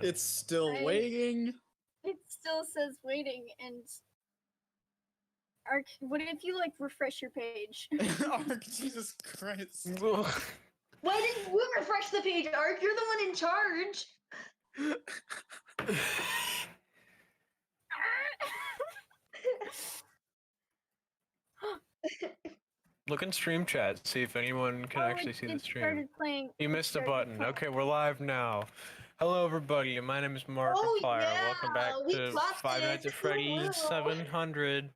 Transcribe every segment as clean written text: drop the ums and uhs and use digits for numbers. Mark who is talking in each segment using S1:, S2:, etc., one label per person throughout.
S1: It's still waiting.
S2: It still says waiting, and Ark, what if you like refresh your page?
S1: Ark, Jesus Christ.
S3: Why didn't you refresh the page, Ark? You're the one in charge.
S4: Look in stream chat, see if anyone can actually see the stream. You missed a button. Okay, we're live now. Hello, everybody. My name is Markiplier.
S3: Yeah,
S4: welcome back to Five Nights at Freddy's 700.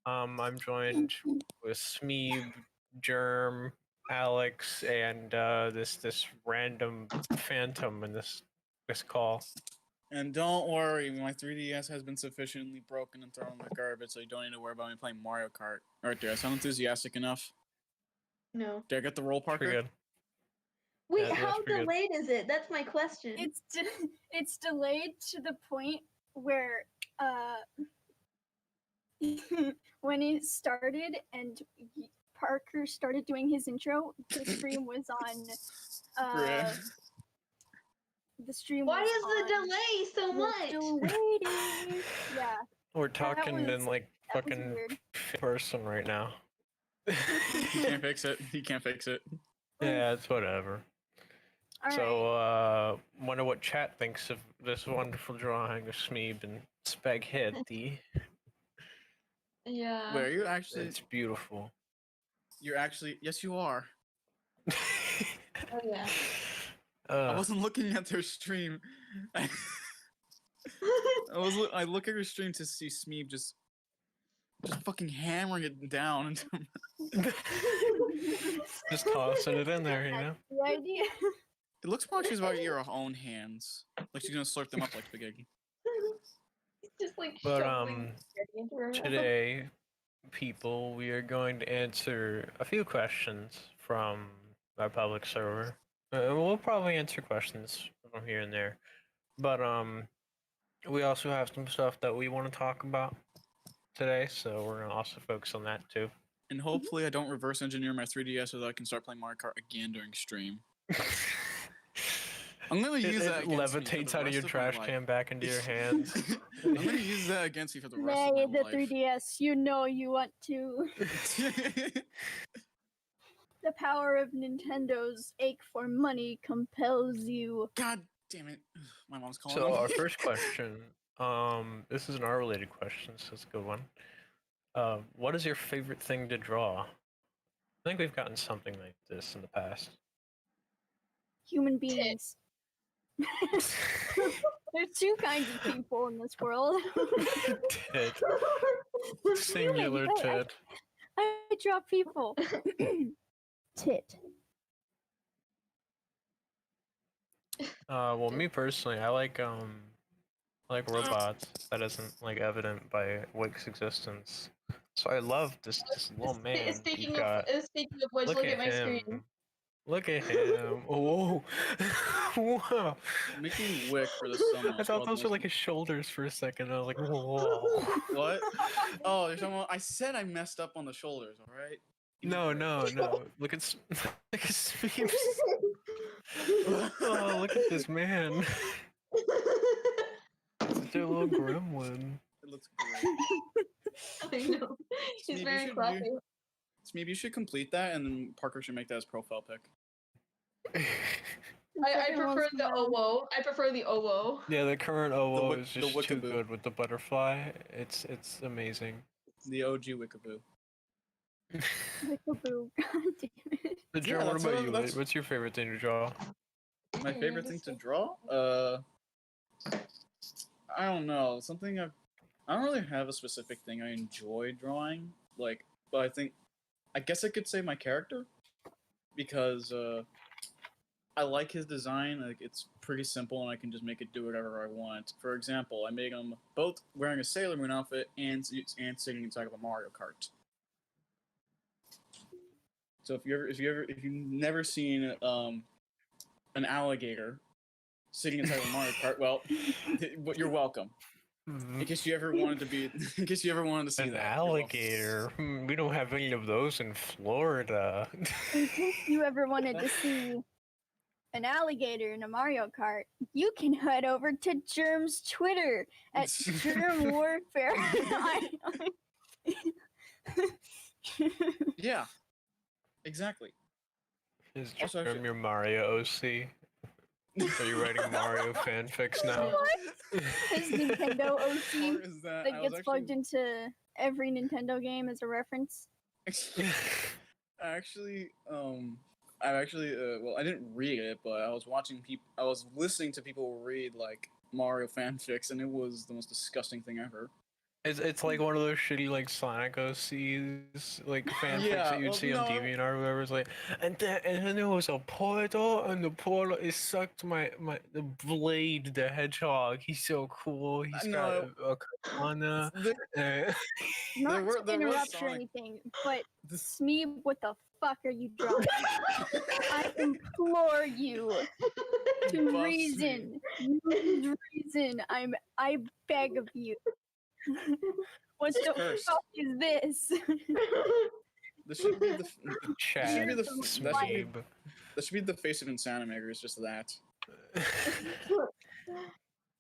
S4: I'm joined with Smeeb, Germ, Alex, and this random phantom in this call.
S1: And don't worry, my 3DS has been sufficiently broken and thrown in the garbage, so you don't need to worry about me playing Mario Kart. Alright, do I sound enthusiastic enough?
S3: No.
S1: Did I get the roll, Parker?
S4: Pretty good.
S3: Wait, how delayed is it? That's my question.
S2: It's delayed to the point where when it started and Parker started doing his intro, the stream was on. The stream.
S3: Why is the delay so much?
S2: Still waiting. Yeah.
S4: We're talking in like fucking person right now.
S1: He can't fix it. He can't fix it.
S4: Yeah, it's whatever.
S2: All
S4: so, wonder what chat thinks of this wonderful drawing of Smeeb and Spaghetti.
S3: Yeah.
S1: Wait, are you actually?
S4: It's beautiful.
S1: You're actually? Yes, you are.
S3: Oh yeah.
S1: I wasn't looking at their stream. I look at her stream to see Smeeb just fucking hammering it down.
S4: Just tossing it in there, you know?
S2: The idea.
S1: It looks like she's about to eat her own hands. Like she's gonna slurp them up like spaghetti.
S3: Just like
S4: but today, people, we are going to answer a few questions from our public server. We'll probably answer questions from here and there. But we also have some stuff that we want to talk about today, so we're gonna also focus on that too.
S1: And hopefully I don't reverse engineer my 3DS so that I can start playing Mario Kart again during stream. I'm gonna use that against me for the
S4: levitates out of your trash can back into your hands.
S1: I'm gonna use that against you for the rest of my life.
S2: The 3DS, you know you want to. The power of Nintendo's ache for money compels you.
S1: God damn it. My mom's calling.
S4: So our first question, this is an art-related question, so it's a good one. What is your favorite thing to draw? I think we've gotten something like this in the past.
S2: Human beings. There's two kinds of people in this world.
S4: Tit. Singular tit.
S2: I draw people. Tit.
S4: Well, me personally, I like robots. That isn't like evident by Wick's existence. So I love this little man.
S3: Speaking of which, look at my screen.
S4: Look at him. Oh, wow.
S1: Making Wick for the summer.
S4: I thought those were like his shoulders for a second. I was like, whoa.
S1: What? Oh, there's someone. I said I messed up on the shoulders, alright?
S4: No. Look at Smeeps. Oh, look at this man. Such a little gremlin.
S1: It looks great.
S3: I know. He's very classy.
S1: Maybe you should complete that, and then Parker should make that his profile pic.
S3: I prefer the OWO. I prefer the OWO.
S4: Yeah, the current OWO is just too good with the butterfly. It's amazing.
S1: The OG Wickaboo.
S2: Wickaboo. God damn it.
S4: What about you? What's your favorite thing to draw?
S1: My favorite thing to draw? I don't know. Something I don't really have a specific thing I enjoy drawing. Like, but I guess I could say my character, because I like his design. Like, it's pretty simple, and I can just make it do whatever I want. For example, I made them both wearing a Sailor Moon outfit and sitting inside of a Mario Kart. So if you've never seen an alligator sitting inside of a Mario Kart, well, you're welcome. In case you ever wanted to see
S4: an
S1: that.
S4: alligator. We don't have any of those in Florida.
S2: In case you ever wanted to see an alligator in a Mario Kart, you can head over to Germ's Twitter at Germ Warfare.
S1: Yeah, exactly.
S4: Is
S1: Also,
S4: Germ your Mario OC? Are you writing Mario fanfics now?
S2: His Nintendo
S1: How
S2: OC
S1: is that?
S2: that gets plugged into every Nintendo game as a reference.
S1: Actually, I actually, well, I didn't read it, but I was watching people. I was listening to people read like Mario fanfics, and it was the most disgusting thing ever.
S4: It's like one of those shitty like Sonic OCs like fanfics
S1: Yeah,
S4: that you'd
S1: well,
S4: see on
S1: no.
S4: DeviantArt or whatever. It's like, and then there was a portal, and the portal it sucked the Blade, the hedgehog. He's so cool. He's got
S1: No,
S4: a katana.
S1: there,
S2: Not
S1: were
S2: to
S1: there was
S2: interrupt or
S1: Sonic.
S2: anything, but
S1: This,
S2: Smeeb, what the fuck are you drawing? I implore you to
S1: buffs me.
S2: reason. Use reason. I beg of you. What the
S1: Cursed.
S2: fuck is this?
S1: This should be the.
S4: Chad
S1: be the-
S4: Smeeb.
S1: That should be the face of Insanimators. Just that.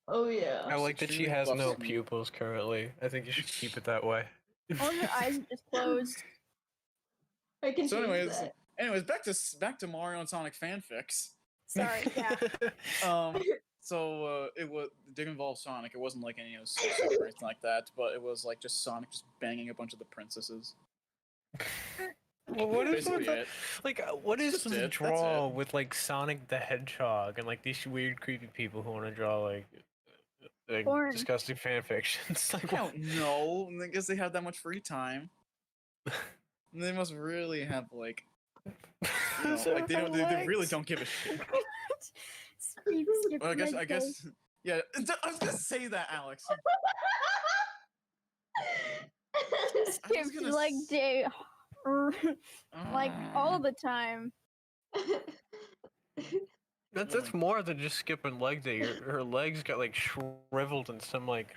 S3: Oh yeah.
S4: I like that she
S1: Extremely
S4: has no
S1: buffs me.
S4: pupils currently. I think you should keep it that way.
S2: All her eyes are just closed.
S3: I can
S1: So,
S3: change that.
S1: anyways, back to Mario and Sonic fanfics.
S2: Sorry, yeah.
S1: So it did involve Sonic. It wasn't like any stuff or anything like that, but it was like just Sonic just banging a bunch of the princesses.
S4: Well, what is
S1: Basically
S4: with the,
S1: it.
S4: like what is
S1: Just
S4: the
S1: it, that's
S4: draw
S1: it.
S4: with like Sonic the Hedgehog and like these weird creepy people who want to draw like
S2: Porn.
S1: I
S4: disgusting fan fictions? Like,
S1: don't know. I guess they have that much free time. They must really have like, you know,
S4: So
S1: like they
S4: her
S1: don't. They really
S4: legs.
S1: don't give a shit.
S2: Skip
S1: Well,
S2: leg day.
S1: I guess. Yeah, I was gonna say that, Alex.
S2: Skip
S1: gonna
S2: leg
S1: s-
S2: day. Like all the time.
S4: That's more than just skipping leg day. Her legs got like shriveled in some like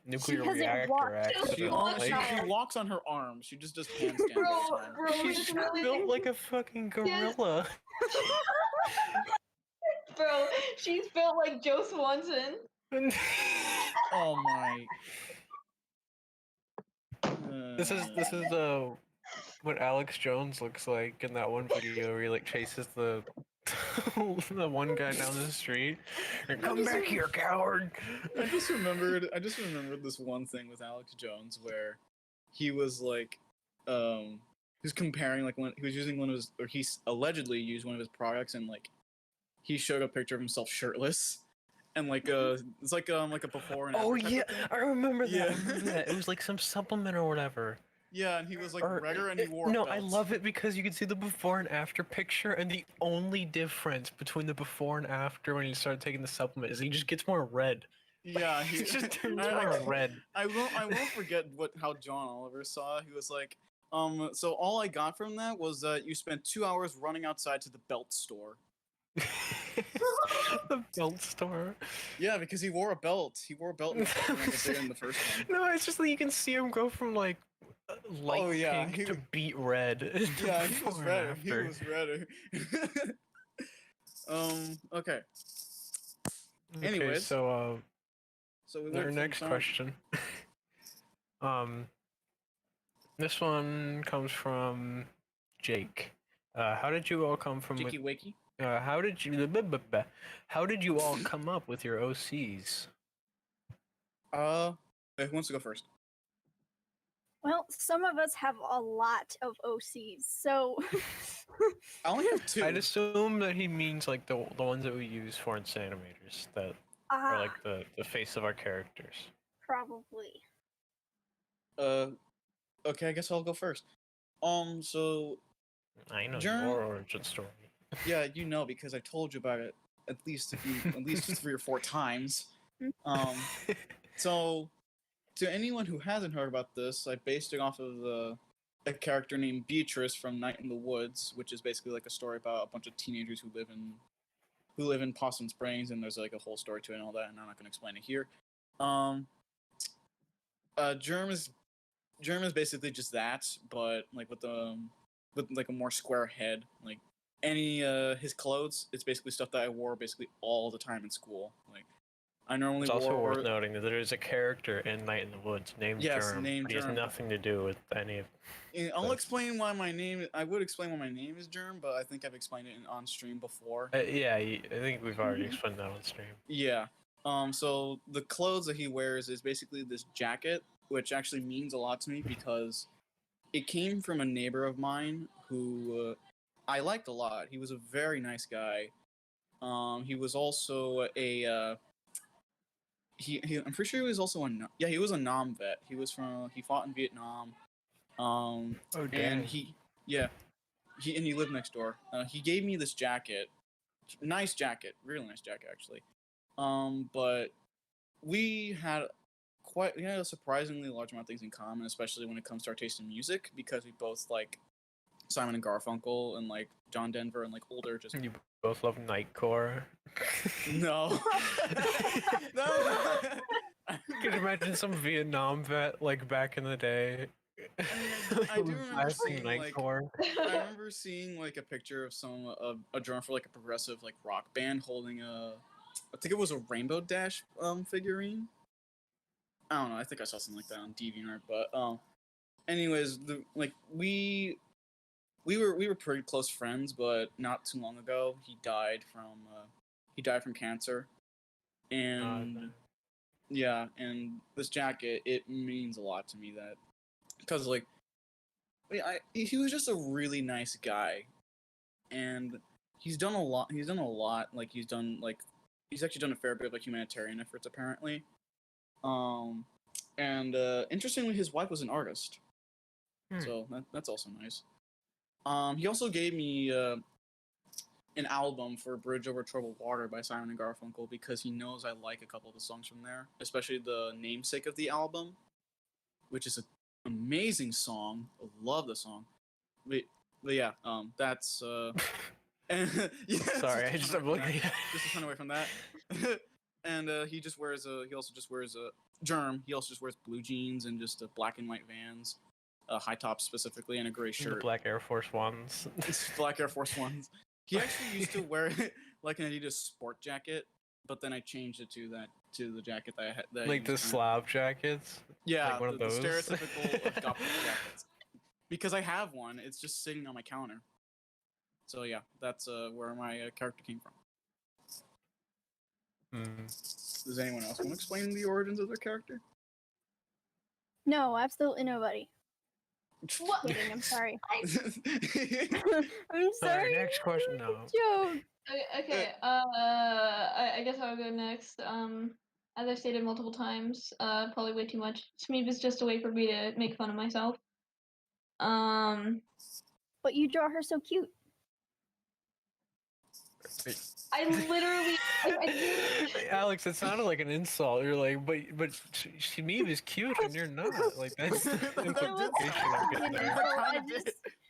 S4: nuclear
S2: hasn't
S4: reactor
S2: walked
S4: accident.
S1: She,
S2: Like-
S1: she walks on her arms. She just does handstands
S3: Bro,
S1: all the time.
S3: bro,
S4: She's
S3: it's really
S4: built like a fucking gorilla.
S3: bro, she's built like Joe Swanson.
S1: Oh my.
S4: This is what Alex Jones looks like in that one video where he like chases the the one guy down the street. And, come back here, coward!
S1: I just remembered this one thing with Alex Jones where he was like he was comparing like when he was using one of his, or he allegedly used one of his products, and like he showed a picture of himself shirtless, and like it's like a before and after
S4: Oh
S1: type
S4: yeah,
S1: of thing.
S4: I remember that.
S1: Yeah.
S4: I remember that. It was like some supplement or whatever.
S1: Yeah, and he was like
S4: Or-
S1: redder, and he wore a
S4: no,
S1: belt.
S4: I love it because you can see the before and after picture, and the only difference between the before and after when he started taking the supplement is he just gets more red.
S1: Yeah,
S4: He just turns
S1: I-
S4: more red.
S1: I won't forget how John Oliver saw. He was like, so all I got from that was that you spent 2 hours running outside to the belt store.
S4: The belt store.
S1: Yeah, because he wore a belt. He wore a belt in the first one.
S4: No, it's just like you can see him go from like light
S1: Oh, yeah,
S4: pink to beat red.
S1: Yeah, he was
S4: before and
S1: redder. He
S4: after.
S1: was redder. Okay.
S4: Okay,
S1: Anyways,
S4: so
S1: so we
S4: our
S1: went from
S4: next
S1: Sonic-
S4: question. This one comes from Jake. How did you all come from
S1: Jakey Wakey.
S4: how did you all come up with your OCs?
S1: Who wants to go first?
S2: Well, some of us have a lot of OCs, so
S1: I only have 2.
S4: I'd assume that he means like the ones that we use for Insanimators that are like the face of our characters.
S2: probably.
S1: Okay, I guess I'll go first. So
S4: I know
S1: Germ-
S4: your origin story.
S1: yeah, you know because I told you about it at least 3 or 4 times. So to anyone who hasn't heard about this, I based it off of a character named Beatrice from Night in the Woods, which is basically like a story about a bunch of teenagers who live in Possum Springs, and there's like a whole story to it and all that, and I'm not going to explain it here. Germ is basically just that, but like with like a more square head, like any his clothes, it's basically stuff that I wore basically all the time in school. Like I normally
S4: It's also
S1: wore.
S4: worth noting that there is a character in Night in the Woods named
S1: Yes,
S4: Germ,
S1: named
S4: but he has
S1: Germ.
S4: nothing to do with any of.
S1: I'll
S4: But-
S1: explain why my name. I would explain why my name is Germ, but I think I've explained it on stream before.
S4: Yeah, I think we've already explained that on stream.
S1: Yeah. So the clothes that he wears is basically this jacket, which actually means a lot to me because it came from a neighbor of mine who I liked a lot. He was a very nice guy. He was also a I'm pretty sure he was also he was a Nam vet. He fought in Vietnam.
S4: Oh damn!
S1: And he lived next door. He gave me this jacket, nice jacket, really nice jacket actually. But we had a surprisingly large amount of things in common, especially when it comes to our taste in music, because we both like Simon and Garfunkel and like John Denver and like older just
S4: You both love Nightcore.
S1: no. No.
S4: Could you imagine some Vietnam vet like back in the day?
S1: I do remember
S4: blasting
S1: seeing like
S4: Nightcore.
S1: I remember seeing like a picture of a drummer for like a progressive like rock band holding I think it was a Rainbow Dash figurine. I don't know. I think I saw something like that on DeviantArt, but anyways, we were pretty close friends, but not too long ago he died from cancer, and yeah, and this jacket, it means a lot to me that because like he was just a really nice guy, and he's done a lot. He's done a lot. Like he's actually done a fair bit of like humanitarian efforts apparently. And interestingly, his wife was an artist, so that's also nice. He also gave me an album for "Bridge Over Troubled Water" by Simon and Garfunkel because he knows I like a couple of the songs from there, especially the namesake of the album, which is an amazing song. I love the song. But yeah, that's yeah,
S4: Sorry, I just I'm looking.
S1: Just to turn away from that. And he also just wears a Germ. He also just wears blue jeans and just black and white Vans, high tops specifically, and a gray shirt.
S4: The black Air Force Ones.
S1: Black Air Force Ones. He actually used to wear like an Adidas sport jacket, but then I changed it to the jacket that I had. That
S4: Like the slab jackets.
S1: Yeah,
S4: like one of
S1: the
S4: those.
S1: stereotypical gothic jackets. Because I have one, it's just sitting on my counter. So yeah, that's where my character came from. Does anyone else want to explain the origins of their character?
S2: No, absolutely nobody.
S3: What?
S2: Kidding, I'm sorry. I'm
S4: Sorry,
S2: sorry.
S4: next question. No.
S2: Joke.
S3: Okay. I guess I'll go next. As I've stated multiple times, probably way too much. Smeeb is just a way for me to make fun of myself.
S2: But you draw her so cute.
S3: I literally.
S4: Alex, it sounded like an insult. You're like, but Smeeb is cute and you're not. Like that's the implication I'm getting there.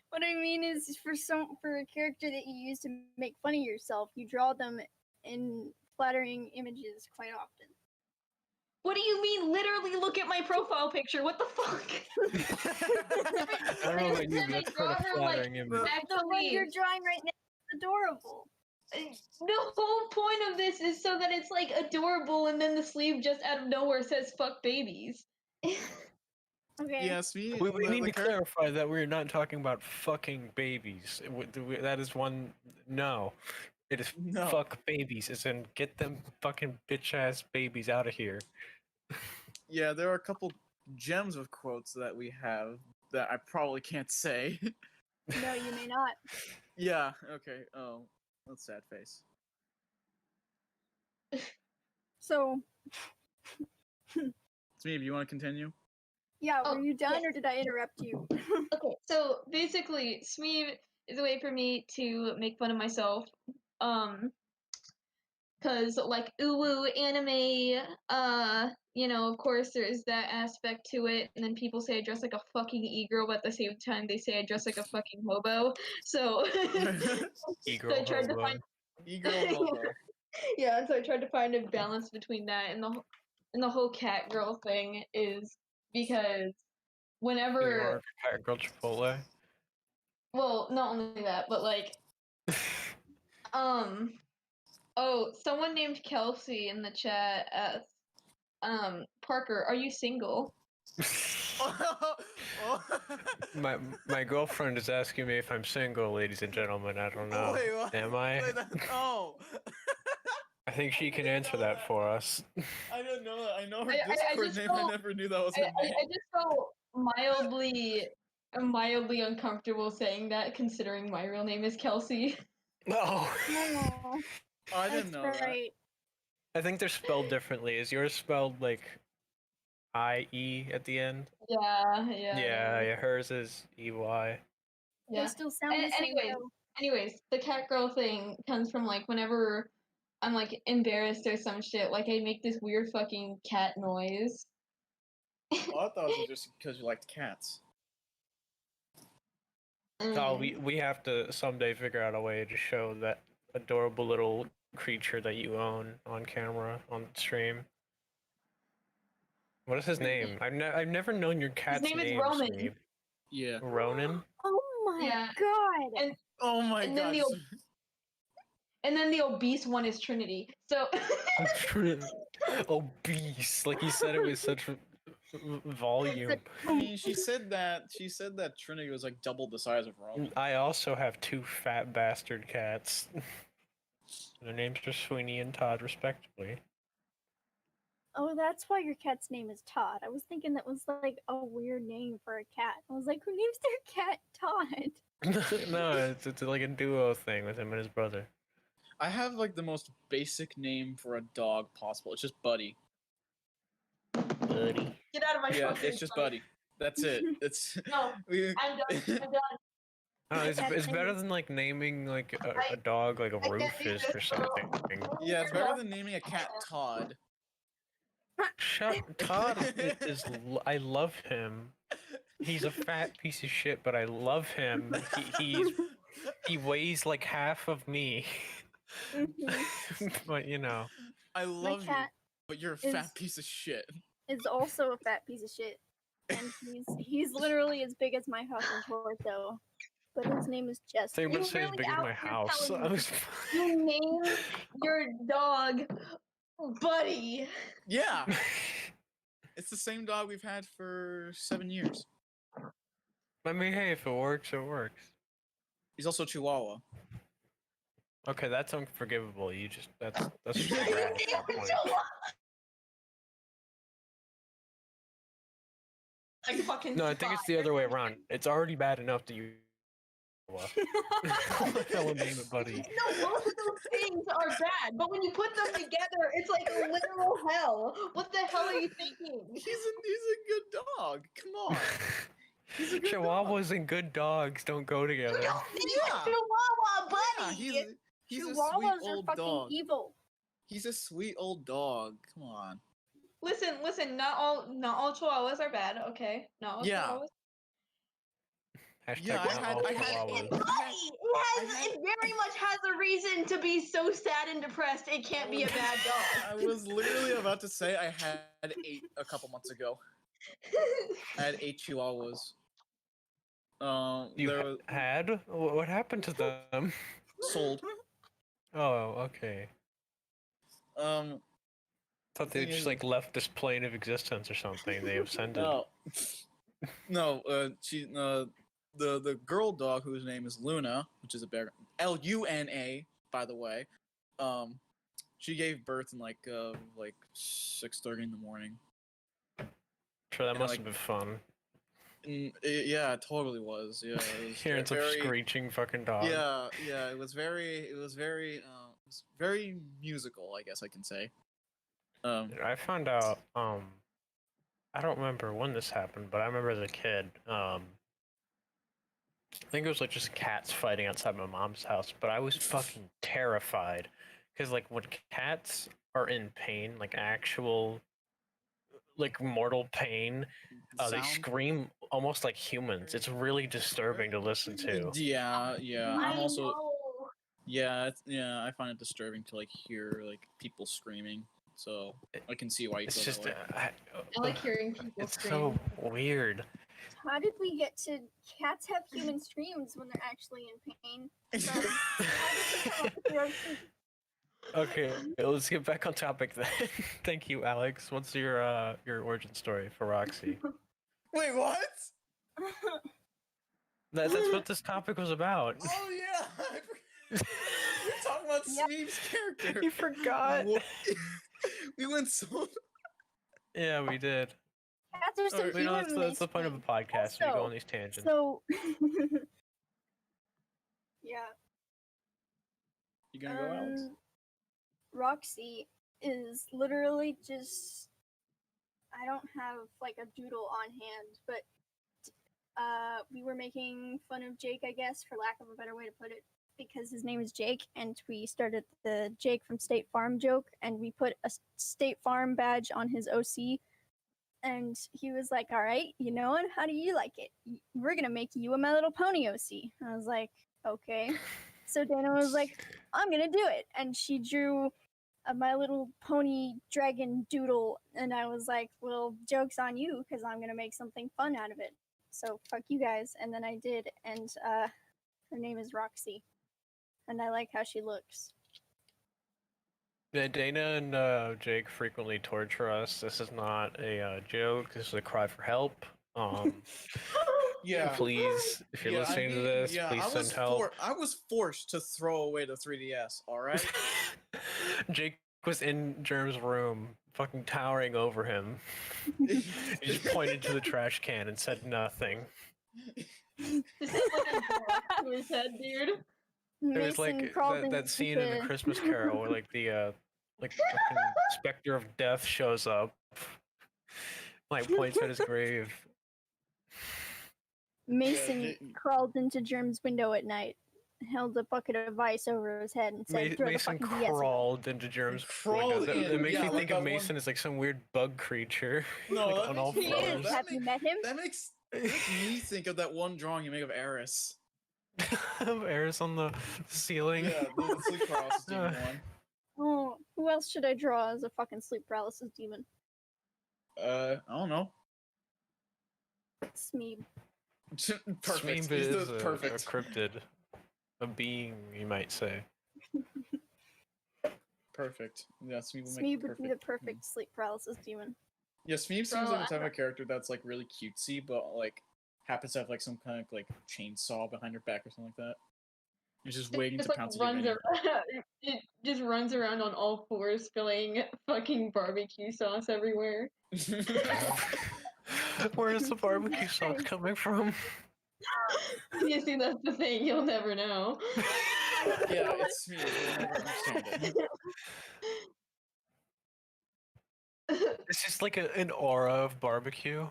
S2: What I mean is for a character that you use to make fun of yourself, you draw them in flattering images quite often.
S3: What do you mean? Literally, look at my profile picture. What the fuck?
S4: I don't know about you, but that's quite a flattering image.
S2: The one you're drawing right now is adorable.
S3: The whole point of this is so that it's like adorable, and then the sleeve just out of nowhere says "fuck babies."
S2: Okay.
S1: Yes,
S4: We need to clarify that we're not talking about fucking babies. That is one. No. It is
S1: No.
S4: fuck babies, as in get them fucking bitch ass babies out of here.
S1: Yeah, there are a couple gems of quotes that we have that I probably can't say.
S2: No, you may not.
S1: Yeah, okay. Oh, that's sad face.
S2: So,
S1: Smeeb, you want to continue?
S2: yeah,
S3: Oh,
S2: were you done
S3: yes.
S2: or did I interrupt you?
S3: Okay, so basically, Smeeb is a way for me to make fun of myself. Cause like uwu anime, of course there's that aspect to it, and then people say I dress like a fucking e-girl, but at the same time they say I dress like a fucking hobo. So,
S4: E-girl
S3: so I tried to
S4: hobo.
S3: find
S1: E-girl hobo.
S3: yeah, so I tried to find a balance between that and the whole cat girl thing is because whenever
S4: Cat girl Chipotle.
S3: well, not only that, but like Oh, someone named Kelsey in the chat asks, Parker, are you single?
S4: My girlfriend is asking me if I'm single, ladies and gentlemen. I don't know.
S1: Wait, what?
S4: Am I?
S1: Wait, oh.
S4: I think she can
S1: didn't
S4: answer
S1: know
S4: that for us.
S1: I didn't know that. I know her
S3: I
S1: Discord
S3: just
S1: name. I
S3: felt-
S1: never knew that was her name.
S3: I just felt mildly uncomfortable saying that, considering my real name is Kelsey.
S4: Oh.
S2: No,
S1: Oh, I didn't
S2: that's
S1: know that.
S2: right.
S4: I think they're spelled differently. Is yours spelled like I-E at the end?
S3: Yeah.
S4: Yeah, hers is E-Y.
S2: They
S3: Yeah.
S2: still sound the same though.
S3: Anyways, the cat girl thing comes from like whenever I'm like embarrassed or some shit, like I make this weird fucking cat noise.
S1: Oh, I thought it was just because you liked cats.
S4: Oh, we have to someday figure out a way to show that adorable little creature that you own on camera on stream. What is his name? I've never known your cat's
S3: name is
S4: name.
S3: Roman.
S4: Sneeb.
S1: Yeah.
S4: Ronan?
S2: Oh my
S3: Yeah.
S2: god!
S3: And
S1: Oh my
S3: And
S1: god.
S3: then the obese one is Trinity. So
S4: Obese. Like you said it with such volume.
S1: I mean, she said that Trinity was like double the size of Roman.
S4: I also have two fat bastard cats. Their names are Sweeney and Todd, respectively.
S2: Oh, that's why your cat's name is Todd. I was thinking that was like a weird name for a cat. I was like, who names their cat Todd?
S4: No, it's like a duo thing with him and his brother.
S1: I have like the most basic name for a dog possible. It's just Buddy.
S4: Buddy.
S3: get out of my
S1: Yeah,
S3: fucking
S1: it's just Buddy. That's it. It's
S3: No,
S1: we,
S3: I'm done. I'm done.
S4: Oh, it's better than like naming like a dog like a
S3: I can't do
S4: Rufus
S3: this,
S4: or something.
S1: yeah, it's better than naming a cat Todd.
S4: Todd is I love him. He's a fat piece of shit, but I love him. He weighs like half of me. But you know.
S1: I
S2: My
S1: love you,
S2: cat
S1: but you're a
S2: is-
S1: fat piece of shit.
S2: is also a fat piece of shit, and he's literally as big as my fucking torso. But his name is Jess.
S4: Think about to say as
S3: really
S4: big as
S3: out
S4: my
S3: here
S4: house.
S3: telling me You named your dog Buddy.
S1: Yeah, it's the same dog we've had for 7 years.
S4: I mean, hey, if it works, it works.
S1: He's also Chihuahua.
S4: Okay, that's unforgivable. That's just a rat at that point.
S3: Like fucking
S4: No, I think it's the other way around. It's already bad enough that you. I will name it Buddy.
S3: No, both of those things are bad, but when you put them together, it's like a literal hell. What the hell are you thinking?
S1: He's a good dog. Come on. He's a good
S4: Chihuahuas
S1: dog.
S4: and good dogs don't go together.
S1: Yeah.
S3: Chihuahua, Buddy.
S1: Yeah, he's a sweet
S2: Chihuahuas are
S1: old
S2: fucking
S1: dog.
S2: evil.
S1: He's a sweet old dog. Come on.
S3: Listen. Not all Chihuahuas are bad. Okay, not all
S1: Yeah.
S3: Chihuahuas.
S4: Hashtag
S1: Yeah,
S4: not all
S3: Buddy,
S4: Chihuahuas.
S3: it very much has a reason to be so sad and depressed. It can't be a bad
S1: I
S3: dog.
S1: was literally about to say I had 8 a couple months ago. I had 8 Chihuahuas.
S4: You
S1: there was
S4: had? What happened to them?
S1: sold.
S4: Oh, okay. Thought they
S1: thing
S4: just
S1: is-
S4: like left this plane of existence or something. They ascended.
S1: No, the girl dog whose name is Luna, which is a bear, Luna, by the way. She gave birth in like 6:30 in the morning.
S4: Sure, that
S1: and,
S4: must
S1: like,
S4: have been fun.
S1: Yeah, it totally was. Yeah, it was
S4: Hearing some screeching fucking dog.
S1: Yeah, it was very musical, I guess I can say.
S4: I found out. I don't remember when this happened, but I remember as a kid. I think it was like just cats fighting outside my mom's house, but I was fucking terrified because like when cats are in pain, like actual, like mortal pain, they
S1: sound?
S4: scream almost like humans. It's really disturbing to listen to.
S1: Yeah. I'm also
S3: know.
S1: I find it disturbing to like hear like people screaming. So I can see why you
S4: It's
S1: feel
S4: just,
S1: that way.
S3: I like hearing people
S4: it's
S3: scream.
S4: so weird.
S2: How did we get to cats have human screams when they're actually in pain? So, how did we come up with Roxy?
S4: Okay, let's get back on topic then. Thank you, Alex. What's your origin story for Roxy?
S1: Wait, what?
S4: That's what this topic was about.
S1: Oh yeah, we're talking about
S2: Yep.
S1: Smeeb's character.
S4: You forgot.
S1: We went so.
S4: Yeah, we did.
S2: Cats are so
S1: Alright,
S4: We know
S2: human when
S4: that's the
S2: they
S4: point of a
S2: scream.
S4: podcast. We go
S2: Also,
S4: on these tangents.
S2: So, yeah.
S1: You gonna go, Alex?
S2: Roxy is literally just. I don't have like a doodle on hand, but we were making fun of Jake, I guess, for lack of a better way to put it, because his name is Jake, and we started the Jake from State Farm joke, and we put a State Farm badge on his OC, and he was like, "All right, you know, and how do you like it? We're gonna make you a My Little Pony OC." I was like, "Okay." So Dana was like, "I'm gonna do it," and she drew a My Little Pony dragon doodle, and I was like, "Well, joke's on you, because I'm gonna make something fun out of it. So fuck you guys." And then I did, and her name is Roxy, and I like how she looks.
S4: Yeah, Dana and Jake frequently torture us. This is not a joke. This is a cry for help.
S1: Yeah.
S4: Please, if you're listening to this, please send help.
S1: I was forced to throw away the 3DS. All right.
S4: Jake was in Germ's room, fucking towering over him. He just pointed to the trash can and said nothing.
S3: This is like a block to his head, dude.
S4: It was like that scene in the Christmas Carol where like the like fucking specter of death shows up, like points at his grave.
S2: Mason crawled into Germ's window at night, held a bucket of ice over his head, and said, "Throw
S4: Mason
S2: the fucking DS
S4: crawled into Germ's
S1: crawled
S4: window. That
S1: in,
S4: makes
S1: yeah,
S4: me
S1: like
S4: think
S1: that
S4: of Mason as like some weird bug creature.
S1: No,
S4: like
S1: that
S4: on all
S1: makes me-
S4: fours.
S1: that
S2: Have you met him?"
S1: That makes me think of that one drawing you make of Eris.
S4: Eris on the ceiling.
S1: Yeah, the sleep paralysis demon one.
S2: Oh, who else should I draw as a fucking sleep paralysis demon?
S1: I don't know.
S2: Smeeb.
S1: Perfect.
S4: Smeeb
S1: He's
S4: is
S1: the
S4: a
S1: perfect.
S4: cryptid, a being, you might say.
S1: Perfect. Yeah, Smeeb will make
S2: Smeeb would
S1: perfect.
S2: be the perfect sleep paralysis demon.
S1: Yeah, Smeeb seems
S3: Bro,
S1: like the type of character that's like really cutesy, but like happens to have like some kind of like chainsaw behind her back or something like that. He's just waiting to
S3: Just like
S1: pounce at you.
S3: runs around. It just runs around on all fours, spilling fucking barbecue sauce everywhere.
S4: Where is the barbecue sauce coming from?
S3: You see, that's the thing. You'll never know.
S1: Yeah, it's Smeeb. You'll never understand it.
S4: It's just like an aura of barbecue.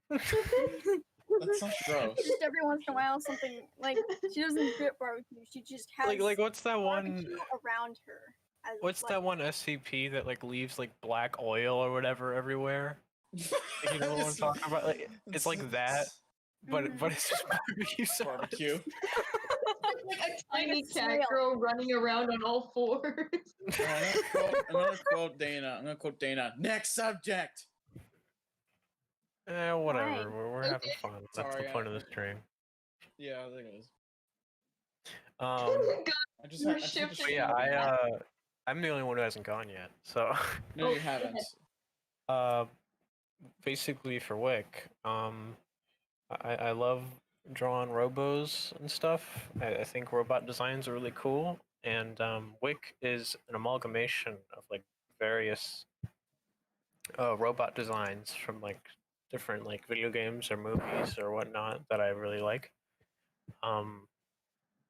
S1: That sounds gross.
S2: Just every once in a while, something like she doesn't drip barbecue. She just has
S4: Like what's that one?
S2: barbecue around her. As,
S4: What's
S2: like,
S4: that one SCP that like leaves like black oil or whatever everywhere? Like, you know what I'm talking about? Like it's like that, but it's just barbecue sauce.
S1: Barbecue.
S3: Like a tiny
S2: Like a
S3: cat
S2: snail.
S3: girl running around on all fours.
S1: I'm gonna quote Dana. I'm gonna quote Dana. Next subject.
S4: Whatever.
S2: Fine.
S4: We're having fun. That's
S1: Sorry,
S4: the point of the stream.
S1: Yeah, I think it is.
S3: God,
S1: I just
S3: You're
S1: had to
S3: shifting.
S4: But yeah, I'm the only one who hasn't gone yet. So,
S1: No, you haven't.
S4: basically for Wick, I love drawing robos and stuff. I think robot designs are really cool, and Wick is an amalgamation of like various robot designs from like different like video games or movies or whatnot that I really like.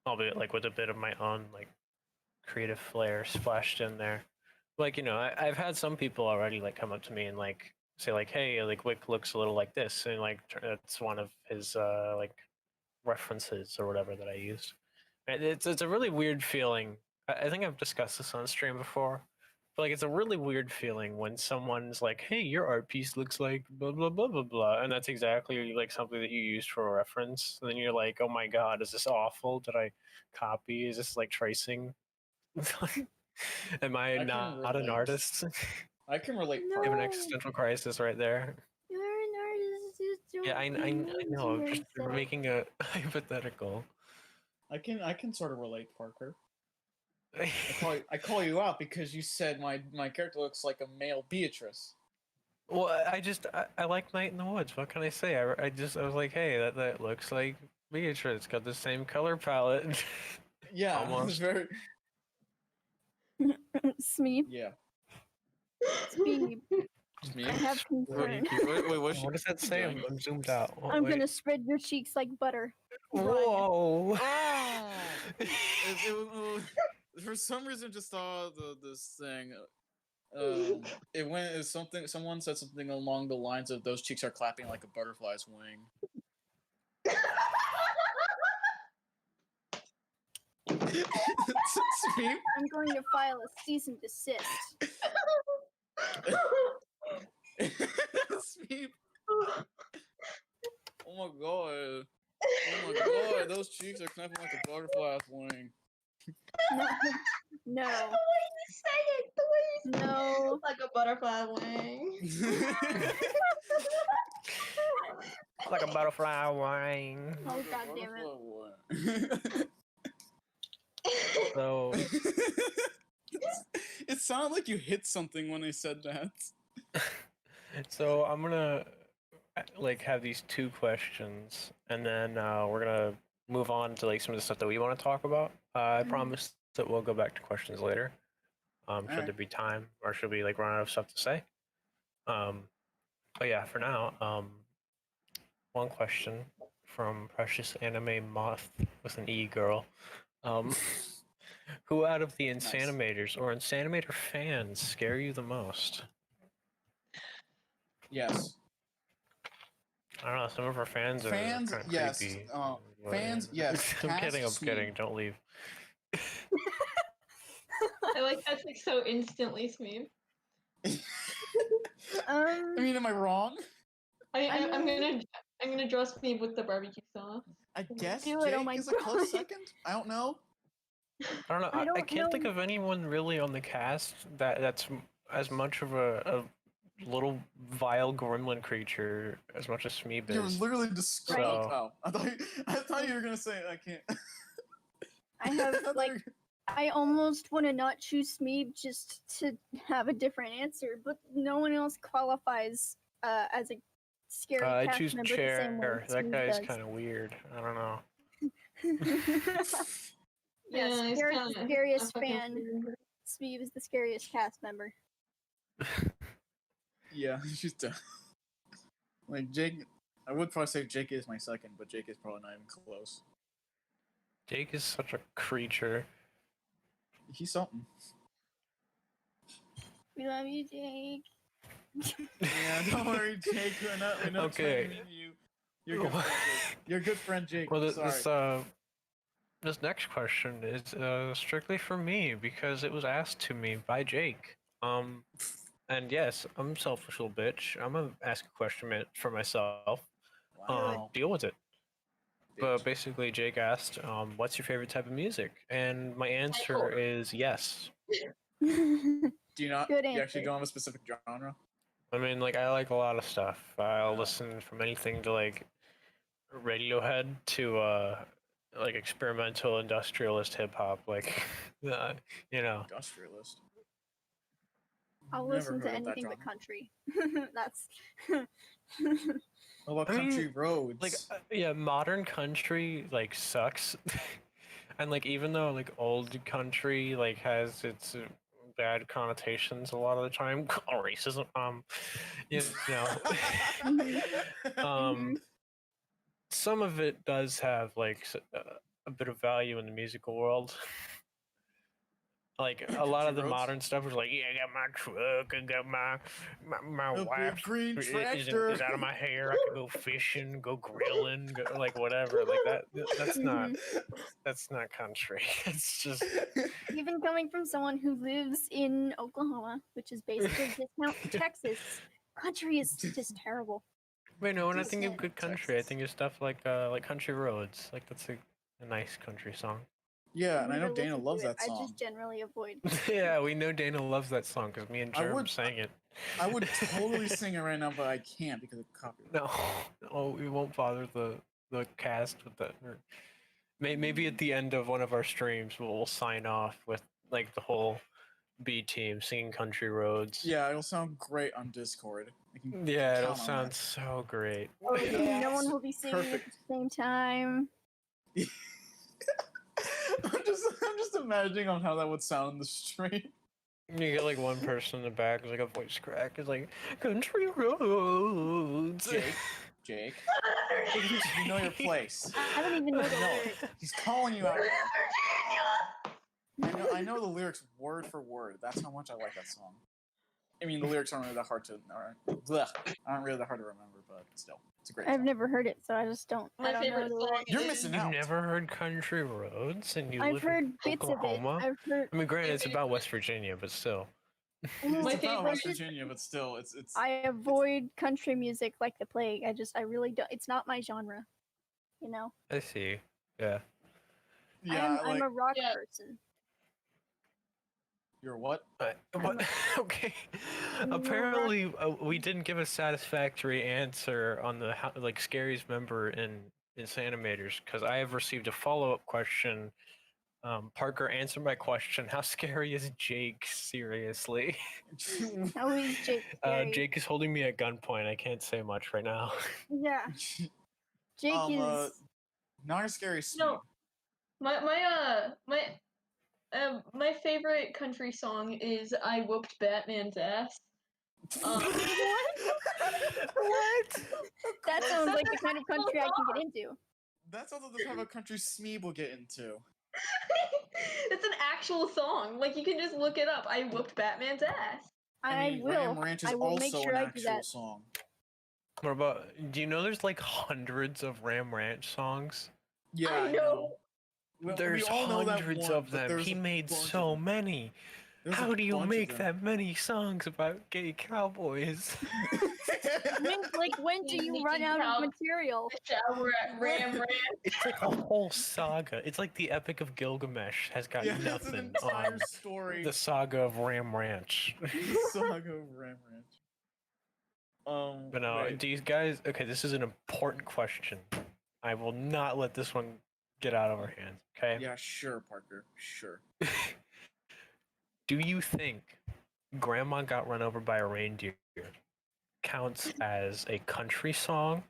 S4: Albeit like with a bit of my own like creative flair splashed in there. Like, you know, I've had some people already like come up to me and like say like, hey, like Wick looks a little like this, and like it's one of his like references or whatever that I used. And it's a really weird feeling. I think I've discussed this on stream before. But like it's a really weird feeling when someone's like, hey, your art piece looks like blah blah blah blah blah, and that's exactly like something that you used for a reference. And then you're like, oh my god, is this awful? Did I copy? Is this like tracing? Am I
S1: can
S4: not an
S1: relate.
S4: artist?
S1: I can relate.
S2: No.
S4: I have an existential crisis right there.
S2: You're an artist who's
S4: Yeah, I know. I'm just making a hypothetical.
S1: I can sort of relate, Parker. I call you out because you said my character looks like a male Beatrice.
S4: Well, I like Night in the Woods. What can I say? I was like, hey, that looks like Beatrice. It's got the same color palette.
S1: Yeah,
S4: Almost.
S1: very.
S2: Smeep.
S1: Yeah.
S2: Smeep.
S1: Smeep.
S2: I have concerns.
S1: Wait,
S4: What does that say? I'm zoomed out. Oh,
S2: I'm
S4: wait.
S2: gonna spread your cheeks like butter.
S4: Whoa!
S1: For some reason, just saw this thing. It went as something. Someone said something along the lines of "those cheeks are clapping like a butterfly's wing." Smeep.
S2: I'm going to file a cease and desist.
S1: Smeep. Oh my god. Oh my god, those cheeks are clapping like a butterfly's wing.
S2: No.
S3: The way you say it, the way you say
S2: No.
S3: it, like a butterfly wing.
S4: Like a butterfly wing.
S2: Oh god damn it.
S4: So
S1: It sounded like you hit something when they said that.
S4: So I'm gonna like have these two questions, and then we're gonna move on to like some of the stuff that we want to talk about. I promise that we'll go back to questions later. Should
S1: Alright.
S4: there be time, or should we like run out of stuff to say? But yeah, for now, one question from Precious Anime Moth with an E girl. Who out of the
S1: Nice.
S4: Insanimators or Insanimator fans scare you the most?
S1: Yes.
S4: I don't know. Some of our fans are
S1: Fans,
S4: kind of
S1: yes.
S4: creepy.
S1: Fans, yes.
S4: I'm
S1: Cast
S4: kidding. I'm
S1: Smeep.
S4: kidding. Don't leave.
S3: I like that's like so instantly smooth.
S1: I mean, am I wrong?
S3: I'm gonna draw Smee with the barbecue sauce.
S1: I guess
S2: Do
S1: Jake
S2: it, oh my
S1: is a close
S2: God.
S1: second. I don't know.
S4: I don't know.
S2: I
S4: I
S2: don't
S4: can't think
S2: know.
S4: of anyone really on the cast that's as much of a little vile gremlin creature as much as Smeeb
S1: You're
S4: is.
S1: literally describing.
S4: So-
S1: Oh, I thought you were gonna say I can't.
S2: I have
S1: thought
S2: like
S1: you were-
S2: I almost want to not choose Smeeb just to have a different answer, but no one else qualifies as a scary
S4: I
S2: cast
S4: choose
S2: member the same way
S4: Chair. That
S2: Smeeb
S4: guy's
S2: does.
S4: kind of weird. I don't know.
S2: Yes,
S3: he's
S2: Garrett's
S3: kinda
S2: the scariest
S3: a fucking
S2: fan.
S3: weird.
S2: Smeeb is the scariest cast member.
S1: Yeah, she's done. Like Jake, I would probably say Jake is my second, but Jake is probably not even close.
S4: Jake is such a creature.
S1: He's something.
S2: We love you, Jake.
S1: Yeah, don't worry, Jake. We're not
S4: Okay.
S1: trying to mean you. You're good friend, Jake. You're a good friend, Jake.
S4: Well,
S1: Sorry.
S4: this next question is strictly for me because it was asked to me by Jake. And yes, I'm a selfish little bitch. I'm gonna ask a question for myself.
S1: Wow.
S4: Deal with it.
S1: Bitch.
S4: But basically, Jake asked, "What's your favorite type of music?" And my answer is yes.
S1: Do you not?
S2: Good
S1: You actually
S2: answer.
S1: don't have a specific genre?
S4: I mean, like I like a lot of stuff. I'll listen from anything to like Radiohead to like experimental industrialist hip hop, like you know.
S1: Industrialist.
S2: I'll
S1: Never
S2: listen to
S1: heard of that
S2: anything but
S1: genre.
S2: country. That's
S1: What about
S4: I mean,
S1: country roads?
S4: Like yeah, modern country like sucks, and like even though like old country like has its bad connotations a lot of the time, or racism, you know, some of it does have like a bit of value in the musical world. Like a lot of the
S1: Country roads?
S4: modern stuff was like, yeah, I got my truck, I got my
S1: A big
S4: wife
S1: green
S4: is
S1: tractor.
S4: out of my hair. I could go fishing, go grilling, go, like whatever. Like that. That's not country. It's just
S2: even coming from someone who lives in Oklahoma, which is basically discount Texas. Country is just terrible.
S4: wait, no. When I think of
S1: Discount
S4: good country, I
S1: Texas.
S4: think of stuff like country roads. Like that's a nice country song.
S1: Yeah, and I know
S2: never
S1: Dana
S2: listen to
S1: loves
S2: it.
S1: that
S2: I
S1: song.
S2: just generally avoid.
S4: Yeah, we know Dana loves that song because me and
S1: I
S4: Jerem
S1: would-
S4: sang it.
S1: I would totally sing it right now, but I can't because of copyright.
S4: No, we won't bother the cast with that. Maybe at the end of one of our streams, we'll sign off with like the whole B team singing "Country Roads."
S1: Yeah, it'll sound great on Discord. I can
S4: Yeah, it'll
S1: count on
S4: sound
S1: that.
S4: so great.
S2: Oh yeah, no one
S1: Yes,
S2: will be singing at
S1: perfect.
S2: the same time.
S1: I'm just imagining on how that would sound in the stream.
S4: You get like one person in the back with like a voice crack. It's like "Country Roads."
S1: Jake, you know your place.
S2: I don't even know the
S1: No,
S2: lyrics.
S1: he's calling you out. I know the lyrics word for word. That's how much I like that song. I mean, the lyrics aren't really that hard to aren't really that hard to remember, but still, it's a great
S2: I've
S1: song.
S2: never heard it, so I just don't. I
S3: My
S2: don't
S3: favorite
S2: know the
S3: song
S2: lyrics.
S1: You're
S3: is
S1: missing
S4: You've
S1: out.
S4: never heard "Country Roads" and you
S2: I've
S4: live
S2: heard
S4: in
S2: bits of it.
S4: Oklahoma?
S2: I've heard.
S4: I mean, granted, it's about West Virginia, but still.
S3: My
S1: It's about West
S3: favorite-
S1: Virginia, but still, it's.
S2: I avoid country music like the plague. I really don't. It's not my genre. You know.
S4: I see. Yeah.
S1: Yeah,
S2: I'm a rock
S3: Yeah.
S2: person.
S1: You're what?
S4: What? Okay. Apparently, we didn't give a satisfactory answer on the like scariest member in Insanimators because I have received a follow-up question. Parker, answer my question. How scary is Jake? Seriously.
S2: How is Jake scary?
S4: Jake is holding me at gunpoint. I can't say much right now.
S2: Yeah, Jake is.
S1: Not a scary Smeeb.
S3: No. My favorite country song is "I Whooped Batman's Ass."
S2: What? That sounds like the kind of country I can get into.
S1: That sounds like the type of country Smeeb will get into.
S3: It's an actual song. Like you can just look it up. I whooped Batman's ass.
S2: I
S1: mean,
S2: will.
S1: Ram Ranch is
S2: I will make
S1: also
S2: sure
S1: an
S2: I do
S1: actual
S2: that.
S1: song.
S4: What about? Do you know there's like hundreds of Ram Ranch songs?
S1: Yeah,
S3: I know.
S1: we
S4: There's
S1: all know that
S4: hundreds
S1: one,
S4: of
S1: but
S4: them.
S1: there's
S4: He
S1: a
S4: made
S1: bunch of
S4: so
S1: them.
S4: many.
S1: There's
S4: How
S1: a
S4: do you
S1: bunch of
S4: make
S1: them.
S4: that many songs about gay cowboys?
S2: When do you run out of material?
S3: Shower at Ram Ranch.
S4: It's like a whole saga. It's like the Epic of Gilgamesh has got
S1: Yeah, it's an
S4: nothing
S1: entire
S4: on
S1: story.
S4: the saga of Ram Ranch.
S1: Saga of Ram Ranch.
S4: But no,
S1: wait.
S4: do you guys? Okay, this is an important question. I will not let this one get out of our hands. Okay.
S1: Yeah, sure, Parker. Sure.
S4: Do you think Grandma Got Run Over by a Reindeer counts as a country song,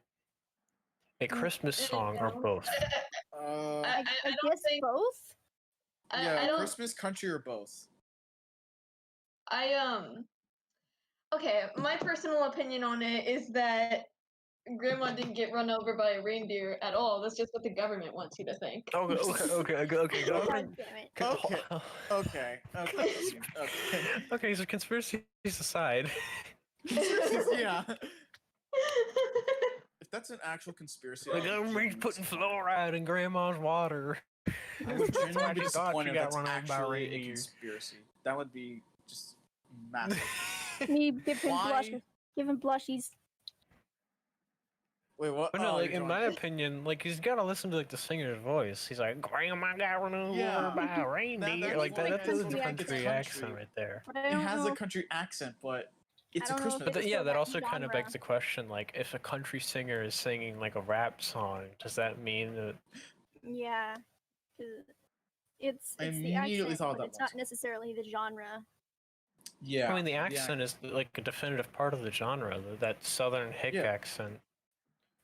S4: a Christmas song, or
S3: No.
S4: both?
S2: I
S3: don't
S2: guess
S3: think-
S2: both.
S1: Yeah,
S3: I don't.
S1: Christmas, country, or both.
S3: Okay, my personal opinion on it is that Grandma didn't get run over by a reindeer at all. That's just what the government wants you to think.
S4: Okay.
S2: God damn it.
S1: Okay.
S4: Okay, so conspiracies aside.
S1: Yeah. If that's an actual conspiracy,
S4: The
S1: I would
S4: government's
S1: genuinely
S4: putting
S1: disappoint.
S4: fluoride in Grandma's water.
S1: I would genuinely be
S4: She thought
S1: disappointed
S4: she
S1: if
S4: got
S1: that's
S4: run over by a
S1: actually a
S4: reindeer.
S1: conspiracy. That would be just massive.
S2: Me give him
S1: Why?
S2: blushes. Give him blushies.
S1: Wait, what?
S4: But no, like
S1: you're
S4: in
S1: drawing-
S4: my opinion, like he's gotta listen to like the singer's voice. He's like, "Grandma got run over
S1: Yeah.
S4: by a reindeer."
S1: that's
S4: like
S1: like
S4: that's
S2: country
S4: a
S2: accent.
S4: country
S1: It's
S4: accent
S1: country.
S4: right there.
S2: But I
S1: It
S2: don't
S1: has
S2: know.
S1: a country accent, but it's a
S2: don't know if
S1: Christmas.
S4: But
S2: it's
S4: yeah,
S2: still
S4: that
S2: that
S4: also kind of
S2: genre.
S4: begs the question: like, if a country singer is singing like a rap song, does that mean that?
S2: Yeah, 'cause it's
S1: I
S2: the
S1: immediately
S2: accent,
S1: thought
S2: but
S1: that
S2: it's not
S1: once.
S2: necessarily the genre.
S1: Yeah.
S4: I mean, the accent is like a definitive part of the genre. That southern hick
S1: Yeah.
S4: accent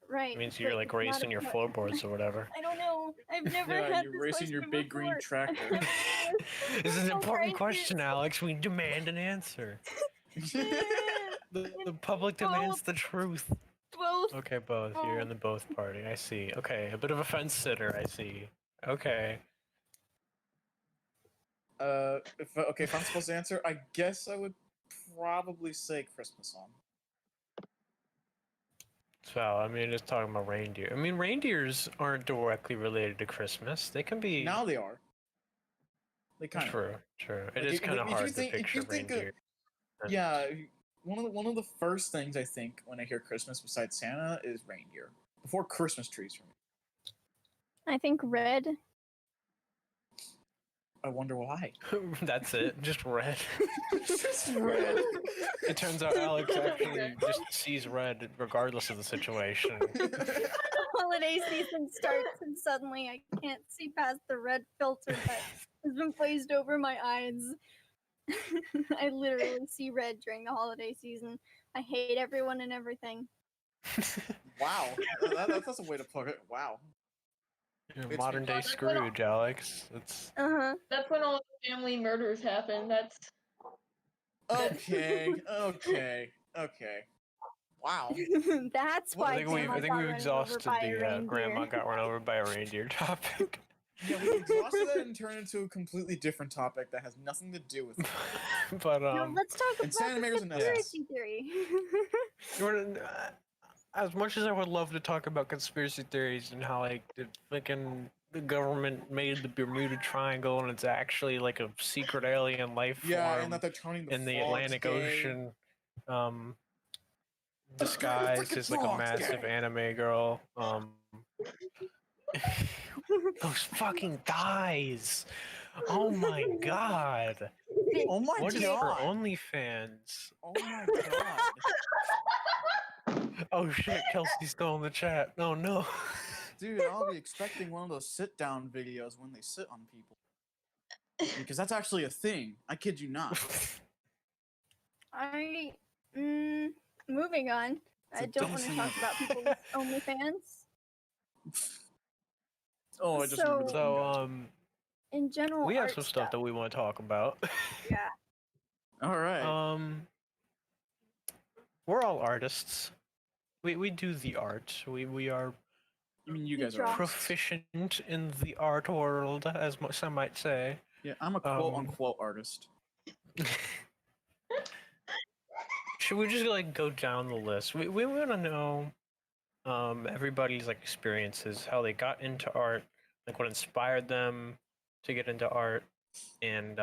S2: Right.
S4: means you're
S2: but
S4: like
S2: it's not
S4: racing
S2: a
S4: your
S2: part-
S4: floorboards or whatever.
S2: I don't know. I've never
S1: Yeah,
S2: had
S1: you're
S2: this
S1: racing your
S2: question
S1: big green
S2: before.
S1: tractor.
S2: I've never had this.
S4: This is
S2: I'm
S4: an
S2: so
S4: important
S2: crisis.
S4: question, Alex. We demand an answer. The public
S2: Both.
S4: demands the truth.
S2: Both.
S4: Okay, both. You're in the both party. I see. Okay, a bit of a fence sitter. I see. Okay.
S1: If I'm supposed to answer, I guess I would probably say Christmas song.
S4: So, I mean, just talking about reindeer. I mean, reindeers aren't directly related to Christmas. They can be.
S1: Now they are. They kind of.
S4: True, true. It
S1: Like,
S4: is
S1: if-
S4: kind of
S1: if you
S4: hard to
S1: think- if
S4: picture
S1: you think of-
S4: reindeer. and-
S1: Yeah, one of the first things I think when I hear Christmas besides Santa is reindeer. Before Christmas trees for me.
S2: I think red.
S1: I wonder why.
S4: That's it. Just red.
S1: Just red.
S4: It turns out Alex actually just sees red regardless of the situation.
S2: Holiday season starts and suddenly I can't see past the red filter that has been placed over my eyes. I literally see red during the holiday season. I hate everyone and everything.
S1: Wow, that's a way to put it. Wow. It's
S4: Modern day Scrooge, Alex. It's
S3: That's when all the family murders happen. That's
S1: okay. Wow.
S2: That's
S1: Well,
S2: why
S4: I think
S2: Grandma
S4: we've
S2: got run over
S4: exhausted
S2: by a
S4: the
S2: reindeer.
S4: grandma got run over by a reindeer topic.
S1: Yeah, we exhausted that and turned into a completely different topic that has nothing to do with it.
S4: But
S2: No, let's talk about the
S1: Insanimators and
S2: conspiracy theory.
S4: Jordan, as much as I would love to talk about conspiracy theories and how like the government made the Bermuda Triangle and it's actually like a secret alien life form
S1: Yeah, and that they're turning the
S4: in the
S1: frogs
S4: Atlantic
S1: gay.
S4: Ocean, disguised as like a massive anime girl. Those fucking thighs! Oh my god!
S1: Oh my
S4: What is for
S1: god!
S4: OnlyFans?
S1: Oh my god!
S4: Oh shit, Kelsey's still in the chat. Oh no.
S1: Dude, I'll be expecting one of those sit-down videos when they sit on people. Because that's actually a thing. I kid you not.
S2: Moving on. I don't want to talk about people's OnlyFans.
S1: Oh, I just remembered the
S4: So,
S1: one
S2: in general,
S4: we have
S2: art
S4: some stuff that we want to talk about.
S2: Yeah.
S1: All right.
S4: We're all artists. We do the art. We are
S1: You mean you guys are
S4: proficient in the art world, as some might say.
S1: Yeah, I'm a quote-unquote artist.
S4: Should we just like go down the list? We want to know everybody's like experiences, how they got into art, like what inspired them to get into art, and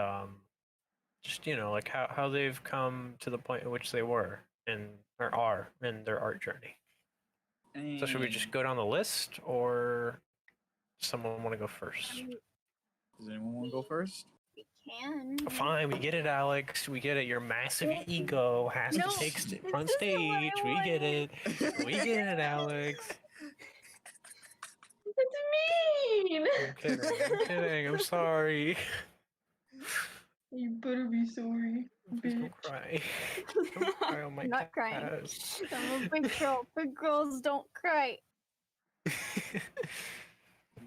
S4: just like how they've come to the point at which they were and or are in their art journey. So should we just go down the list, or does someone want to go first?
S1: Does anyone want to go first?
S2: We can.
S4: Fine, we get it, Alex. We get it. Your massive ego has to take front stage. We get it. We get it, Alex.
S3: It's mean.
S4: I'm kidding. I'm sorry.
S3: You better be sorry,
S4: Please
S3: bitch.
S4: don't cry. Don't cry on my
S2: I'm not crying.
S4: ass.
S2: I'm a big girl. Big girls don't cry.
S1: You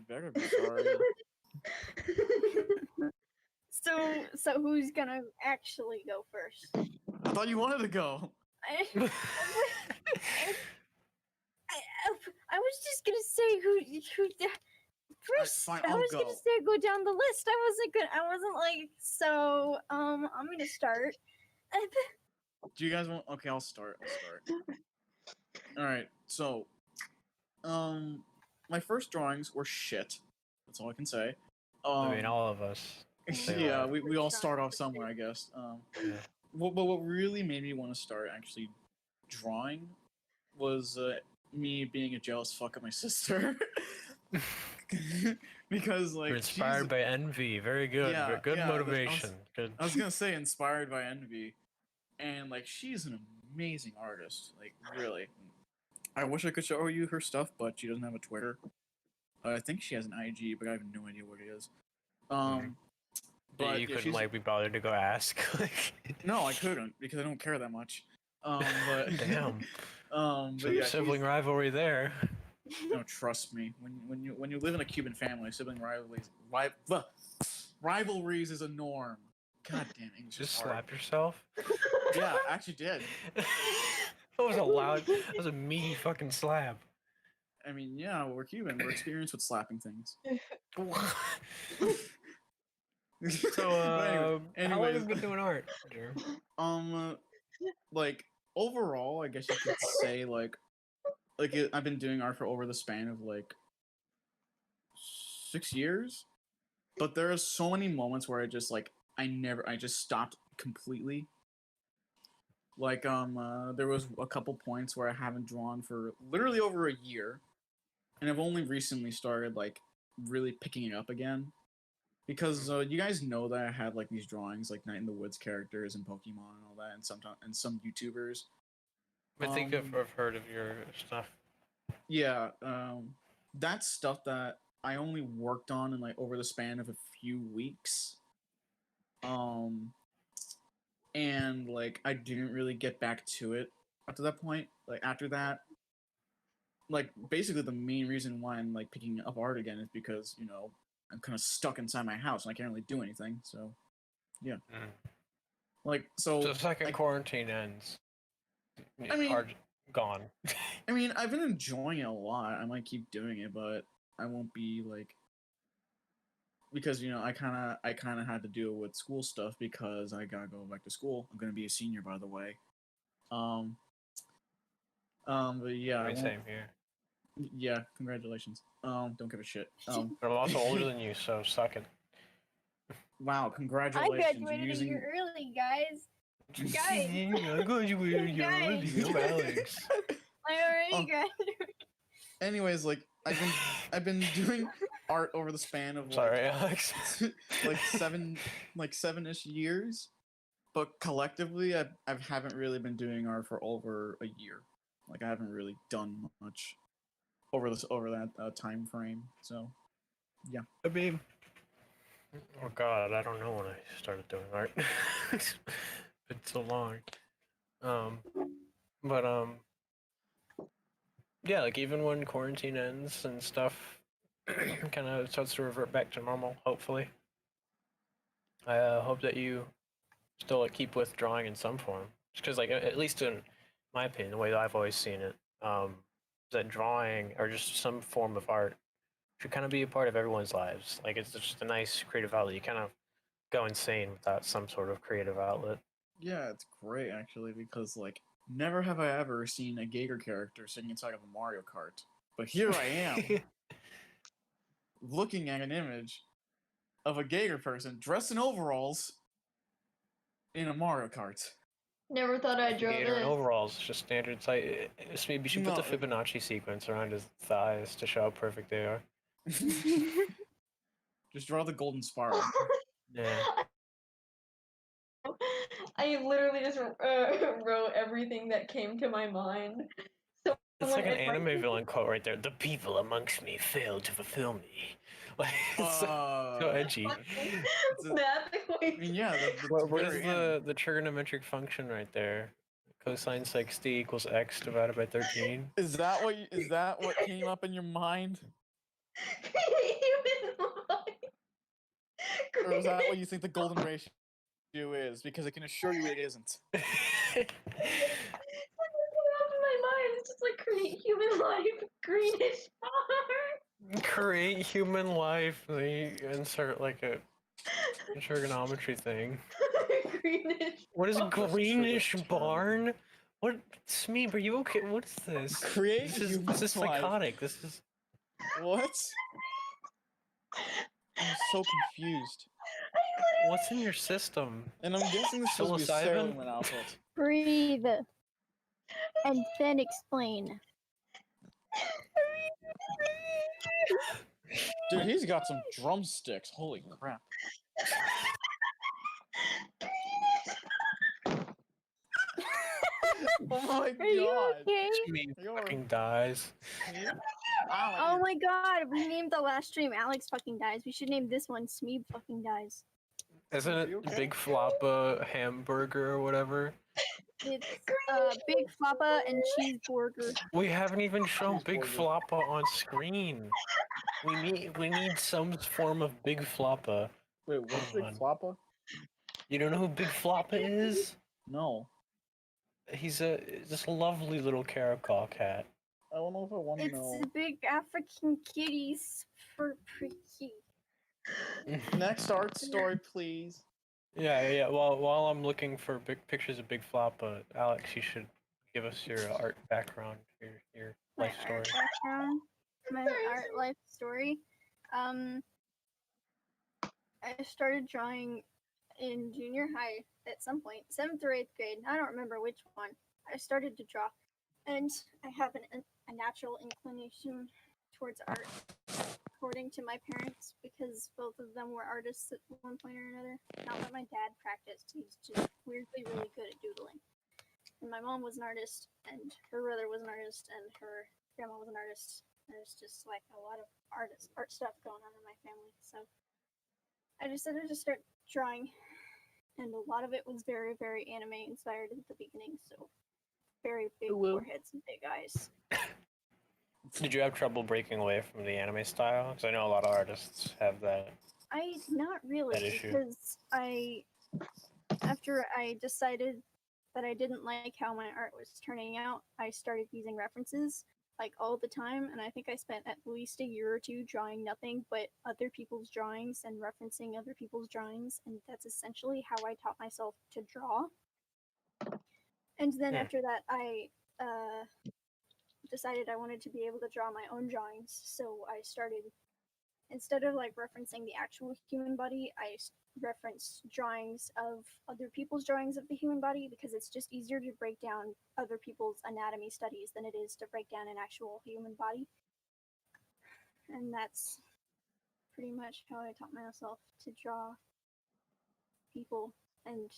S1: better be sorry.
S2: So who's gonna actually go first?
S1: I thought you wanted to go.
S2: I was just gonna say who first.
S1: Fine,
S2: I
S1: I'll
S2: was
S1: go.
S2: gonna say go down the list. I wasn't like so. I'm gonna start.
S1: Do you guys want? Okay, I'll start. All right. So, my first drawings were shit. That's all I can say.
S4: I mean, all of us.
S1: Yeah, we all start off somewhere, I guess. What really made me want to start actually drawing was me being a jealous fuck of my sister. Because like
S4: you're inspired by envy. Very good.
S1: Yeah,
S4: Good
S1: yeah,
S4: motivation. Good.
S1: I was gonna say inspired by envy, and like she's an amazing artist. Like really, I wish I could show you her stuff, but she doesn't have a Twitter. I think she has an IG, but I have no idea what it is. But
S4: you
S1: yeah,
S4: couldn't like be bothered to go ask.
S1: No, I couldn't because I don't care that much. But
S4: damn.
S1: But
S4: So
S1: yeah,
S4: sibling rivalry there.
S1: No, trust me. When you live in a Cuban family, sibling rivalries is a norm. God damn English.
S4: Just slap yourself.
S1: Yeah, I actually did.
S4: That was a loud. That was a meaty fucking slap.
S1: I mean, yeah, we're Cuban. We're experienced with slapping things.
S4: So, how long have you been doing art, Jer?
S1: Like overall, I guess you could say I've been doing art for over the span of like 6 years, but there are so many moments where I just stopped completely. Like there was a couple points where I haven't drawn for literally over a year, and I've only recently started like really picking it up again. because you guys know that I had like these drawings, like Night in the Woods characters and Pokemon and all that, and sometimes and some YouTubers.
S4: I think I've heard of your stuff.
S1: Yeah, that's stuff that I only worked on in like over the span of a few weeks. And like I didn't really get back to it up to that point. Like after that, like basically the main reason why I'm like picking up art again is because I'm kind of stuck inside my house and I can't really do anything. So yeah, like
S4: So the second quarantine ends.
S1: I mean,
S4: art gone.
S1: I mean, I've been enjoying it a lot. I might keep doing it, but I won't be like because I kind of had to deal with school stuff because I gotta go back to school. I'm gonna be a senior, by the way. But yeah,
S4: I mean, same here.
S1: Yeah, congratulations. Don't give a shit.
S4: But I'm also older than you, so suck it.
S1: Wow,
S2: I
S1: congratulations.
S2: graduated a year early, guys. Guys.
S4: I graduated a year early. I'm Alex.
S2: I already graduated.
S1: Anyways, like I've been doing art over the span of
S4: Sorry, Alex.
S1: like 7-ish years, but collectively I haven't really been doing art for over a year. Like I haven't really done much over that time frame. So yeah.
S4: I mean, oh god, I don't know when I started doing art. It's been so long. But yeah, like even when quarantine ends and stuff kind of starts to revert back to normal, hopefully. I hope that you still like keep withdrawing in some form. Because like at least in my opinion, the way that I've always seen it, that drawing or just some form of art should kind of be a part of everyone's lives. Like it's just a nice creative outlet. You kind of go insane without some sort of creative outlet.
S1: Yeah, it's great actually because like never have I ever seen a Gator character sitting inside of a Mario Kart. But here I am looking at an image of a Gator person dressed in overalls in a Mario Kart.
S3: Never thought I'd draw
S4: Gator in
S3: this.
S4: overalls, just standard size. Maybe you should put the
S1: No.
S4: Fibonacci sequence around his thighs to show how perfect they are.
S1: Just draw the golden spiral.
S4: Yeah.
S3: I literally just wrote everything that came to my mind. So
S4: It's like an anime villain quote right there. The people amongst me failed to fulfill me. Like it's so edgy.
S1: I mean, yeah,
S4: What is the trigonometric function right there? Cosine 60 equals x divided by 13.
S1: Is that what came up in your mind? Or is that what you think the golden ratio is? Because I can assure you it isn't.
S3: My mind, it's just like create human life, greenish bar.
S4: Create human life. They insert like a trigonometry thing.
S3: Greenish.
S4: What is greenish barn? What, Smeeb, are you okay? What is this?
S1: Create
S4: This is psychotic. This is
S1: what? I'm so confused.
S4: what's in your system?
S1: And I'm guessing this is supposed to be a Sailor Moon outfit.
S2: Breathe. And then explain.
S1: Dude, he's got some drumsticks. Holy crap. Oh my
S2: Are you
S1: god.
S2: okay?
S4: Smeeb fucking dies.
S2: Oh my god, we named the last stream Alex fucking dies. We should name this one Smeeb fucking dies.
S4: Isn't it
S1: okay?
S4: Big Floppa hamburger or whatever?
S2: It's Big Floppa and Cheezeborger.
S4: We haven't even shown Big Floppa on screen. We need some form of Big Floppa.
S1: Wait, what's
S4: Come
S1: Big
S4: on.
S1: Floppa?
S4: You don't know who Big Floppa is?
S1: No.
S4: He's this lovely little caracal cat.
S1: I don't know if I want to know.
S2: It's big African kitties for pretty.
S1: Next art story, please.
S4: Yeah. While I'm looking for pictures of Big Floppa, Alex, you should give us your art background, your
S2: My
S4: life story.
S2: art background, my art life story. I started drawing in junior high at some point, 7th or 8th grade. I don't remember which one. I started to draw, and I have a natural inclination towards art. according to my parents, because both of them were artists at one point or another. Not that my dad practiced; he's just weirdly really good at doodling. And my mom was an artist, and her brother was an artist, and her grandma was an artist. There's just like a lot of art stuff going on in my family. So I decided to start drawing, and a lot of it was very, very anime inspired at the beginning. So very big foreheads and big eyes.
S4: Did you have trouble breaking away from the anime style? Because I know a lot of artists have that.
S2: Not really,
S4: That issue.
S2: because after I decided that I didn't like how my art was turning out, I started using references like all the time, and I think I spent at least a year or two drawing nothing but other people's drawings and referencing other people's drawings, and that's essentially how I taught myself to draw. And then after that, I decided I wanted to be able to draw my own drawings, so I started, instead of like referencing the actual human body, I reference drawings of other people's drawings of the human body, because it's just easier to break down other people's anatomy studies than it is to break down an actual human body. And that's pretty much how I taught myself to draw people. And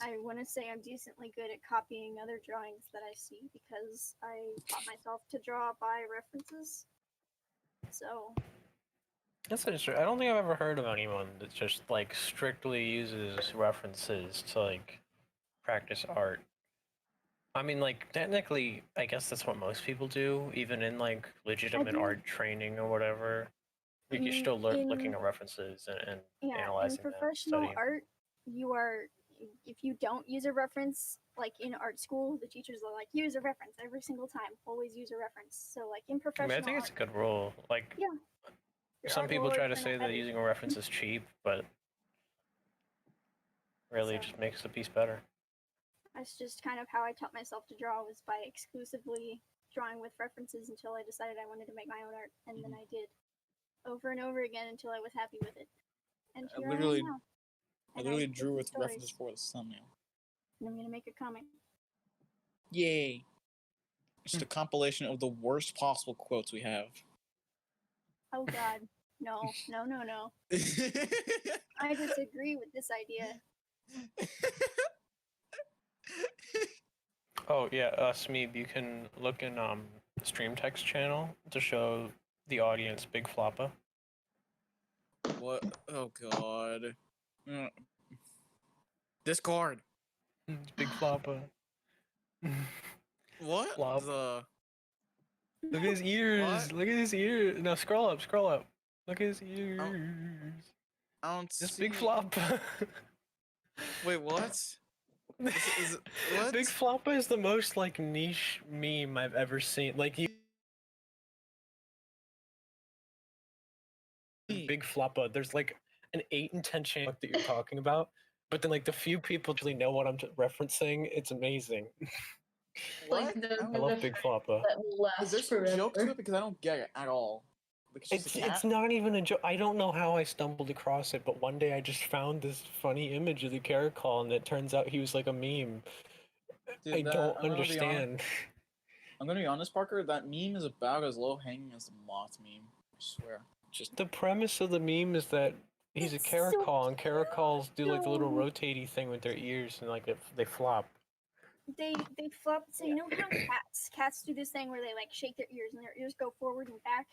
S2: I want to say I'm decently good at copying other drawings that I see, because I taught myself to draw by references. So
S4: That's interesting. I don't think I've ever heard of anyone that just like strictly uses references to like practice art. I mean, like technically, I guess that's what most people do, even in like legitimate art training or whatever. You're still looking at references and
S2: in
S4: analyzing them,
S2: professional
S4: studying.
S2: art, you are, if you don't use a reference, like in art school, the teachers are like, use a reference every single time. Always use a reference. So like in
S4: I
S2: professional
S4: mean, I think it's a good rule. Like,
S2: yeah,
S4: some people try to say that using a reference is cheap, but really
S2: So-
S4: just makes the piece better.
S2: that's just kind of how I taught myself to draw, was by exclusively drawing with references until I decided I wanted to make my own art, and then I did over and over again until I was happy with it. And
S1: I
S2: here
S1: literally-
S2: I am now.
S1: I
S2: And
S1: literally
S2: did
S1: drew
S2: some
S1: with
S2: stories,
S1: references for this thumbnail.
S2: and I'm gonna make a comic.
S1: Yay! Just a compilation of the worst possible quotes we have.
S2: Oh God, no. I disagree with this idea.
S4: Oh yeah, Smeeb, you can look in stream text channel to show the audience Big Floppa.
S1: What? Oh God. Discord.
S4: Big Floppa.
S1: What?
S4: Flop.
S1: The
S4: Look at his ears.
S1: What?
S4: Look at his ears. No, scroll up. Look at his ears.
S1: I don't
S4: This
S1: see.
S4: Big Floppa.
S1: Wait, what? Is it, what?
S4: Big Floppa is the most like niche meme I've ever seen. Like Big Floppa. There's like an 8 in 10 chance that you're talking about, but then like the few people actually know what I'm referencing. It's amazing.
S3: Like
S2: What?
S3: the
S4: I love Big Floppa.
S3: that will last
S1: Is there some
S3: forever.
S1: joke to it? Because I don't get it at all. Like, it's just a cat?
S4: It's not even a joke. I don't know how I stumbled across it, but one day I just found this funny image of the Caracol, and it turns out he was like a meme.
S1: Dude,
S4: I don't
S1: I'm gonna be
S4: understand.
S1: I'm gonna be honest, Parker. That meme is about as low hanging as the moth meme. I swear. Just
S4: The premise of the meme is that he's
S2: It's
S4: a
S2: so
S4: Caracol, and Caracols do like the little
S2: No.
S4: rotatey thing with their ears, and like they flop.
S2: They flop. So you know how cats do this thing where they like shake their ears and their ears go forward and back,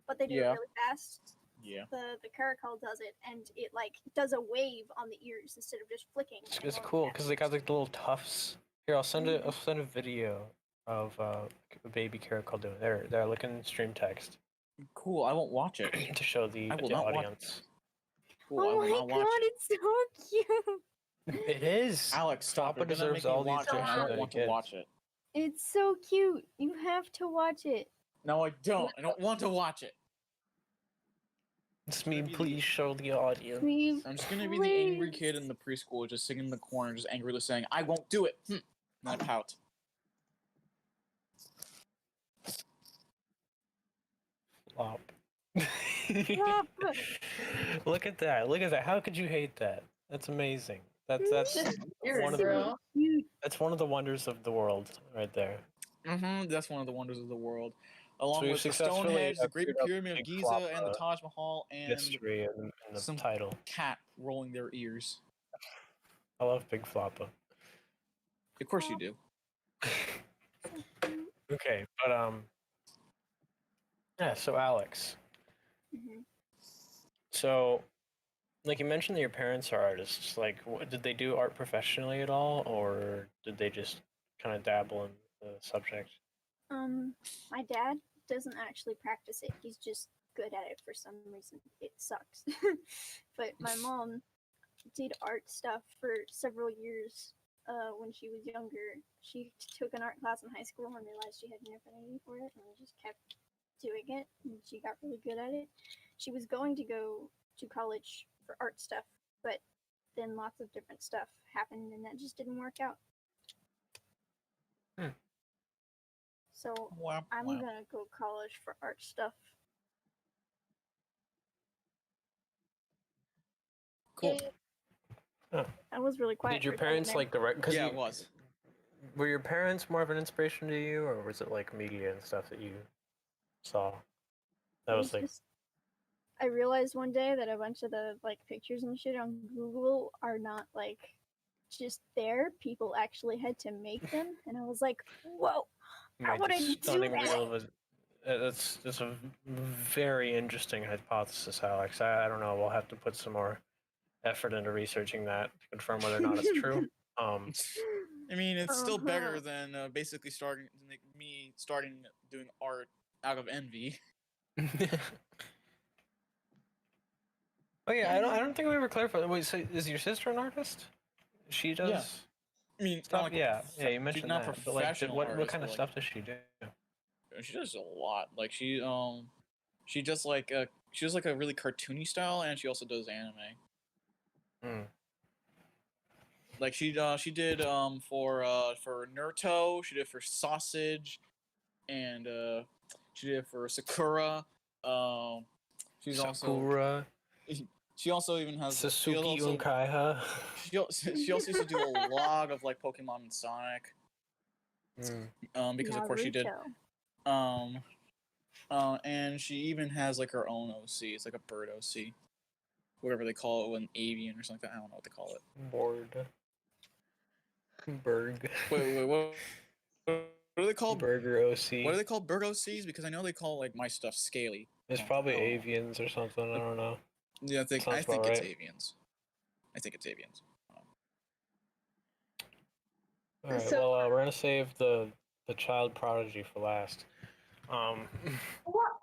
S2: but they do it
S1: Yeah.
S2: really fast.
S1: yeah.
S2: The caracol does it, and it like does a wave on the ears instead of just flicking. like a
S4: It's
S2: normal
S4: cool
S2: cat
S4: because they got like the little tufts. Here, I'll send
S2: Mhm.
S4: I'll send a video of a baby Caracol doing it. They're looking stream text
S1: Cool. I won't watch it.
S4: to show the
S1: I will not watch
S4: audience.
S1: Cool. I
S2: Oh
S1: will
S2: my
S1: not watch
S2: God,
S1: it.
S2: it's so cute.
S4: It is.
S1: Alex, stop.
S4: Floppa
S1: You're gonna
S4: deserves
S1: make me
S4: all the
S1: watch it, and I
S4: attention
S1: don't
S4: that he
S1: want to
S4: gets.
S1: watch it.
S2: It's so cute. You have to watch it.
S1: No, I don't. I don't want to watch it.
S4: It's
S1: gonna
S4: me,
S1: be the-
S4: please show the audience.
S2: Please,
S1: I'm just gonna be the angry kid in the preschool, just sitting in the corner, just angrily saying, "I won't do it." And I pout.
S4: Flop.
S2: Flop.
S4: Look at that. Look at that. How could you hate that? That's amazing. That's
S3: Just weird,
S4: one of the
S3: bro.
S2: Cute.
S4: that's one of the wonders of the world right there.
S1: That's one of the wonders of the world. along
S4: we've
S1: with the
S4: successfully
S1: Stonehenge, the Great
S4: cleared up
S1: Pyramid of
S4: Big
S1: Giza, and the
S4: Floppa
S1: Taj Mahal, and
S4: history and the
S1: some
S4: title.
S1: cat rolling their ears.
S4: I love Big Floppa.
S1: Of course you do.
S4: Okay, but yeah. So Alex,
S2: Mhm.
S4: so like you mentioned that your parents are artists. Like, did they do art professionally at all, or did they just kind of dabble in the subject?
S2: My dad doesn't actually practice it. He's just good at it for some reason. It sucks. But my mom did art stuff for several years when she was younger. She took an art class in high school and realized she had an affinity for it and just kept doing it. And she got really good at it. She was going to go to college for art stuff, but then lots of different stuff happened and that just didn't work out.
S4: Hmm.
S2: So
S1: Wah,
S2: I'm
S1: wah.
S2: gonna go college for art stuff.
S1: Cool.
S2: I was really quiet.
S4: Did your
S2: for a second
S4: parents
S2: there.
S4: like direct? Cause
S1: Yeah,
S4: you,
S1: it was.
S4: Were your parents more of an inspiration to you, or was it like media and stuff that you saw? That
S2: It
S4: was
S2: was
S4: like,
S2: just I realized one day that a bunch of the like pictures and shit on Google are not like just there. People actually had to make them, and I was like, "Whoa, I
S4: made
S2: want
S4: the
S2: to do
S4: stunning
S2: that."
S4: reel of a. That's a very interesting hypothesis, Alex. I don't know. We'll have to put some more effort into researching that to confirm whether or not it's true.
S1: I mean, it's still
S2: Uh-huh.
S1: better than basically starting like, me starting doing art out of envy.
S4: Oh yeah, I don't think we ever clarified. Wait, so is your sister an artist? She does
S1: Yeah. I mean, not
S4: stuff.
S1: like
S4: Yeah, you
S1: she's
S4: mentioned
S1: not
S4: that. But like,
S1: professional
S4: what
S1: artist,
S4: kind
S1: but
S4: of
S1: like
S4: stuff does she do?
S1: she does a lot. Like she just like she does like a really cartoony style, and she also does anime.
S4: Hmm.
S1: Like she did for Naruto, she did for Sausage, and she did for Sakura. Um, she's also
S4: Sakura,
S1: she also even has she
S4: Sasuke
S1: also
S4: Unkaiha.
S1: she also used to do a lot of like Pokemon and Sonic. Because of course she did.
S2: Naruto.
S1: Um, and she even has like her own OC. It's like a bird OC, whatever they call it, an avian or something like that. I don't know what they call it.
S4: Bored. Berg.
S1: Wait, what are they called?
S4: Burger OC.
S1: What are they called? Bird OCs? Because I know they call like my stuff scaly.
S4: It's probably avians or something. I don't know.
S1: Yeah, I
S4: Sounds
S1: think
S4: about
S1: it's
S4: right.
S1: avians. I think it's avians.
S4: All right.
S3: So-
S4: Well, we're gonna save the child prodigy for last.
S3: What?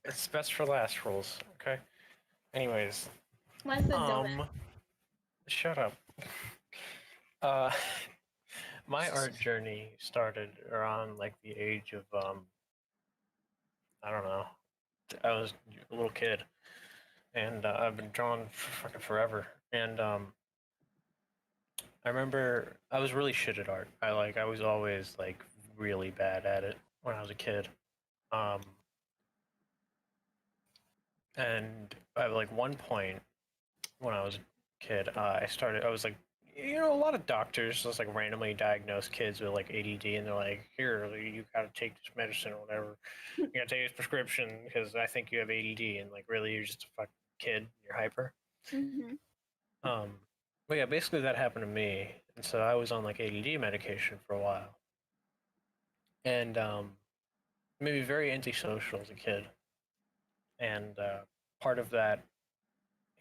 S4: It's best for last rules. Okay. Anyways,
S3: Mine's the dumbest.
S4: shut up. Uh, my art journey started around like the age of I don't know. I was a little kid, and I've been drawing for fucking forever. And I remember I was really shit at art. I was always like really bad at it when I was a kid. Um, and at like one point when I was a kid, I was like, a lot of doctors just like randomly diagnose kids with like ADD, and they're like, here, you gotta take this medicine or whatever. You gotta take this prescription because I think you have ADD, and like really you're just a fucking kid. You're hyper.
S2: Mm-hmm.
S4: But yeah, basically that happened to me, and so I was on like ADD medication for a while, and made me very antisocial as a kid, and part of that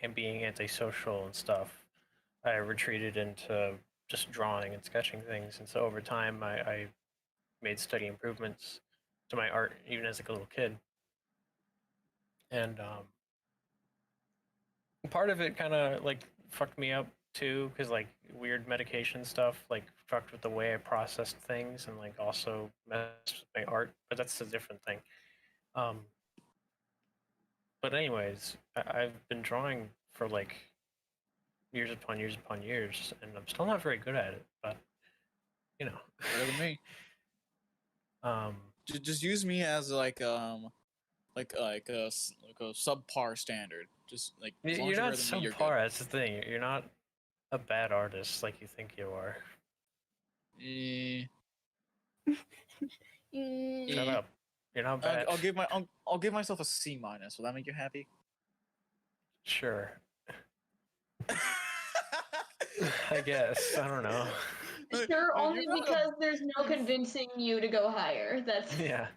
S4: and being antisocial and stuff, I retreated into just drawing and sketching things, and so over time I made steady improvements to my art even as like a little kid, and part of it kind of like fucked me up too because like weird medication stuff like fucked with the way I processed things and like also messed with my art, but that's a different thing. Um, but anyways, I've been drawing for like years upon years upon years, and I'm still not very good at it, but you know.
S1: Better than me.
S4: um,
S1: Just use me as like a subpar standard. Just like as long as
S4: you're
S1: you're
S4: not
S1: better than me, you're
S4: subpar. That's the thing. You're not a bad artist like you think you are.
S1: good.
S4: Shut up. You're not bad.
S1: I'll give myself a C minus. Will that make you happy?
S4: Sure. I guess. I don't know.
S3: Sure,
S1: I mean,
S3: only
S1: you're not
S3: because there's no convincing you to go higher. That's
S4: Yeah.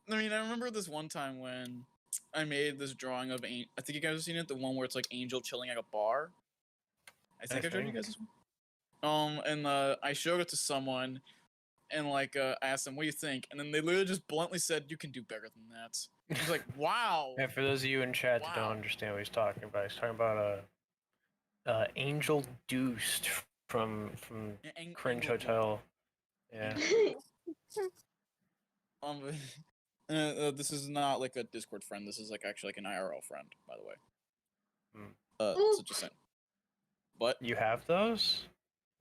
S1: I mean, I remember this one time when I made this drawing of I think you guys have seen it, the one where it's like Angel chilling at a bar. I think I showed you guys this one. And I showed it to someone, and like I asked them, "What do you think?" And then they literally just bluntly said, "You can do better than that." I was like, "Wow."
S4: And for those of you in chat that don't
S1: Wow.
S4: understand what he's talking about Angel Deuced from Cringe
S1: Angel Dude.
S4: Hotel. Yeah.
S1: This is not like a Discord friend. This is like actually like an IRL friend, by the way.
S3: Oop.
S1: So just saying. But
S4: You have those?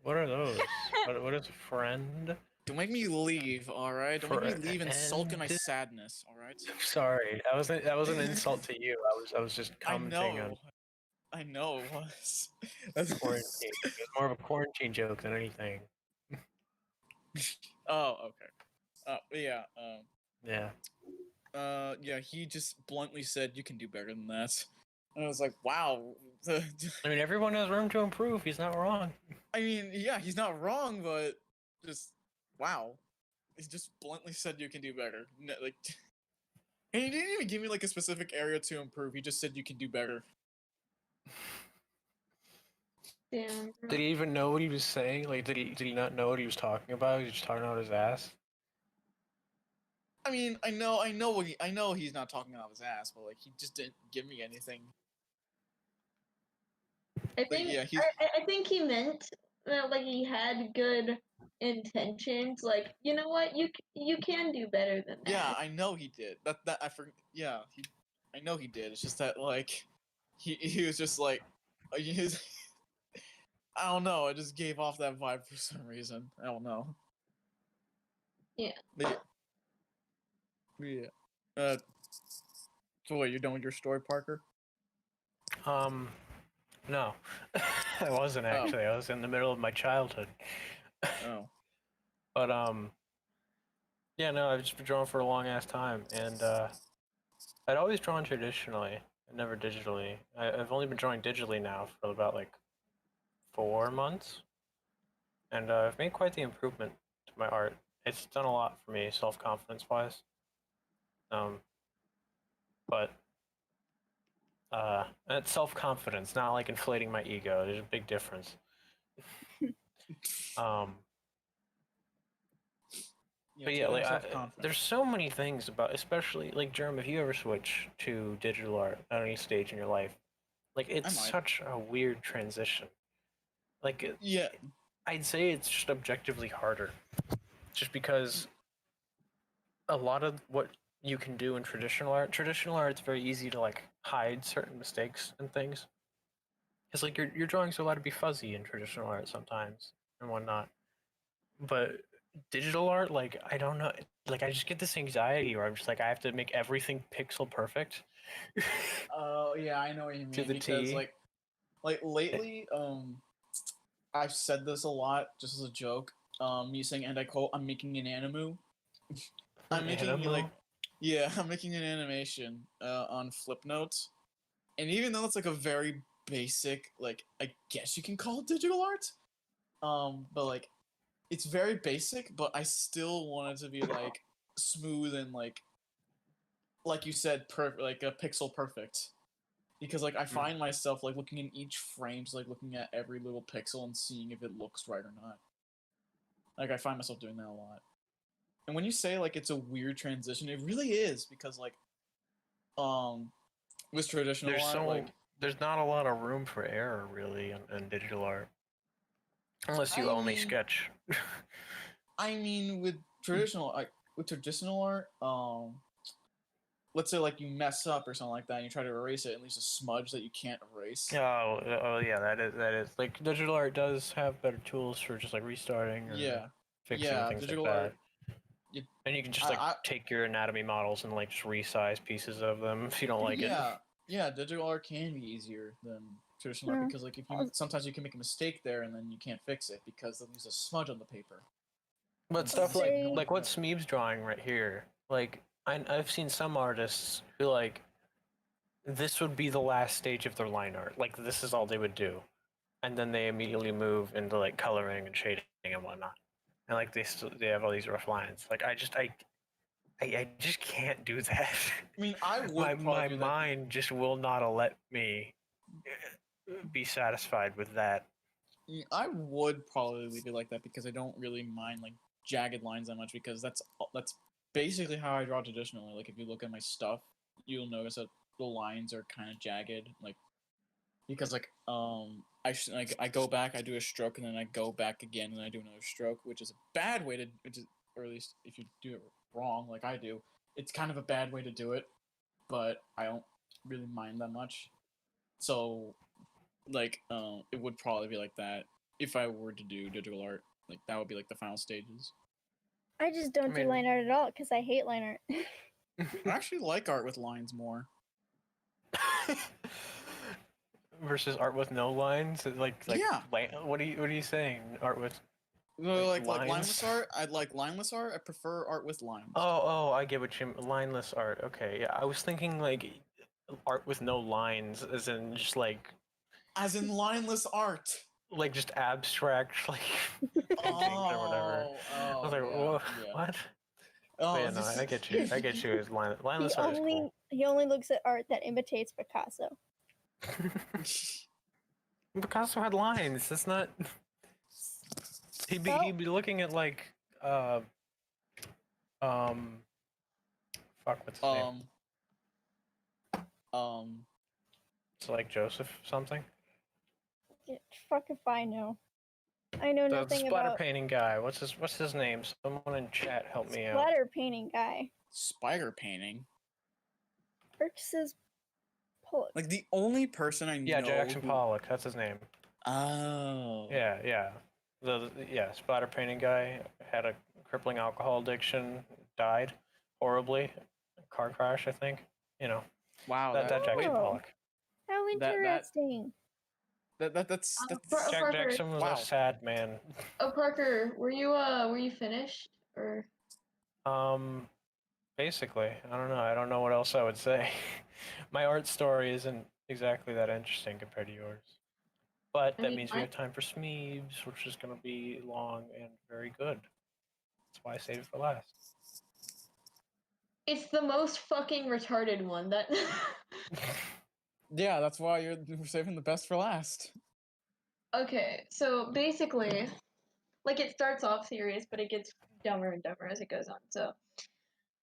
S4: What are those? what is a friend?
S1: don't make me leave, all right? Don't make me leave and sulk in my
S4: Friend?
S1: sadness, all right?
S4: Sorry, that was an insult to you. I was just commenting on
S1: I know it was. That's-
S4: quarantine. It was more of a quarantine joke than anything.
S1: Oh, okay. Yeah.
S4: Yeah.
S1: Yeah. He just bluntly said, "You can do better than that." And I was like, "Wow."
S4: I mean, everyone has room to improve. He's not wrong.
S1: I mean, yeah, he's not wrong, but just wow. He just bluntly said, "You can do better." No, like, and he didn't even give me like a specific area to improve. He just said, "You can do better."
S3: damn.
S4: Did he even know what he was saying? Like, did he not know what he was talking about? He was just talking out his ass.
S1: I mean, I know he's not talking out of his ass, but like he just didn't give me anything.
S3: I think
S1: yeah,
S3: I think he meant that like he had good intentions. Like, you know what, you can do better than that.
S1: Yeah, I know he did. That I forgot. Yeah, I know he did. It's just that like he was just like he was, I don't know. I just gave off that vibe for some reason. I don't know.
S3: Yeah.
S1: But yeah. So what? You're done with your story, Parker?
S4: No, I wasn't
S1: Oh.
S4: actually. I was in the middle of my childhood.
S1: Oh.
S4: But yeah, no, I've just been drawing for a long ass time, and I'd always drawn traditionally, and never digitally. I've only been drawing digitally now for about like 4 months, and I've made quite the improvement to my art. It's done a lot for me, self-confidence wise. But it's self-confidence, not like inflating my ego. There's a big difference. But yeah, like there's so many things about, especially like Jerem, if you ever switch to digital art at any stage in your life, like it's such a weird transition. Like
S1: yeah,
S4: I'd say it's just objectively harder, just because a lot of what you can do in traditional art, it's very easy to like hide certain mistakes and things. Because like your drawings are allowed to be fuzzy in traditional art sometimes and whatnot, but digital art, like I don't know, like I just get this anxiety where I'm just like I have to make everything pixel perfect.
S1: Oh yeah, I know what you mean.
S4: To the
S1: because
S4: T.
S1: like lately, I've said this a lot just as a joke. Me saying, and I quote, "I'm making an animu." I'm making I'm making an animation on Flipnote, and even though it's like a very basic, like I guess you can call it digital art, but like it's very basic, but I still want it to be like smooth and like you said, perfect, like a pixel perfect. Because like I find myself like looking in each frame, so like looking at every little pixel and seeing if it looks right or not. Like I find myself doing that a lot. And when you say like it's a weird transition, it really is because like with traditional art, like
S4: there's not a lot of room for error really in digital art, unless you only sketch.
S1: I mean, with traditional art, let's say like you mess up or something like that, and you try to erase it, and leaves a smudge that you can't erase.
S4: Oh yeah, that is like digital art does have better tools for just like restarting or fixing things like that. And you can just like take your anatomy models and like just resize pieces of them if you don't like it.
S1: Yeah, digital art can be easier than traditional art because like if you sometimes you can make a mistake there and then you can't fix it because they'll use a smudge on the paper.
S4: But stuff like what Smeeb's drawing right here, Like, I've seen some artists who, like, this would be the last stage of their line art. Like, this is all they would do. And then they immediately move into, like, coloring and shading and whatnot. And, like, they have all these rough lines. Like, I just can't do that.
S1: I mean, I would
S4: my
S1: probably do that.
S4: mind just will not let me be satisfied with that.
S1: I would probably leave it like that because I don't really mind like jagged lines that much because that's basically how I draw traditionally. Like if you look at my stuff, you'll notice that the lines are kind of jagged, like because like I go back, I do a stroke, and then I go back again and I do another stroke, which is a bad way to, or at least if you do it wrong, like I do, it's kind of a bad way to do it, but I don't really mind that much. So like it would probably be like that if I were to do digital art. Like that would be like the final stages.
S2: I just don't do
S4: mean-
S2: line art at all because I hate line art.
S1: I actually like art with lines more.
S4: Versus art with no lines, like
S1: Yeah.
S4: what are you saying? Art with
S1: No, like
S4: lines?
S1: lineless art. I like lineless art. I prefer art with lines.
S4: Oh, I get what you mean. Lineless art. Okay, yeah, I was thinking like art with no lines, as in just
S1: As in lineless art.
S4: like just abstract like paintings or whatever. I was like,
S1: yeah.
S4: what?
S1: Oh,
S4: But yeah, no, I get you. I get you. As lineless art is cool.
S2: He only looks at art that imitates Picasso.
S4: Picasso had lines. That's not. He'd be looking at like um fuck, what's his name? It's like Joseph something.
S2: Yeah, fuck if I know. I know
S4: The
S2: nothing
S4: splatter
S2: about
S4: painting guy. What's his name? Someone in chat help me out.
S2: splatter painting guy.
S1: Spider painting.
S2: X's Pollock.
S1: Like the only person I know.
S4: Yeah, Jackson Pollock. That's his name.
S1: Oh.
S4: Yeah. The splatter painting guy had a crippling alcohol addiction. Died horribly. Car crash, I think. You know.
S1: Wow.
S4: That Jackson Pollock.
S2: How interesting.
S1: That's
S3: Parker,
S4: Jackson was
S1: Wow.
S4: a sad man.
S3: Oh, Parker, were you finished or?
S4: Basically, I don't know. I don't know what else I would say. My art story isn't exactly that interesting compared to yours. But that means we have time for Smeebs, which is going to be long and very good. That's why I saved it for last.
S3: It's the most fucking retarded one. That.
S1: Yeah, that's why you're saving the best for last.
S3: Okay, so basically, like it starts off serious, but it gets dumber and dumber as it goes on. So,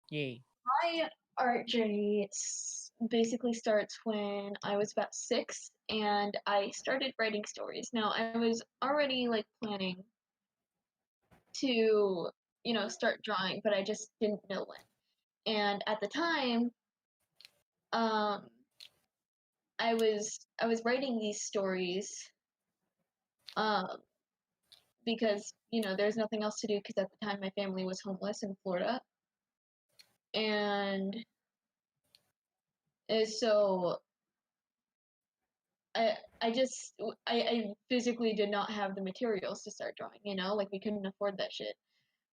S1: Yay.
S3: my art journey basically starts when I was about 6, and I started writing stories. Now, I was already like planning to, start drawing, but I just didn't know when. And at the time, um, I was writing these stories, um, because there's nothing else to do because at the time my family was homeless in Florida, and so I physically did not have the materials to start drawing. Like we couldn't afford that shit.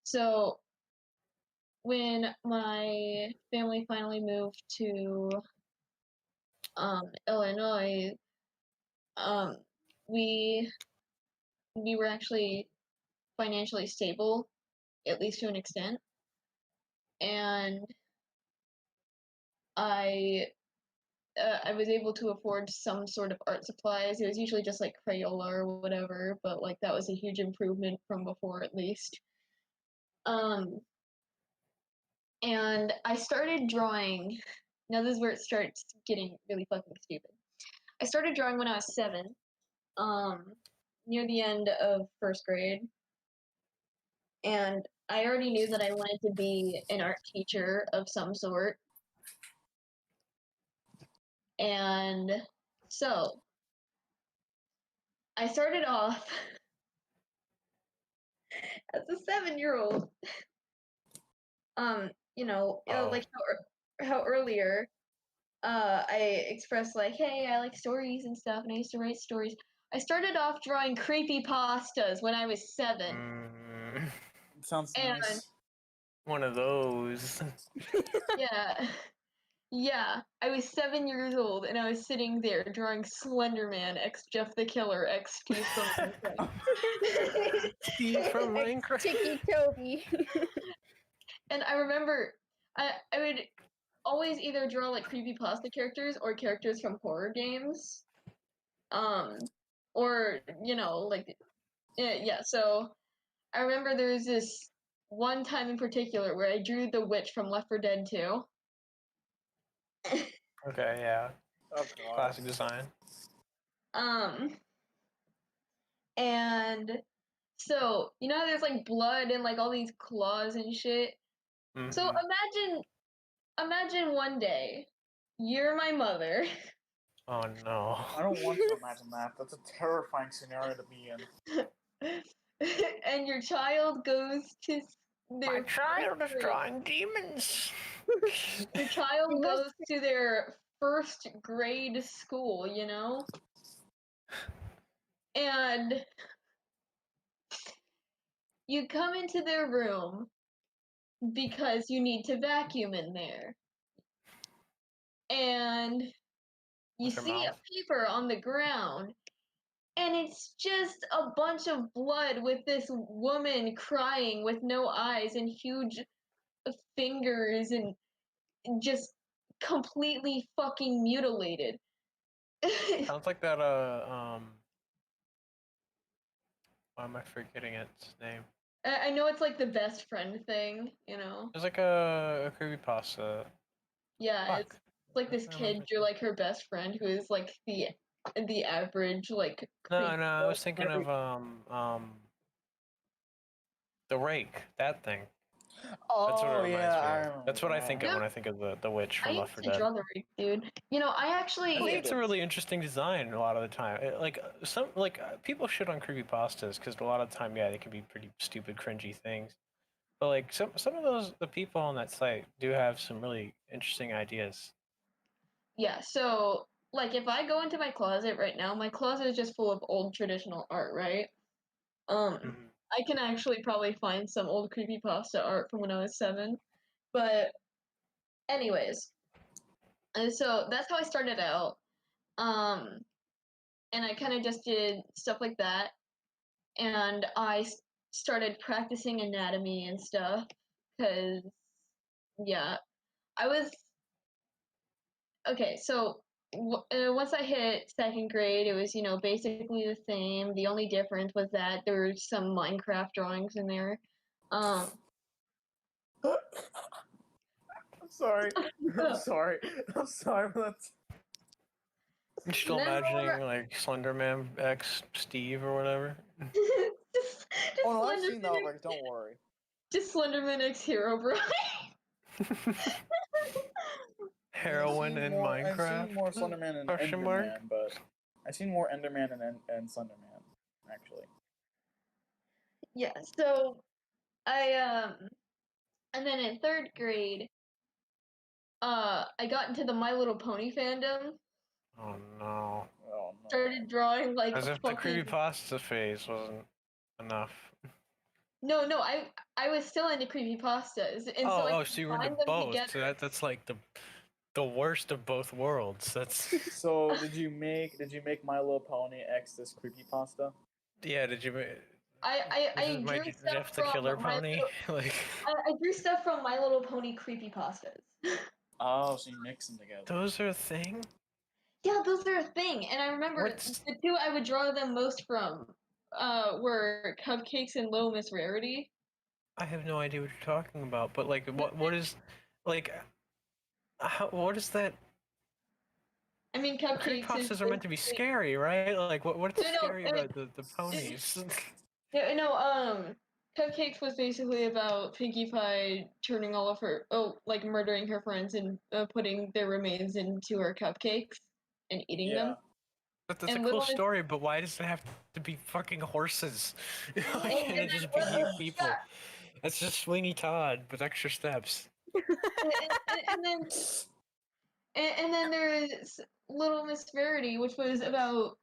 S3: So when my family finally moved to Illinois, we were actually financially stable, at least to an extent, and I was able to afford some sort of art supplies. It was usually just like Crayola or whatever, but like that was a huge improvement from before, at least. And I started drawing. Now this is where it starts getting really fucking stupid. I started drawing when I was 7, near the end of first grade, and I already knew that I wanted to be an art teacher of some sort. And so I started off as a 7-year-old. Like how earlier I expressed like, hey, I like stories and stuff, and I used to write stories. I started off drawing creepy pastas when I was 7.
S1: Sounds
S3: And
S1: nice.
S4: One of those.
S3: Yeah. Yeah, I was 7 years old and I was sitting there drawing Slenderman x Jeff the Killer x Steve from Minecraft.
S4: Steve from Minecraft.
S2: Chicky Toby.
S3: And I remember I would always either draw like creepypasta characters or characters from horror games. Or, like yeah, so I remember there was this one time in particular where I drew the witch from Left 4 Dead 2.
S4: Okay, yeah.
S1: Oh god.
S4: Classic design.
S3: And so, how there's like blood and like all these claws and shit. So imagine one day you're my mother.
S4: Oh no.
S1: I don't want to imagine that. That's a terrifying scenario to be in.
S3: And your child goes to
S4: My
S3: their
S4: child is
S3: first grade.
S4: drawing demons.
S3: Your child goes to their first grade school, and you come into their room because you need to vacuum in there. And you
S4: With her
S3: see a
S4: mouth.
S3: paper on the ground, and it's just a bunch of blood with this woman crying with no eyes and huge fingers and just completely fucking mutilated.
S4: Sounds like that why am I forgetting its name?
S3: I know it's like the best friend thing,
S4: It's like a creepypasta.
S3: Yeah,
S4: Fuck.
S3: it's like this kid drew like her best friend who is like the average like
S4: No,
S3: creep.
S4: I was thinking of the rake, that thing. That's what it
S1: Oh
S4: reminds
S1: yeah,
S4: me
S1: I
S4: of.
S1: remember
S4: That's what I think
S1: that.
S4: of when I think of the witch
S3: I
S4: from
S3: used
S4: Left 4
S3: to
S4: Dead.
S3: draw the rake, dude. I
S4: I think it's a
S3: actually
S4: really interesting design a lot of the time. People shit on creepypastas because a lot of the time, yeah, they can be pretty stupid, cringy things. But like some of the people on that site do have some really interesting ideas.
S3: yeah, so like if I go into my closet right now, my closet is just full of old traditional art, right?
S4: Mhm.
S3: I can actually probably find some old creepypasta art from when I was 7. But anyways, and so that's how I started out. Um, and I kind of just did stuff like that, and I started practicing anatomy and stuff because yeah, I was okay. So once I hit second grade, it was basically the same. The only difference was that there were some Minecraft drawings in there. Um,
S1: I'm sorry. I'm sorry. I'm sorry. That's...
S4: You still
S3: then
S4: imagining like Slenderman X Steve or whatever?
S3: just
S1: Oh no, I've
S3: Slenderman,
S1: seen that already. Don't worry.
S3: just Slenderman X Hero Bro.
S4: Heroin in
S1: I've
S4: Minecraft?
S1: seen more Slenderman and
S4: Question mark?
S1: Enderman, but I've seen more Enderman and Slenderman actually.
S3: Yeah, so and then in third grade, I got into the My Little Pony fandom.
S4: Oh no.
S1: Oh no.
S3: Started drawing like
S4: As if the
S3: fucking.
S4: creepypasta phase wasn't enough.
S3: No, I was still into creepypastas, and so I
S4: So you were into
S3: combined them
S4: both.
S3: together.
S4: So that's like the worst of both worlds. That's
S1: So did you make My Little Pony X this creepypasta?
S4: yeah. Did you?
S3: I
S4: This is my
S3: drew
S4: Jeff
S3: stuff
S4: the
S3: from
S4: Killer
S3: my
S4: pony. Like
S3: I drew stuff from My Little Pony creepypastas.
S1: Oh, so you mix them together.
S4: those are a thing.
S3: Yeah, those are a thing, and I remember
S4: What's
S3: the two I would draw them most from were Cupcakes and Low Miss Rarity.
S4: I have no idea what you're talking about. But like, what is like? What is that?
S3: I mean, Cupcakes is
S4: Creepypastas are meant to be scary, right? Like, what's
S3: no,
S4: scary
S3: I mean,
S4: about the ponies?
S3: no, Cupcakes was basically about Pinkie Pie turning all of her, like murdering her friends and putting their remains into her cupcakes and eating
S1: Yeah.
S3: them.
S4: That's a
S3: And
S4: cool
S3: Little Miss,
S4: story, but why does it have to be fucking horses? Why
S3: and,
S4: can't
S3: and
S4: it just
S3: then,
S4: be people? That's just Sweeney Todd with extra steps.
S3: and then and then there's Little Miss Verity, which was about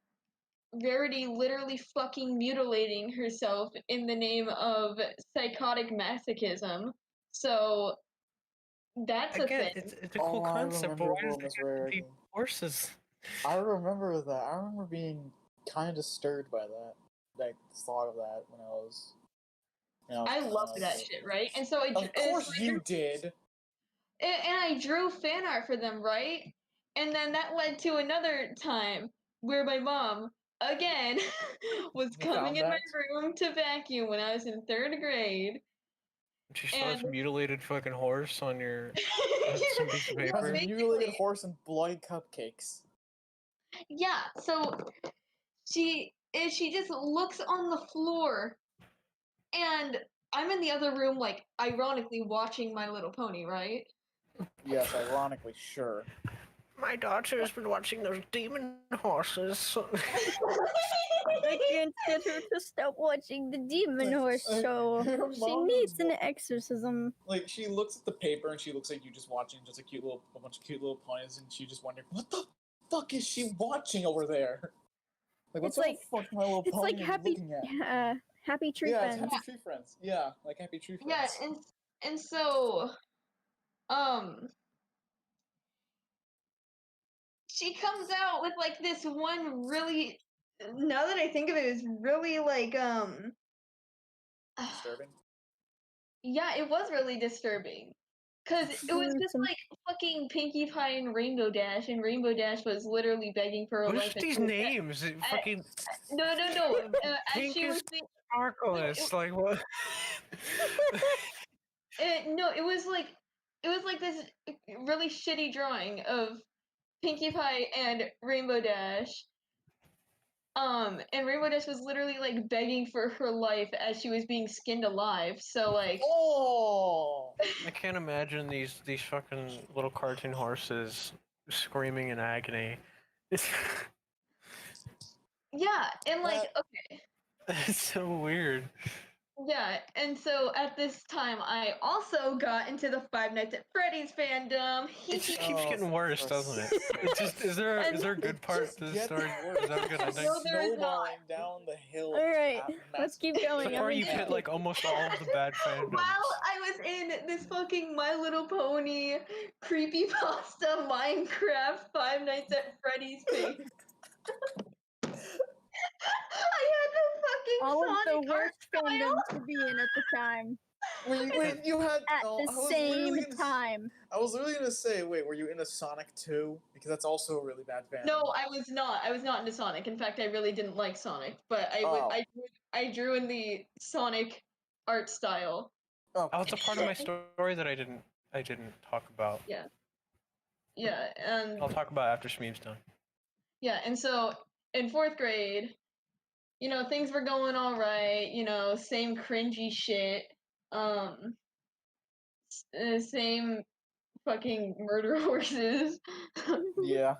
S3: Verity literally fucking mutilating herself in the name of psychotic masochism. So that's a
S4: Again,
S3: thing.
S4: it's a cool
S1: I
S4: concept, but
S1: remember
S4: why does
S1: Wilma's
S4: there have to be
S1: rarity.
S4: horses?
S1: I remember that. I remember being kind of disturbed by that. Like, the thought of that when I was.
S3: I loved that shit, right? And so
S1: Of course you did.
S3: and I drew fan art for them, right? And then that led to another time where my mom, again, was coming in my room to vacuum when I was in 3rd grade.
S4: She saw this mutilated fucking horse on your some piece of
S1: It has a
S4: paper.
S1: mutilated horse and bloody cupcakes.
S3: Yeah, so she just looks on the floor, and I'm in the other room, like ironically watching My Little Pony, right?
S1: Yes, ironically, sure.
S4: My daughter's been watching those demon horses.
S2: I can't get her to stop watching the demon horse show.
S1: Her
S2: She
S1: mom
S2: needs
S1: is
S2: an exorcism.
S1: Like, she looks at the paper and she looks like you just watching just a bunch of cute little ponies, and she just wondered, what the fuck is she watching over there? Like, what
S2: It's
S1: sort
S2: like-
S1: of fuck My Little
S2: It's
S1: Pony
S2: like
S1: are you
S2: happy,
S1: looking at?
S2: Happy Tree
S1: Yeah, it's
S2: Friends.
S1: Happy Tree Friends. Yeah, like Happy Tree
S3: Yeah,
S1: Friends.
S3: and so she comes out with like this one really, now that I think of it, is really like
S1: Disturbing.
S3: yeah, it was really disturbing. Cause it was just
S2: Gruesome.
S3: like fucking Pinkie Pie and Rainbow Dash, and Rainbow Dash was literally begging for her
S4: What
S3: life.
S4: is these names? Fucking
S3: No. As
S4: pink
S3: she was
S4: is
S3: being,
S4: sparkless. Like what?
S3: no, it was like this really shitty drawing of Pinkie Pie and Rainbow Dash. And Rainbow Dash was literally like begging for her life as she was being skinned alive. So like,
S1: Oh!
S4: I can't imagine these fucking little cartoon horses screaming in agony.
S3: yeah, and like, okay.
S4: It's so weird.
S3: Yeah, and so at this time, I also got into the Five Nights at Freddy's fandom.
S4: It just keeps getting worse, doesn't it? It just is there a good part to the story? Does that have a good ending?
S3: No, there is not.
S1: Snowballing down the hill.
S2: Alright, let's keep going.
S4: So
S2: I'm
S4: far, you've hit
S2: interested.
S4: like almost all of the bad fandoms.
S3: While I was in this fucking My Little Pony creepypasta Minecraft Five Nights at Freddy's phase, I had the fucking
S2: All of the
S3: Sonic art
S2: worst
S3: style.
S2: fandoms to be in at the time.
S1: Wait, you had
S2: At the same time.
S1: I was literally gonna say, wait, were you into Sonic 2? Because that's also a really bad fandom.
S3: No, I was not. I was not into Sonic. In fact, I really didn't like Sonic. But I drew in the Sonic art style.
S1: Oh,
S4: it's a part of my story that I didn't talk about.
S3: Yeah. Yeah, and
S4: I'll talk about after Shmeev's done.
S3: yeah, and so in 4th grade, you know, things were going all right. You know, same cringy shit. Same fucking murder horses.
S1: Yeah.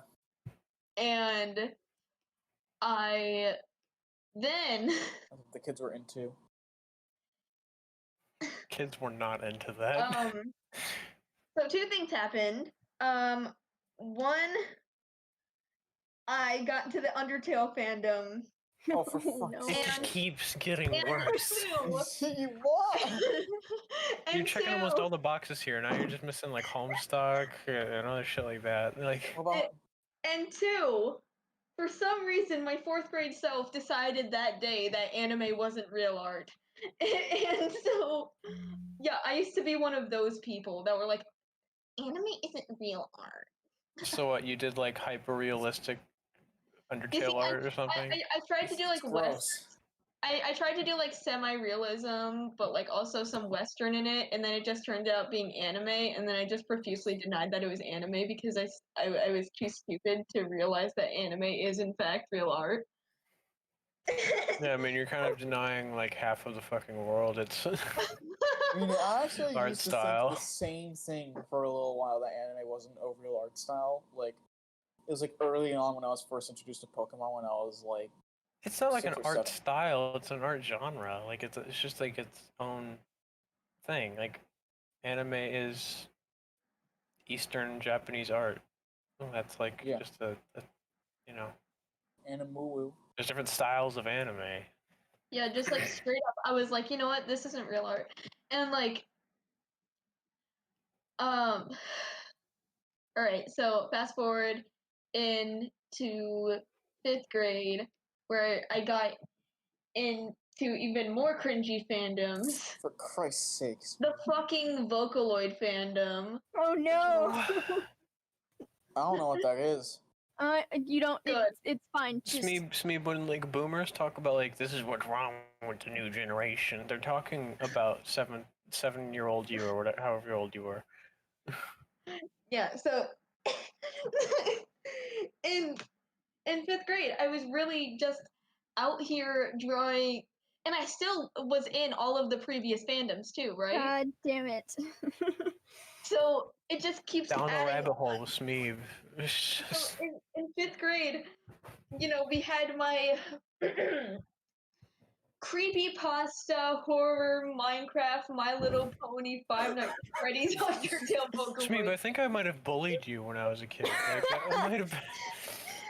S3: And I then
S1: That's what the kids were into.
S4: Kids were not into that.
S3: so 2 things happened. One, I got into the Undertale fandom.
S1: Oh, for fuck's
S4: It
S1: sake.
S4: just keeps getting
S3: And
S4: worse.
S1: You what?
S3: and
S4: You're checking almost all the boxes here. Now you're just missing like Homestuck and other shit like that. Like,
S1: How about
S3: And 2, for some reason, my 4th grade self decided that day that anime wasn't real art. And so, yeah, I used to be one of those people that were like, anime isn't real art.
S4: so what? You did like hyper realistic
S3: You
S4: Undertale
S3: see,
S4: art or something?
S3: I tried to do like
S1: gross?
S3: I tried to do like semi-realism, but like also some Western in it, and then it just turned out being anime, and then I just profusely denied that it was anime because I was too stupid to realize that anime is in fact real art.
S4: Yeah, I mean, you're kind of denying like half of the fucking world. It's
S1: I mean, I actually
S4: art
S1: used to
S4: style.
S1: think the same thing for a little while, that anime wasn't a real art style. Like, it was like early on when I was first introduced to Pokemon when I was like,
S4: It's not like an
S1: 6 or
S4: art
S1: 7.
S4: style. It's an art genre. Like it's just like its own thing. Like anime is Eastern Japanese art. That's like
S1: Yeah.
S4: just a you know.
S1: Animu.
S4: There's different styles of anime.
S3: Yeah, just like straight up, I was like, you know what, this isn't real art, and like, All right, so fast forward into 5th grade, where I got into even more cringy fandoms.
S1: For Christ's sakes.
S3: The fucking Vocaloid fandom.
S2: Oh no!
S1: I don't know what that is.
S2: You don't.
S3: Good.
S2: It's fine. Just
S4: Smeeb, when like boomers talk about like this is what's wrong with the new generation, they're talking about 7-year-old you or whatever, however old you were.
S3: Yeah, so in 5th grade, I was really just out here drawing, and I still was in all of the previous fandoms too, right?
S2: God damn it.
S3: So it just keeps
S4: Down the
S3: adding
S4: rabbit
S3: up.
S4: hole with Smeeb.
S3: So in 5th grade, you know, we had my creepypasta, horror, Minecraft, My Little Pony, Five Nights at Freddy's, Undertale,
S4: Smeeb, I
S3: Vocaloid.
S4: think I might have bullied you when I was a kid. Like, I might have.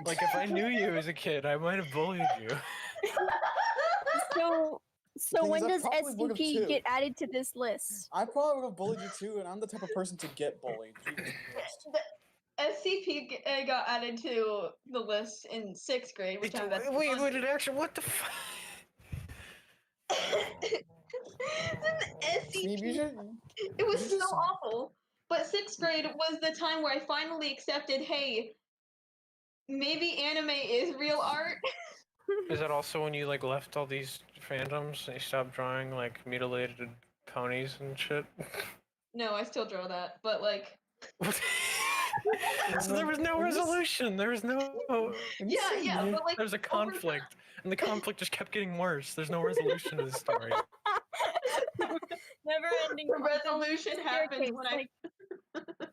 S4: Like, if I knew you as a kid, I might have bullied you.
S2: So
S1: thing
S2: when
S1: is, I
S2: does
S1: probably would've
S2: SCP
S1: too.
S2: get added to this list?
S1: I probably would have bullied you too, and I'm the type of person to get bullied. Jesus Christ.
S3: SCP got added to the list in 6th grade, which I'm about to
S4: Wait,
S3: go on.
S4: it actually, what the fuck?
S1: Smeeb, you
S3: SCP,
S1: should.
S3: it was
S1: you
S3: so
S1: just-
S3: awful. But 6th grade was the time where I finally accepted, hey, maybe anime is real art.
S4: Is that also when you like left all these fandoms and you stopped drawing like mutilated ponies and shit?
S3: No, I still draw that, but like,
S4: So there was no resolution. There was no.
S3: yeah, but like,
S4: There's a conflict, and the conflict just kept getting worse. There's no resolution to the story.
S2: Never ending.
S3: the resolution happens when I.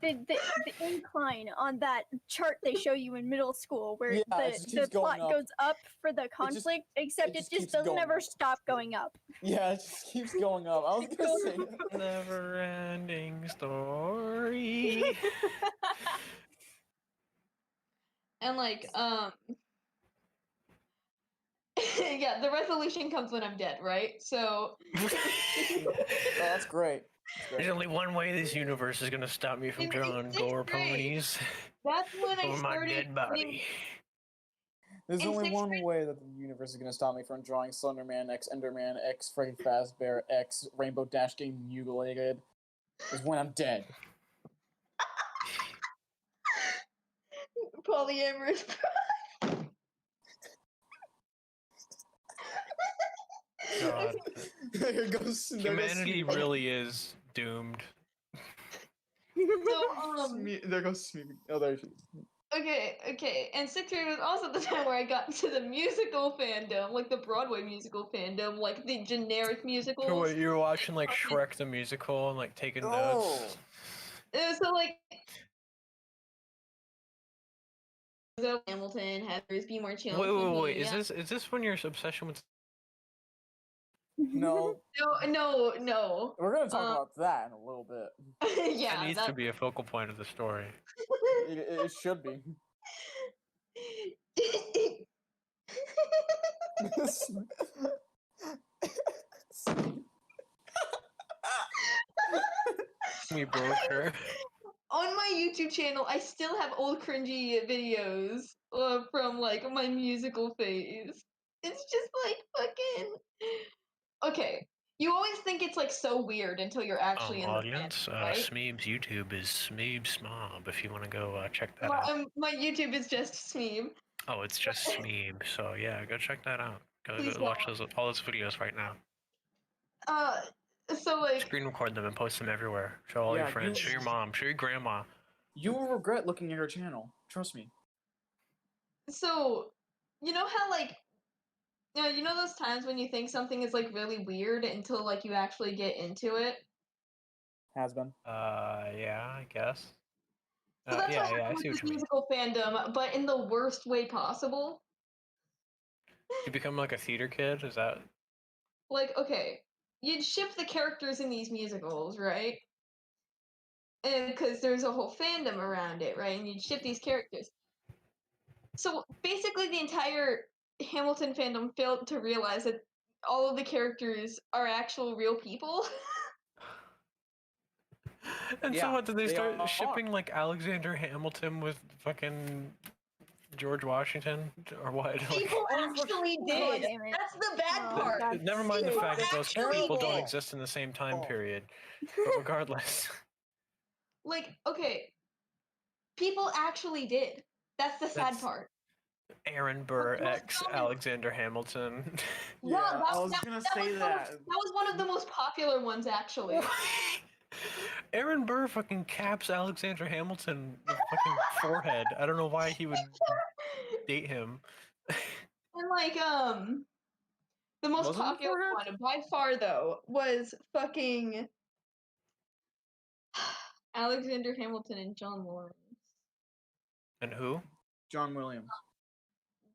S2: Like the incline on that chart they show you in middle school, where
S1: Yeah, it just
S2: the
S1: keeps
S2: plot
S1: going up.
S2: goes up for the conflict, except it
S1: just
S2: just
S1: keeps
S2: doesn't
S1: going
S2: ever
S1: up.
S2: stop going up.
S1: Yeah, it just keeps going up. I was gonna say.
S4: Never-ending story.
S3: And like, yeah, the resolution comes when I'm dead, right? So.
S1: Oh, that's great.
S4: There's only one way this universe is gonna stop me from
S3: In
S4: drawing
S3: 6th
S4: gore
S3: grade,
S4: ponies.
S3: That's when I
S4: Or my
S3: started
S4: dead body.
S1: There's
S3: in
S1: only
S3: 6th
S1: one
S3: grade-
S1: way that the universe is gonna stop me from drawing Slenderman X, Enderman X, Freddy Fazbear X, Rainbow Dash getting mutilated. Is when I'm dead.
S3: polyamorous.
S4: God.
S1: There goes
S4: Humanity really is doomed.
S3: So
S1: There goes Smeeb. Oh, there she is.
S3: okay, and 6th grade was also the time where I got into the musical fandom, like the Broadway musical fandom, like the generic
S4: So
S3: musicals.
S4: what, you were watching like Shrek the musical and like taking
S1: Oh.
S4: notes?
S3: So like Hamilton, Heathers, Be More Chill.
S4: Wait, is this when your obsession with
S1: No,
S3: No.
S1: we're gonna talk about that in a little bit.
S3: Yeah,
S4: that needs to be a focal point of the story?
S1: It should be.
S4: We broke her.
S3: On my YouTube channel, I still have old cringy videos from like my musical phase. It's just like fucking. Okay, you always think it's like so weird until you're actually in the
S4: Audience,
S3: fandom, right?
S4: Smeeb's YouTube is Smeeb Smob if you want to go check that out.
S3: My YouTube is just Smeeb.
S4: Oh, it's just Smeeb, so yeah, go check that out. Go
S3: Please
S4: watch all those videos right now.
S3: So like,
S4: Screen record them and post them everywhere. Show all your
S1: Yeah,
S4: friends, show your mom, show your grandma.
S1: You will regret looking at her channel. Trust me.
S3: so you know how like, you know those times when you think something is like really weird until like you actually get into it.
S1: Has been.
S4: Yeah, I guess.
S3: So that's
S4: yeah,
S3: what
S4: I
S3: happened
S4: see
S3: with
S4: what
S3: this
S4: you mean.
S3: musical fandom, but in the worst way possible.
S4: You become like a theater kid, is that?
S3: Like, okay, you'd ship the characters in these musicals, right? And because there's a whole fandom around it, right? And you'd ship these characters. So basically, the entire Hamilton fandom failed to realize that all of the characters are actual real people.
S4: And
S1: Yeah,
S4: so what, did they
S1: they
S4: start
S1: are.
S4: shipping like Alexander Hamilton with fucking George Washington or what? Like,
S3: People
S1: Oh, for
S3: actually
S1: sure.
S3: did.
S2: Damn it.
S3: That's the bad
S2: Oh,
S3: part.
S2: God.
S4: never mind the
S3: People
S4: fact that those
S3: actually
S4: people don't
S3: did.
S4: exist in the same time
S1: Oh.
S4: period. But regardless,
S3: Like, okay, people actually did. That's the sad
S4: That's-
S3: part.
S4: Aaron Burr
S3: What was
S4: ex
S3: dumb is-
S4: Alexander Hamilton.
S3: Yeah,
S1: Yeah, I was gonna say
S3: that was one of the most popular ones, actually.
S4: Aaron Burr fucking caps Alexander Hamilton the fucking forehead. I don't know why he would date him.
S3: And like, the most
S1: Was it the
S3: popular
S1: forehead?
S3: one by far though was fucking Alexander Hamilton and John Lawrence.
S4: And who?
S1: John Williams.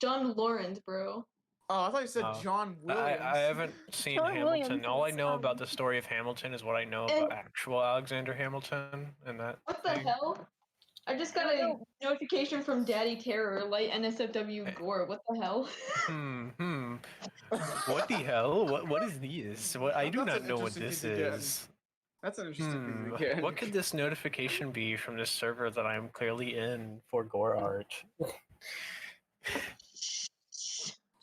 S3: John Lawrence, bro.
S1: Oh, I thought you said
S4: Oh.
S1: John Williams.
S4: I haven't seen
S2: John
S4: Hamilton.
S2: Williams
S4: All I
S2: is,
S4: know about the story of Hamilton is what I know about
S3: And-
S4: actual Alexander Hamilton and that
S3: What the
S4: thing.
S3: hell? I just got
S2: I
S3: a
S2: don't
S3: notification from Daddy Terror, light NSFW Gore. What the hell?
S4: What the hell? What is this? What I do
S1: That's
S4: not
S1: an
S4: know what
S1: interesting
S4: this
S1: thing to get.
S4: is.
S1: That's an interesting thing to get.
S4: What could this notification be from this server that I am clearly in for gore art?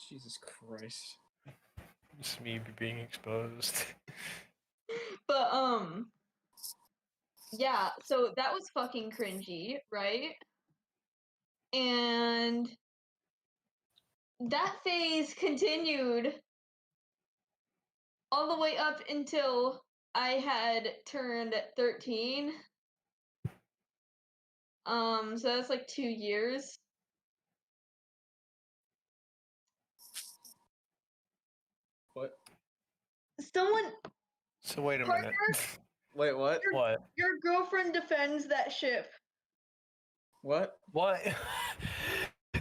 S1: Jesus Christ.
S4: It's me being exposed.
S3: But yeah, so that was fucking cringy, right? And that phase continued all the way up until I had turned 13. So that's like 2 years.
S1: What?
S3: Someone,
S4: So wait a
S3: Parker,
S4: minute.
S1: Wait, what?
S4: What?
S3: your girlfriend defends that ship.
S1: What?
S4: What?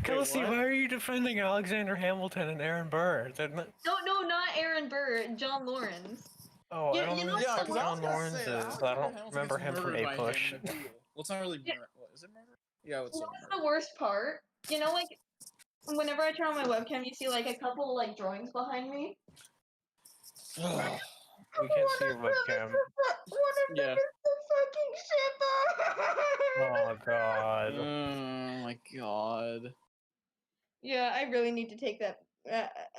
S4: Kelsey,
S1: what?
S4: why are you defending Alexander Hamilton and Aaron Burr? They're not...
S3: No, not Aaron Burr, John Lawrence.
S4: Oh,
S3: You-
S4: I don't
S3: you
S4: know
S3: know
S4: what the
S1: Yeah,
S4: fuck
S1: because I was
S4: John
S1: gonna
S4: Lawrence
S1: say
S4: is.
S1: Alexander
S4: I don't
S1: Hamilton
S4: remember
S1: gets
S4: him from
S1: murdered
S4: A
S1: by
S4: Push.
S1: him in a duel. Well, it's not really murder. What, is it murder? Yeah, it's
S3: You know
S1: not
S3: what's the
S1: murder.
S3: worst part? You know, like whenever I turn on my webcam, you see like a couple like drawings behind me.
S4: We can't see your webcam.
S3: One of
S1: Yeah.
S3: them is the fucking ship.
S4: Oh god.
S1: Oh my god.
S3: Yeah, I really need to take that.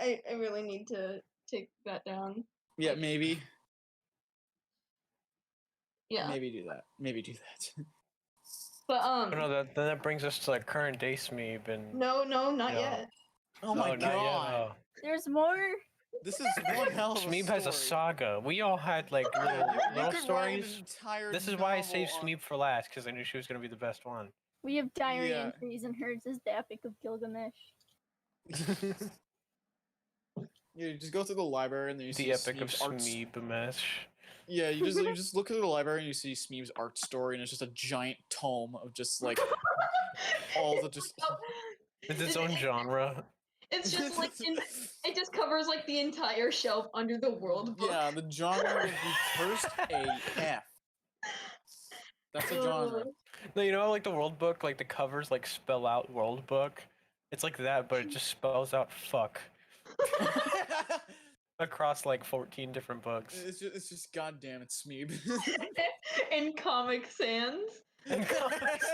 S3: I really need to take that down.
S1: Yeah, maybe.
S3: Yeah,
S1: Maybe do that. Maybe do that.
S3: but
S4: Oh, no, then that brings us to like current day Smeeb and
S3: no, not
S4: no.
S3: yet.
S1: Oh my
S4: not yet,
S1: god.
S4: oh.
S2: There's more.
S1: This is one hell of a
S4: Smeeb
S1: story.
S4: has a saga. We all had like
S1: Yeah,
S4: little
S1: you could write an
S4: stories.
S1: entire
S4: This is why I saved
S1: novel on-
S4: Smeeb for last, because I knew she was gonna be the best one.
S2: We have diary
S1: Yeah.
S2: entries, and hers is the Epic of Gilgamesh.
S1: You just go to the library and then you see
S4: The epic of
S1: Smeeb's art.
S4: Smeeb-mesh.
S1: Yeah, you just look at the library and you see Smeeb's art story, and it's just a giant tome of just like all the just.
S4: It's its own genre.
S3: It's just like it just covers like the entire shelf under the world book.
S1: Yeah, the genre would be cursed AF. That's a genre.
S4: No, you know, like the world book, like the covers like spell out world book. It's like that, but it just spells out fuck across like 14 different books.
S1: It's just goddamn it, Smeeb.
S3: In Comic Sans.
S4: And comics.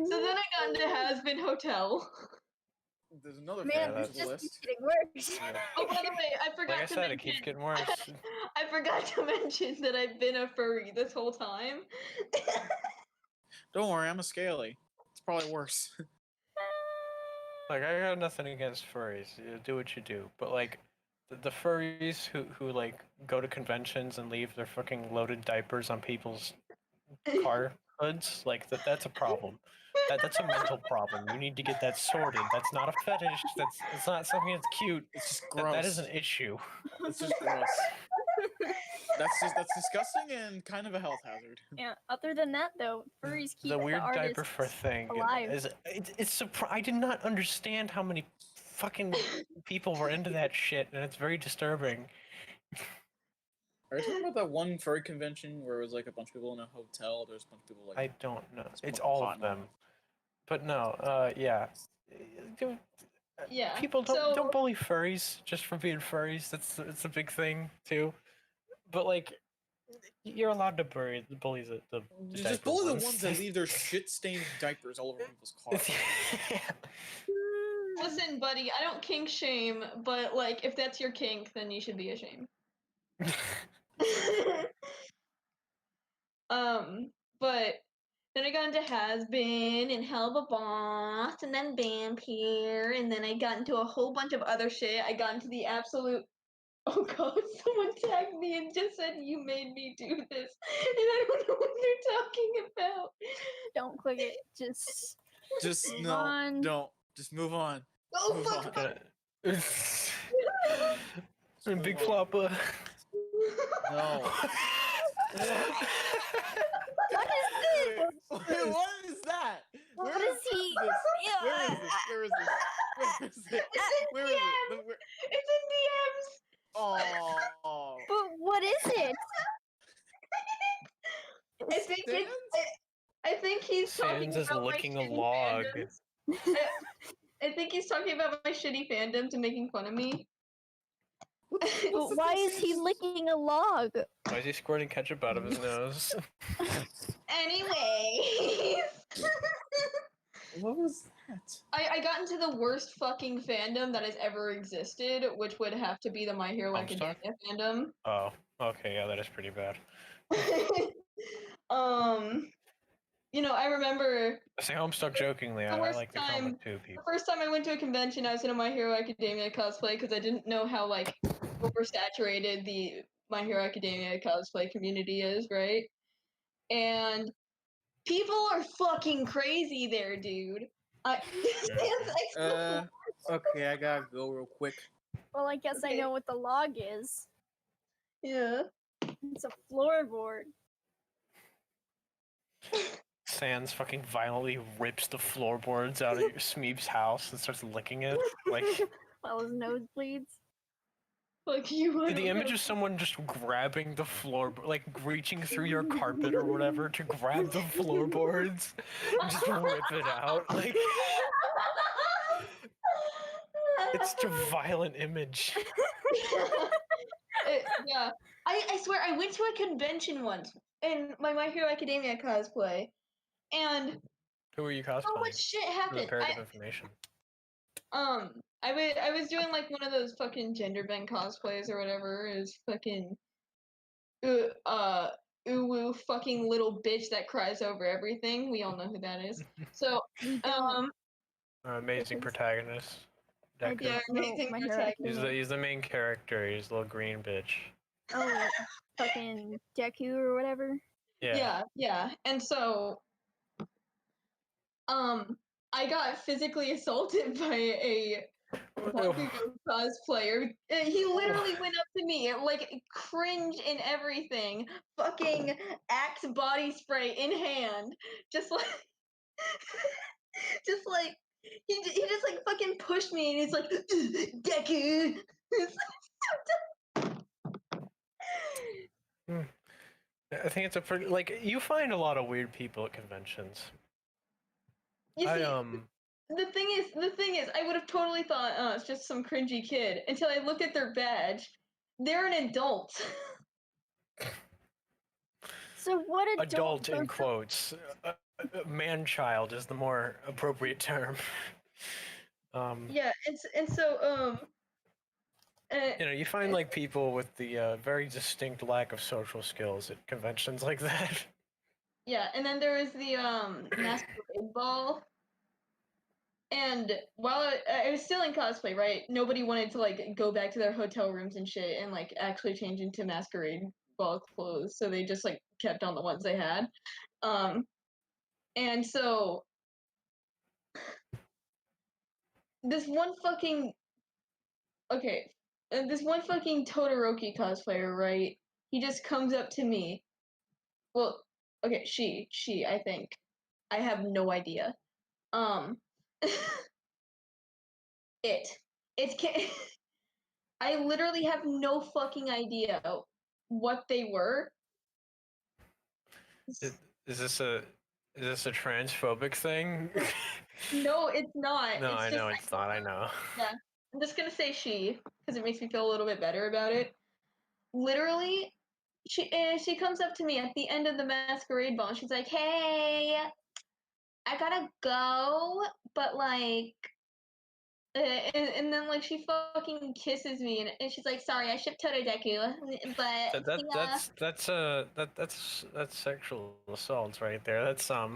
S3: So then I got into Has Been Hotel.
S1: There's another
S2: Man,
S1: fan
S2: this
S1: to the
S2: just
S1: list.
S2: keeps getting worse.
S3: Oh, by the way, I forgot
S4: Like I
S3: to
S4: said, it
S3: mention.
S4: keeps getting worse.
S3: I forgot to mention that I've been a furry this whole time.
S1: Don't worry, I'm a scaly. It's probably worse.
S4: Like I got nothing against furries. You do what you do, but like the furries who like go to conventions and leave their fucking loaded diapers on people's car hoods, like that's a problem. That's a mental problem. You need to get that sorted. That's not a fetish. It's not something that's cute.
S1: It's just gross.
S4: That is an issue.
S1: It's just gross. That's disgusting and kind of a health hazard.
S2: Yeah. Other than that, though, furries keep
S4: The weird
S2: artists
S4: diaper for thing
S2: alive.
S4: is it's I did not understand how many fucking people were into that shit, and it's very disturbing.
S1: Are you talking about that one furry convention where it was like a bunch of people in a hotel? There's a bunch of people like.
S4: I don't know. It's
S1: more
S4: all
S1: hot
S4: of
S1: now.
S4: them. But no, yeah.
S3: Yeah.
S4: People don't bully furries just for being furries. It's a big thing too. But like, you're allowed to bully the
S1: Just
S4: diaper
S1: bully the
S4: ones.
S1: ones that leave their shit-stained diapers all over people's cars.
S3: Listen, buddy, I don't kink shame, but like, if that's your kink, then you should be ashamed. But then I got into Has Been and Hell of a Boss, and then Vampire, and then I got into a whole bunch of other shit. I got into the absolute. Oh god, someone tagged me and just said you made me do this, and I don't know what they're talking about.
S2: Don't click it. Just move
S1: no,
S2: on.
S1: don't. Just move on.
S3: Oh
S1: Move
S3: fuck!
S1: on.
S4: Big Floppa.
S1: No.
S2: What is this?
S1: Wait, what is that?
S2: What is he?
S1: Where is this? Where is this? Where is it? Where is it?
S3: It's in DMs.
S1: Oh.
S2: But what is it?
S3: I think he's talking
S4: Sans is
S3: about
S4: licking
S3: my
S4: a
S3: shitty
S4: log.
S3: fandoms. I think he's talking about my shitty fandoms and making fun of me.
S2: But why is he licking a log?
S4: Why is he squirting ketchup out of his nose?
S3: Anyways.
S1: What was that?
S3: I got into the worst fucking fandom that has ever existed, which would have to be the My Hero
S4: Homestuck?
S3: Academia fandom.
S4: Oh, okay, yeah, that is pretty bad.
S3: I remember
S4: I say Homestuck jokingly. I like the comic too,
S3: the
S4: people.
S3: first time I went to a convention, I was in a My Hero Academia cosplay because I didn't know how like oversaturated the My Hero Academia cosplay community is, right? And people are fucking crazy there, dude.
S1: Okay, I gotta go real quick.
S2: Well, I guess I
S3: Okay.
S2: know what the log is.
S3: Yeah.
S2: It's a floorboard.
S4: Sans fucking violently rips the floorboards out of your Smeep's house and starts licking it. Like,
S2: Well, his nose bleeds.
S3: Fuck you.
S4: the image of someone just grabbing the floor, like reaching through your carpet or whatever to grab the floorboards and just rip it out. Like, it's such a violent image.
S3: Yeah. I swear, I went to a convention once in my Hero Academia cosplay, and
S4: Who are you
S3: so
S4: cosplaying?
S3: much shit
S4: For the
S3: happened.
S4: imperative information.
S3: I was doing like one of those fucking gender bend cosplays or whatever. Is fucking uwu fucking little bitch that cries over everything. We all know who that is. So
S2: We don't.
S4: Amazing
S2: Because
S4: protagonist.
S2: I
S4: Deku.
S3: yeah,
S2: don't know
S3: amazing
S2: My Hero
S3: protagonist.
S2: Academia.
S4: He's the main character. He's a little green bitch.
S2: Oh, fucking Deku or whatever.
S3: Yeah. And so I got physically assaulted by a Bakugo cosplayer. He literally went up to me, like cringe and everything, fucking Axe body spray in hand, just like, just like he just like fucking pushed me, and he's like, Deku. It's
S4: I think it's a pretty you find a lot of weird people at conventions.
S3: you see, the thing is, I would have totally thought, oh, it's just some cringy kid, until I looked at their badge. They're an adult.
S2: So what
S4: Adult in quotes. Man-child is the more appropriate term.
S3: Yeah, and so
S4: you find like people with the very distinct lack of social skills at conventions like that.
S3: yeah, and then there was the masquerade ball. And while I was still in cosplay, right? Nobody wanted to like go back to their hotel rooms and shit and like actually change into masquerade ball clothes, so they just like kept on the ones they had. And so this one fucking this one fucking Todoroki cosplayer, right? He just comes up to me. Well, okay, she, I think. I have no idea. It. It can I literally have no fucking idea what they were.
S4: Is this a Is this a transphobic thing?
S3: No, it's not.
S4: No,
S3: it's
S4: I know
S3: just,
S4: it's not. I know.
S3: Yeah, I'm just gonna say she because it makes me feel a little bit better about it. Literally, she comes up to me at the end of the masquerade ball and she's like, "Hey, I gotta go, but like." And then like she fucking kisses me and she's like, "Sorry, I shipped Totodeku, but see ya."
S4: That's sexual assault right there. That's
S3: I,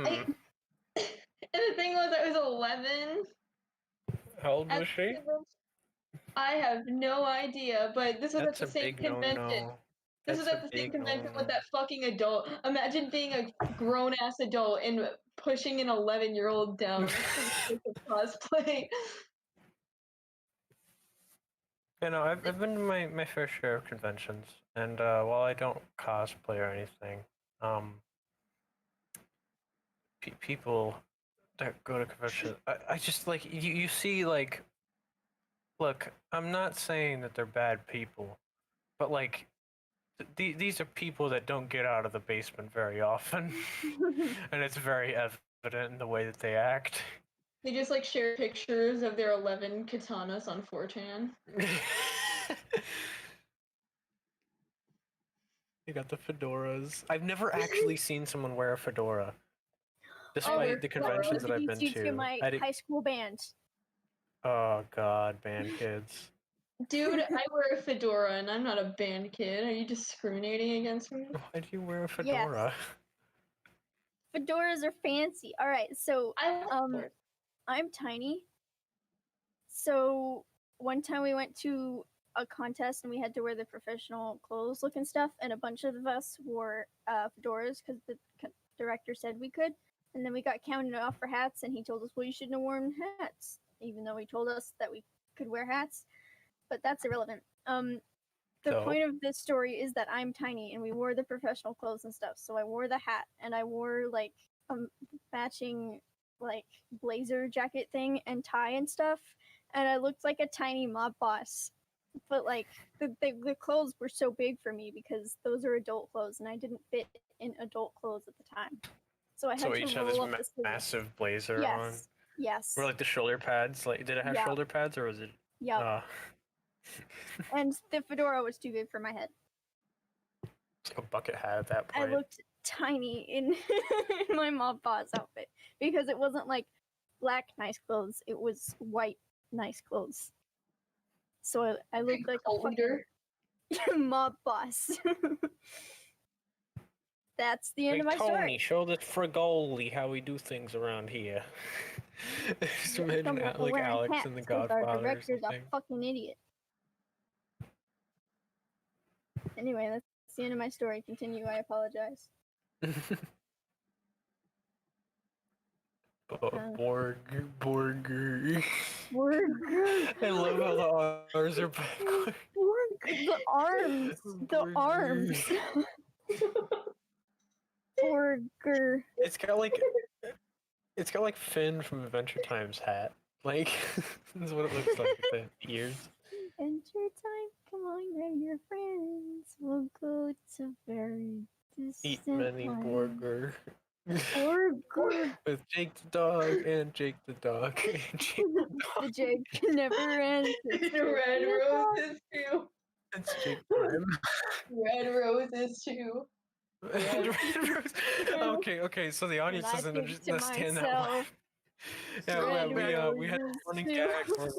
S3: and the thing was, I was 11
S4: How old
S3: at
S4: was she?
S3: the convention. I have no idea, but this was at
S4: That's
S3: the
S4: a
S3: same
S4: big
S3: convention.
S4: no-no.
S3: This was
S4: That's a
S3: at the same
S4: big
S3: convention with
S4: no-no.
S3: that fucking adult. Imagine being a grown ass adult and pushing an 11-year-old down for the sake of cosplay.
S4: You know, I've been to my fair share of conventions, and while I don't cosplay or anything, people that go to conventions, I just like you see like, look, I'm not saying that they're bad people, but like these are people that don't get out of the basement very often, and it's very evident in the way that they act.
S3: They just like share pictures of their 11 katanas on 4chan.
S4: You got the fedoras. I've never actually seen someone wear a fedora, despite the conventions that I've been
S2: introduce you to
S4: to.
S2: my high school band.
S4: Oh God, band kids.
S3: Dude, I wear a fedora and I'm not a band kid. Are you discriminating against me?
S4: Why do you wear a
S2: Yes.
S4: fedora?
S2: Fedoras are fancy. All right, so
S3: I like
S2: I'm tiny. So one time we went to a contest and we had to wear the professional clothes looking stuff, and a bunch of us wore fedoras because the director said we could. And then we got counted off for hats, and he told us, well, you shouldn't have worn hats, even though he told us that we could wear hats. But that's irrelevant. The point of this story is that I'm tiny, and we wore the professional clothes and stuff. So I wore the hat, and I wore like a matching like blazer jacket thing and tie and stuff, and I looked like a tiny mob boss. But like the clothes were so big for me because those are adult clothes, and I didn't fit in adult clothes at the time. So I had to
S4: each had
S2: roll
S4: this
S2: up the sleeves.
S4: massive blazer on.
S2: Yes. Yes.
S4: Were like the shoulder pads? Like, did it have shoulder pads or was it?
S2: Yep. And the fedora was too big for my head.
S4: It's like a bucket hat at that point.
S2: I looked tiny in my mob boss outfit because it wasn't like black nice clothes; it was white nice clothes. So I looked like a fucking mob boss. That's the end of my
S4: Tony,
S2: story.
S4: show the Frigoli how we do things around here. Just imagine like Alex and the Godfather.
S2: Our director's a fucking idiot. Anyway, that's the end of my story. Continue. I apologize.
S4: Borger.
S2: I
S4: love how the R's are backwards.
S2: The arms. The arms. Borger.
S4: It's got like Finn from Adventure Time's hat. Like that's what it looks like with the ears.
S2: Adventure time, come on, grab your friends. We'll go to very distant
S4: Eat many
S2: lands.
S4: burger.
S2: Burger.
S4: With Jake the dog and Jake the dog and Jake the dog.
S2: The Jake never ends.
S3: Red roses too.
S4: It's Jake Prime.
S3: Red roses too.
S4: Red rose. Okay. So the audience doesn't understand that one. Yeah, we had a running gag where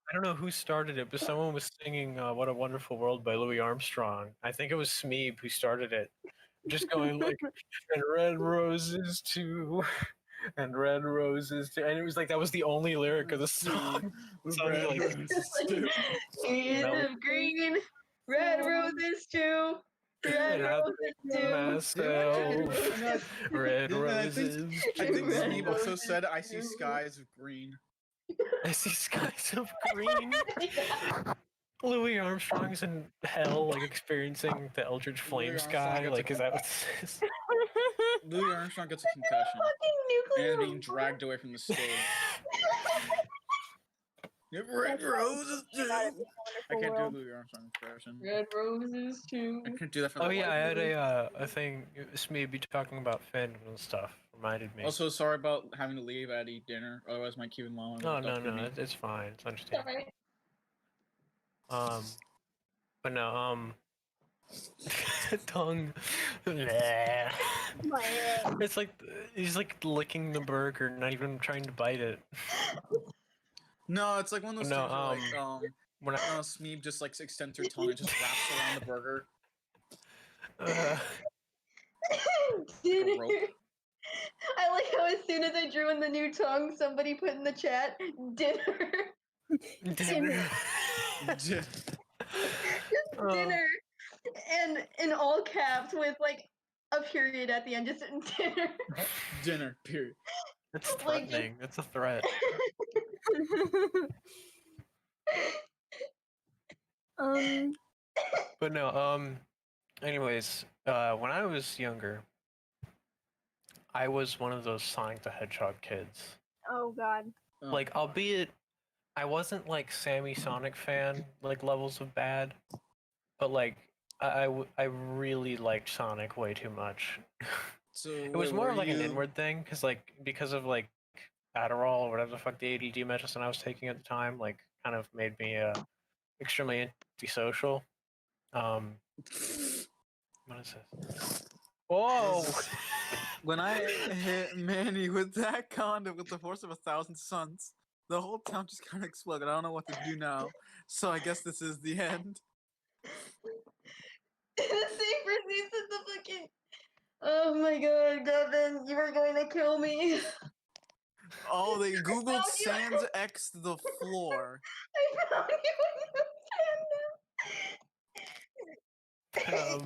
S4: I don't know who started it, but someone was singing "What a Wonderful World" by Louis Armstrong. I think it was Smeeb who started it, just going like, "And red roses too, and red roses too," and it was like that was the only lyric of the song.
S1: Red
S4: like,
S1: roses too.
S3: Shades of green, red roses too. Red roses too.
S4: Myself, red roses.
S1: I think Steve also said, "I see skies of green."
S4: I see skies of green. Louis Armstrong's in hell, like experiencing the Eldritch Flame sky. Like, is that what this is?
S1: Louis Armstrong gets a concussion and being dragged away from the stage. Red roses too.
S2: About it being a
S1: I
S2: wonderful
S1: can't do
S2: world.
S1: Louis Armstrong impression.
S3: Red roses too.
S1: I can't do that for
S4: Oh
S1: the
S4: yeah,
S1: life
S4: I
S1: of
S4: had
S1: me.
S4: a thing. It's me be talking about fandom and stuff. Reminded me.
S1: Also, sorry about having to leave. I had to eat dinner. Otherwise, my Cuban llama
S4: No,
S1: would
S4: no,
S1: up to
S4: no.
S1: me.
S4: It's fine. It's understandable.
S3: Sorry.
S4: But no, tongue. Bleh. It's like he's like licking the burger, not even trying to bite it.
S1: No, it's like one of those
S4: No,
S1: things where
S4: when
S1: Smeeb just like extends her tongue and just wraps around the burger.
S3: Dinner.
S1: rope.
S3: I like how as soon as I drew in the new tongue, somebody put in the chat, dinner.
S4: dinner.
S3: Just dinner. And in all caps with like a period at the end, just dinner.
S1: Dinner. Period.
S4: It's
S3: Like,
S4: threatening. It's a threat. But no, anyways, when I was younger, I was one of those Sonic the Hedgehog kids.
S2: Oh god.
S1: Oh,
S4: Like,
S1: God.
S4: albeit I wasn't like Sammy Sonic fan, like levels of bad, but like I really liked Sonic way too much.
S1: So
S4: It was
S1: wait,
S4: more
S1: were
S4: of like an
S1: you-
S4: inward thing, because of like Adderall or whatever the fuck the ADD medicine I was taking at the time, like kind of made me extremely antisocial. What is this? Whoa!
S1: When I hit Manny with that condom with the force of 1,000 suns, the whole town just kind of exploded. I don't know what to do now. So I guess this is the end.
S3: the same proceeds as the fucking. Oh my god, Gavin, you are going to kill me.
S1: Oh, they googled
S3: found you.
S1: Sans X the floor.
S3: I found you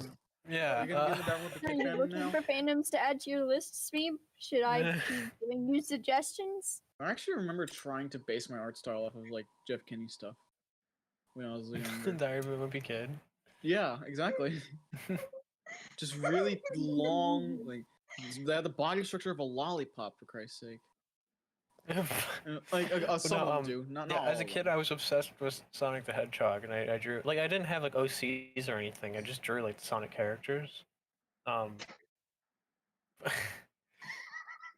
S3: in
S4: Yeah.
S1: Are you gonna give it down with the
S2: Are
S1: pick
S2: you
S1: fandom
S2: looking
S1: now?
S2: for fandoms to add to your list, Smeeb? Should I be giving you suggestions?
S1: I actually remember trying to base my art style off of like Jeff Kinney stuff when I was younger.
S4: Diary of a Wimpy Kid.
S1: Yeah, exactly. Just really long, like they had the body structure of a lollipop, for Christ's sake. Like some of them do, not
S4: Yeah,
S1: all
S4: as a
S1: of
S4: kid,
S1: them.
S4: I was obsessed with Sonic the Hedgehog, and I drew like I didn't have like OCs or anything. I just drew like the Sonic characters.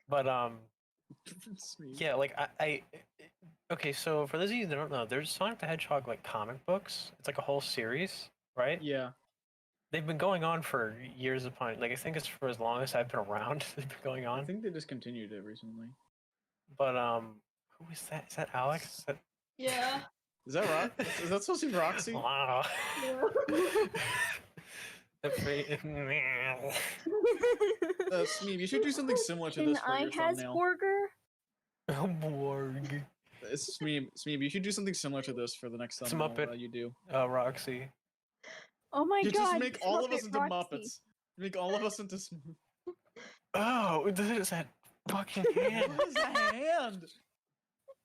S4: But yeah, like okay. So for those of you that don't know, there's Sonic the Hedgehog like comic books. It's like a whole series, right?
S1: Yeah.
S4: They've been going on for years upon. Like I think it's for as long as I've been around. They've been going on.
S1: I think they discontinued it recently.
S4: But who is that? Is that Alex? Is that...
S3: Yeah.
S1: Is that Rock? Is that supposed to be Roxy?
S4: Wow.
S1: Smeeb, you should do something similar to this for your thumbnail.
S4: Borg.
S1: Smeeb, you should do something similar to this for the next
S4: It's
S1: thumbnail
S4: Muppet.
S1: you do.
S4: Roxy.
S2: Oh my
S1: You
S2: god!
S1: just make all of us
S2: Muppet
S1: into
S2: Roxy.
S1: Muppets. Make all of us into Smeeb.
S4: Oh, this is that fucking hand.
S1: What is that hand?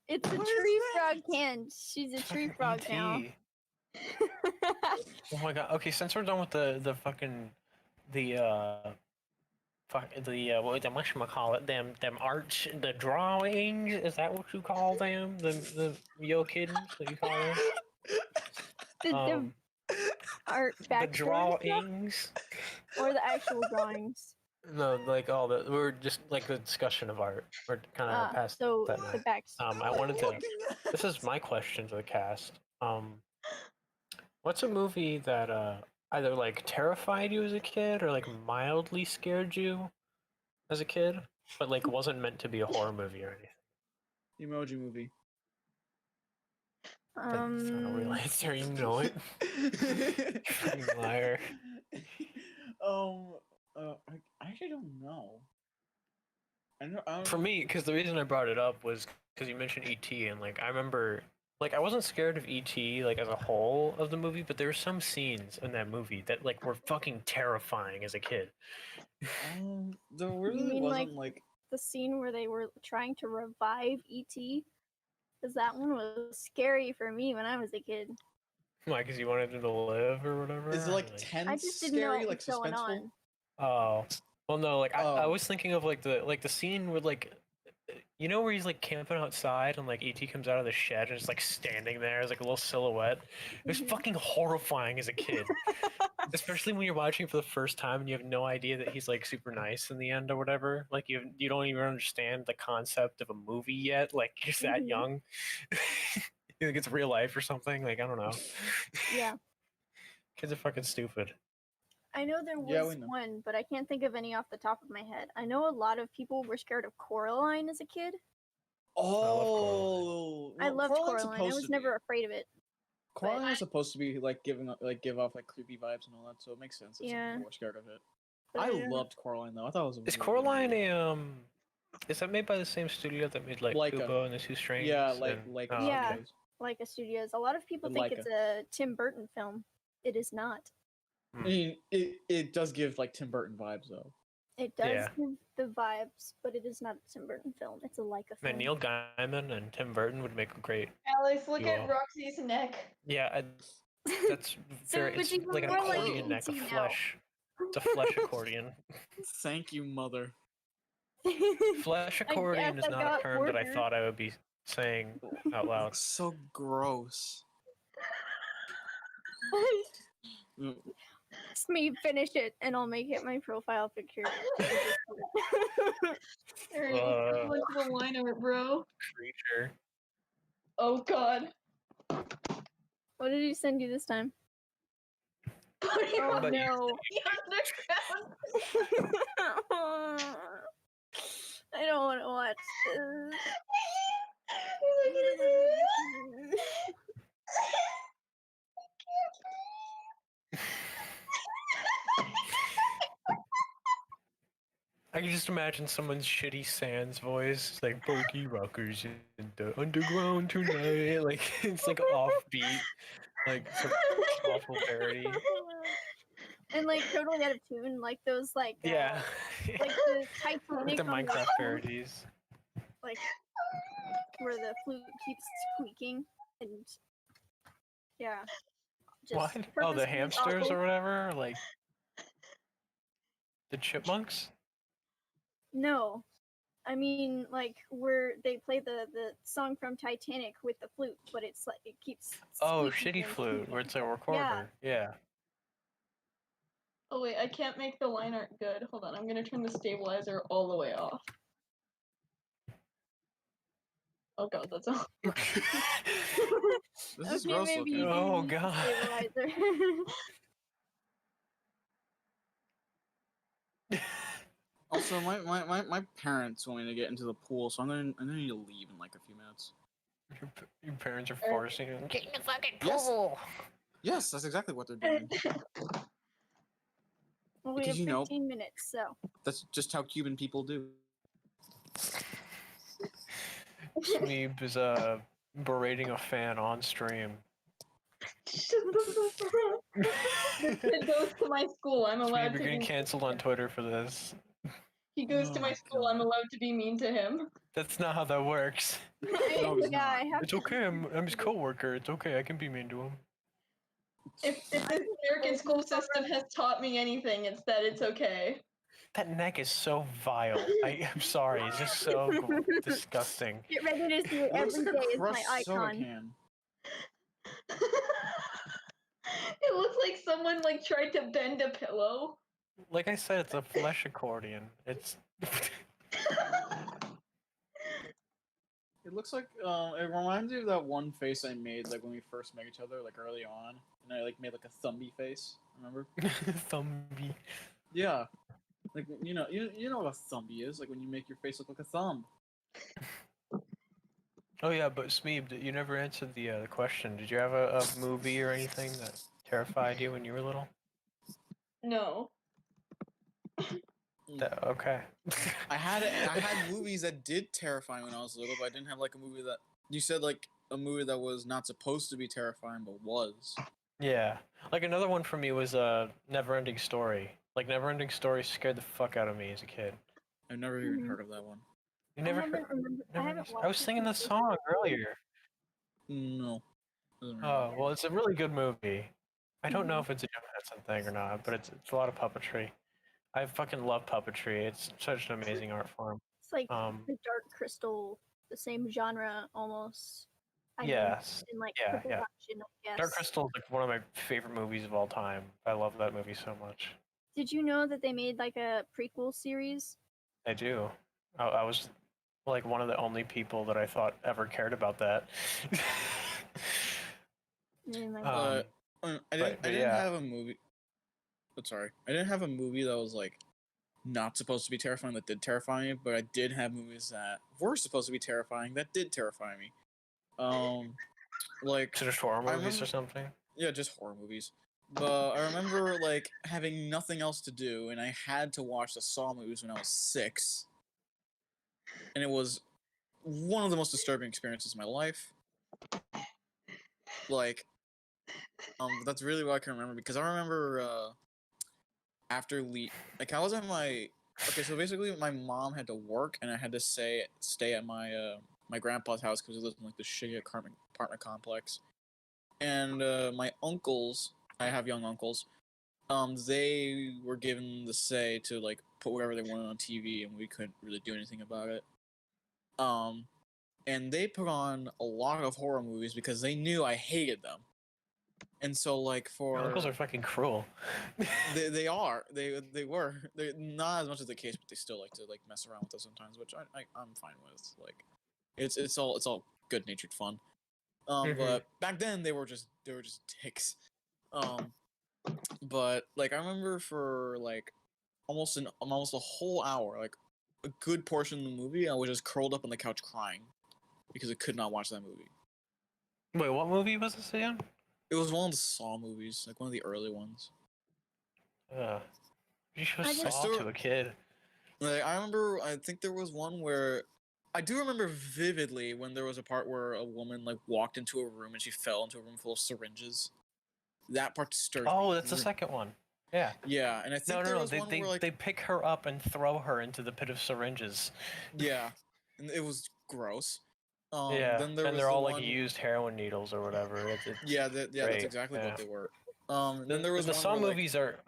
S2: It's a
S1: What is
S2: tree
S1: that?
S2: frog hand. She's a tree
S4: Fucking
S2: frog
S4: ET.
S2: now.
S4: Oh my god. Okay, since we're done with the fucking what whatchamacallit, them arts, the drawings, is that what you call them? The yo kiddings that you call them?
S2: The art
S4: The
S2: backstory stuff?
S4: drawings.
S2: Or the actual drawings?
S4: No, like all the we're just like the discussion of art. We're kind of past
S2: So
S4: that
S2: the
S4: now.
S2: backstory.
S4: I wanted to. This is my question to the cast. What's a movie that either like terrified you as a kid or like mildly scared you as a kid, but like wasn't meant to be a horror movie or anything?
S1: Emoji movie.
S4: That's not a real answer. You know it. Fucking liar.
S1: I actually don't know. I don't
S4: For
S1: know.
S4: me, because the reason I brought it up was because you mentioned E.T. and like I remember, like I wasn't scared of E.T. like as a whole of the movie, but there were some scenes in that movie that like were fucking terrifying as a kid.
S1: There
S2: You
S1: really
S2: mean
S1: wasn't like
S2: the scene where they were trying to revive E.T.? Because that one was scary for me when I was a kid.
S4: Why? Because you wanted him to live or whatever.
S1: is it like
S4: Like,
S1: tense,
S2: I just didn't know
S1: scary,
S2: what
S1: like
S2: was going
S1: suspenseful?
S2: on.
S4: oh, well, no. Like I
S1: Oh.
S4: was thinking of like the scene where like You know where he's like camping outside and like ET comes out of the shed and is like standing there as like a little silhouette? It was fucking horrifying as a kid. Especially when you're watching it for the first time and you have no idea that he's like super nice in the end or whatever. Like you don't even understand the concept of a movie yet. Like you're that young. You think it's real life or something? Like I don't know.
S2: Yeah.
S4: Kids are fucking stupid.
S2: I know there
S1: Yeah,
S2: was
S1: we know.
S2: one, but I can't think of any off the top of my head. I know a lot of people were scared of Coraline as a kid.
S1: Oh,
S2: I loved
S1: Coraline's
S2: Coraline. I
S1: supposed
S2: was
S1: to
S2: never
S1: be.
S2: afraid of it.
S1: Coraline is supposed to be like give off like creepy vibes and all that, so it makes sense that some
S2: Yeah.
S1: people were scared of it.
S2: But
S1: I
S2: don't know.
S1: loved Coraline though. I thought it was a
S4: Is
S1: really good
S4: Coraline
S1: movie.
S4: a is that made by the same studio that made like
S1: Laika.
S4: Kubo and the Two Strings?
S1: Yeah, like
S4: and...
S1: Laika
S2: Yeah.
S1: Studios.
S2: Leica Studios. A lot of people
S1: The
S2: think
S1: Laika.
S2: it's a Tim Burton film. It is not.
S1: I mean, it does give like Tim Burton vibes though.
S2: It does
S4: Yeah.
S2: give the vibes, but it is not a Tim Burton film. It's a Leica film.
S4: Man, Neil Gaiman and Tim Burton would make a great.
S3: Alex, look
S4: You
S3: at
S4: are.
S3: Roxy's neck.
S4: Yeah, that's
S2: So
S4: very.
S2: it's
S4: It's
S2: even
S4: like an
S2: more like
S4: accordion neck, a
S2: ET now.
S4: flesh. It's a flesh accordion.
S1: Thank you, mother.
S4: Flesh
S2: I
S4: accordion
S2: guess
S4: is
S2: I
S4: not a
S2: got
S4: term that I
S2: Porter.
S4: thought I would be saying out loud.
S1: That's so gross.
S2: Just me finish it, and I'll make it my profile picture.
S3: Alright, let's go to the line art, bro.
S4: Creature.
S3: Oh god.
S2: What did he send you this time?
S3: Putting
S2: Oh
S4: But
S2: no!
S3: the underground.
S2: I don't want to watch this.
S3: Look at his
S4: I can just imagine someone's shitty Sans voice. It's like Pokey Rockers in the underground tonight. Like it's like offbeat, like some awful parody.
S2: And like totally out of tune, like those like
S4: Yeah,
S2: like the
S4: like
S2: Titanic
S4: the
S2: on
S4: Minecraft
S2: the
S4: parodies.
S2: like where the flute keeps squeaking and yeah.
S4: What?
S2: Just
S4: Oh, the
S2: purposefully
S4: hamsters
S2: awful.
S4: or whatever? Like the chipmunks?
S2: No. I mean like where they play the song from Titanic with the flute, but it's like it keeps
S4: Oh,
S2: squeaking
S4: shitty
S2: and
S4: flute,
S2: squeaking.
S4: where it's a recorder. Yeah.
S3: Oh wait, I can't make the line art good. Hold on, I'm gonna turn the stabilizer all the way off. Oh god, that's all.
S1: This is
S2: Okay,
S1: gross
S2: maybe you
S1: looking.
S2: do
S4: Oh,
S2: use the
S4: God.
S2: stabilizer.
S1: Also, my parents want me to get into the pool, so I'm gonna need to leave in like a few minutes.
S4: Your parents are forcing you. Get in the fucking
S1: Yes.
S4: pool!
S1: Yes, that's exactly what they're doing.
S2: Well, we have
S1: Because, you know-
S2: 15 minutes, so.
S1: That's just how Cuban people do.
S4: Smeeb is berating a fan on stream.
S3: This kid goes to my school. I'm allowed
S4: Smeeb,
S3: to
S4: you're getting
S3: be.
S4: canceled on Twitter for this.
S3: He goes to
S1: Oh
S3: my
S1: my
S3: school.
S1: God.
S3: I'm allowed to be mean to him.
S4: That's not how that works.
S1: No, it's
S2: Yeah,
S1: not.
S2: I have
S4: It's okay, I'm his coworker. It's okay, I can be mean to him.
S3: If the American school system has taught me anything, it's that it's okay.
S4: That neck is so vile. I'm sorry, it's just so disgusting.
S2: Get ready to see it
S1: It looks
S2: every
S1: like
S2: day
S1: a
S2: is my
S1: crushed soda
S2: icon.
S1: can.
S3: It looks like someone like tried to bend a pillow.
S4: Like I said, it's a flesh accordion. It's
S1: It looks like it reminds me of that one face I made like when we first met each other, like early on, and I like made like a thumbie face. Remember?
S4: Thumbie.
S1: Yeah. Like you know what a thumbie is, like when you make your face look like a thumb.
S4: Oh yeah, but Smeeb, you never answered the question. Did you have a movie or anything that terrified you when you were little?
S3: No.
S4: Okay.
S1: I had movies that did terrify me when I was little, but I didn't have like a movie that you said like a movie that was not supposed to be terrifying but was.
S4: Yeah. Like another one for me was Neverending Story. Like Neverending Story scared the fuck out of me as a kid.
S1: I've never even heard of that one.
S4: You never
S2: I
S4: heard?
S2: haven't
S4: I was
S2: watched
S4: singing
S2: it
S4: the
S2: since
S4: song earlier.
S1: No. Doesn't ring a
S4: Oh,
S1: bell.
S4: well, it's a really good movie. I don't know if it's a Jim Henson thing or not, but it's a lot of puppetry. I fucking love puppetry. It's such an amazing art form.
S2: It's like
S4: Um,
S2: the Dark Crystal, the same genre almost. I mean,
S4: yes.
S2: in like
S4: Yeah, yeah.
S2: production, I guess.
S4: Dark Crystal is like one of my favorite movies of all time. I love that movie so much.
S2: Did you know that they made like a prequel series?
S4: I do. I was like one of the only people that I thought ever cared about that.
S2: And, like,
S1: I
S4: but
S1: didn't
S4: yeah.
S1: have a movie. Oh, sorry, I didn't have a movie that was like not supposed to be terrifying that did terrify me, but I did have movies that were supposed to be terrifying that did terrify me. Like
S4: So just horror
S1: I
S4: movies
S1: remember,
S4: or something?
S1: yeah, just horror movies. But I remember like having nothing else to do, and I had to watch the Saw movies when I was 6, and it was one of the most disturbing experiences of my life. Like, that's really what I can remember because I remember after like I was at my okay, so basically my mom had to work and I had to stay at my my grandpa's house because he lived in like this shitty apartment complex. And my uncles, I have young uncles, they were given the say to like put whatever they wanted on TV, and we couldn't really do anything about it. Um, and they put on a lot of horror movies because they knew I hated them. And so like
S4: Your uncles
S1: for
S4: are fucking cruel.
S1: they were they're not as much as the case, but they still like to like mess around with us sometimes, which I'm fine with. Like it's all good natured fun. But back then they were just dicks. But like I remember for like almost a whole hour, like a good portion of the movie, I was just curled up on the couch crying because I could not watch that movie.
S4: Wait, what movie was this again?
S1: It was one of the Saw movies, like one of the early ones.
S4: You show
S2: I just-
S4: Saw
S1: still-
S4: to a kid.
S1: Like I remember, I think there was one where I do remember vividly when there was a part where a woman like walked into a room and she fell into a room full of syringes. That part disturbed me.
S4: Oh, that's the second one. Yeah.
S1: Yeah, and I think there was one
S4: they,
S1: where like
S4: they pick her up and throw her into the pit of syringes.
S1: yeah, and it was gross.
S4: Yeah,
S1: Then there
S4: and
S1: was
S4: they're
S1: the
S4: all
S1: one,
S4: like used heroin needles or whatever. It's
S1: yeah, that's
S4: great.
S1: exactly
S4: Yeah.
S1: what they were. And then there was
S4: the
S1: one
S4: Saw
S1: where, like,
S4: movies are.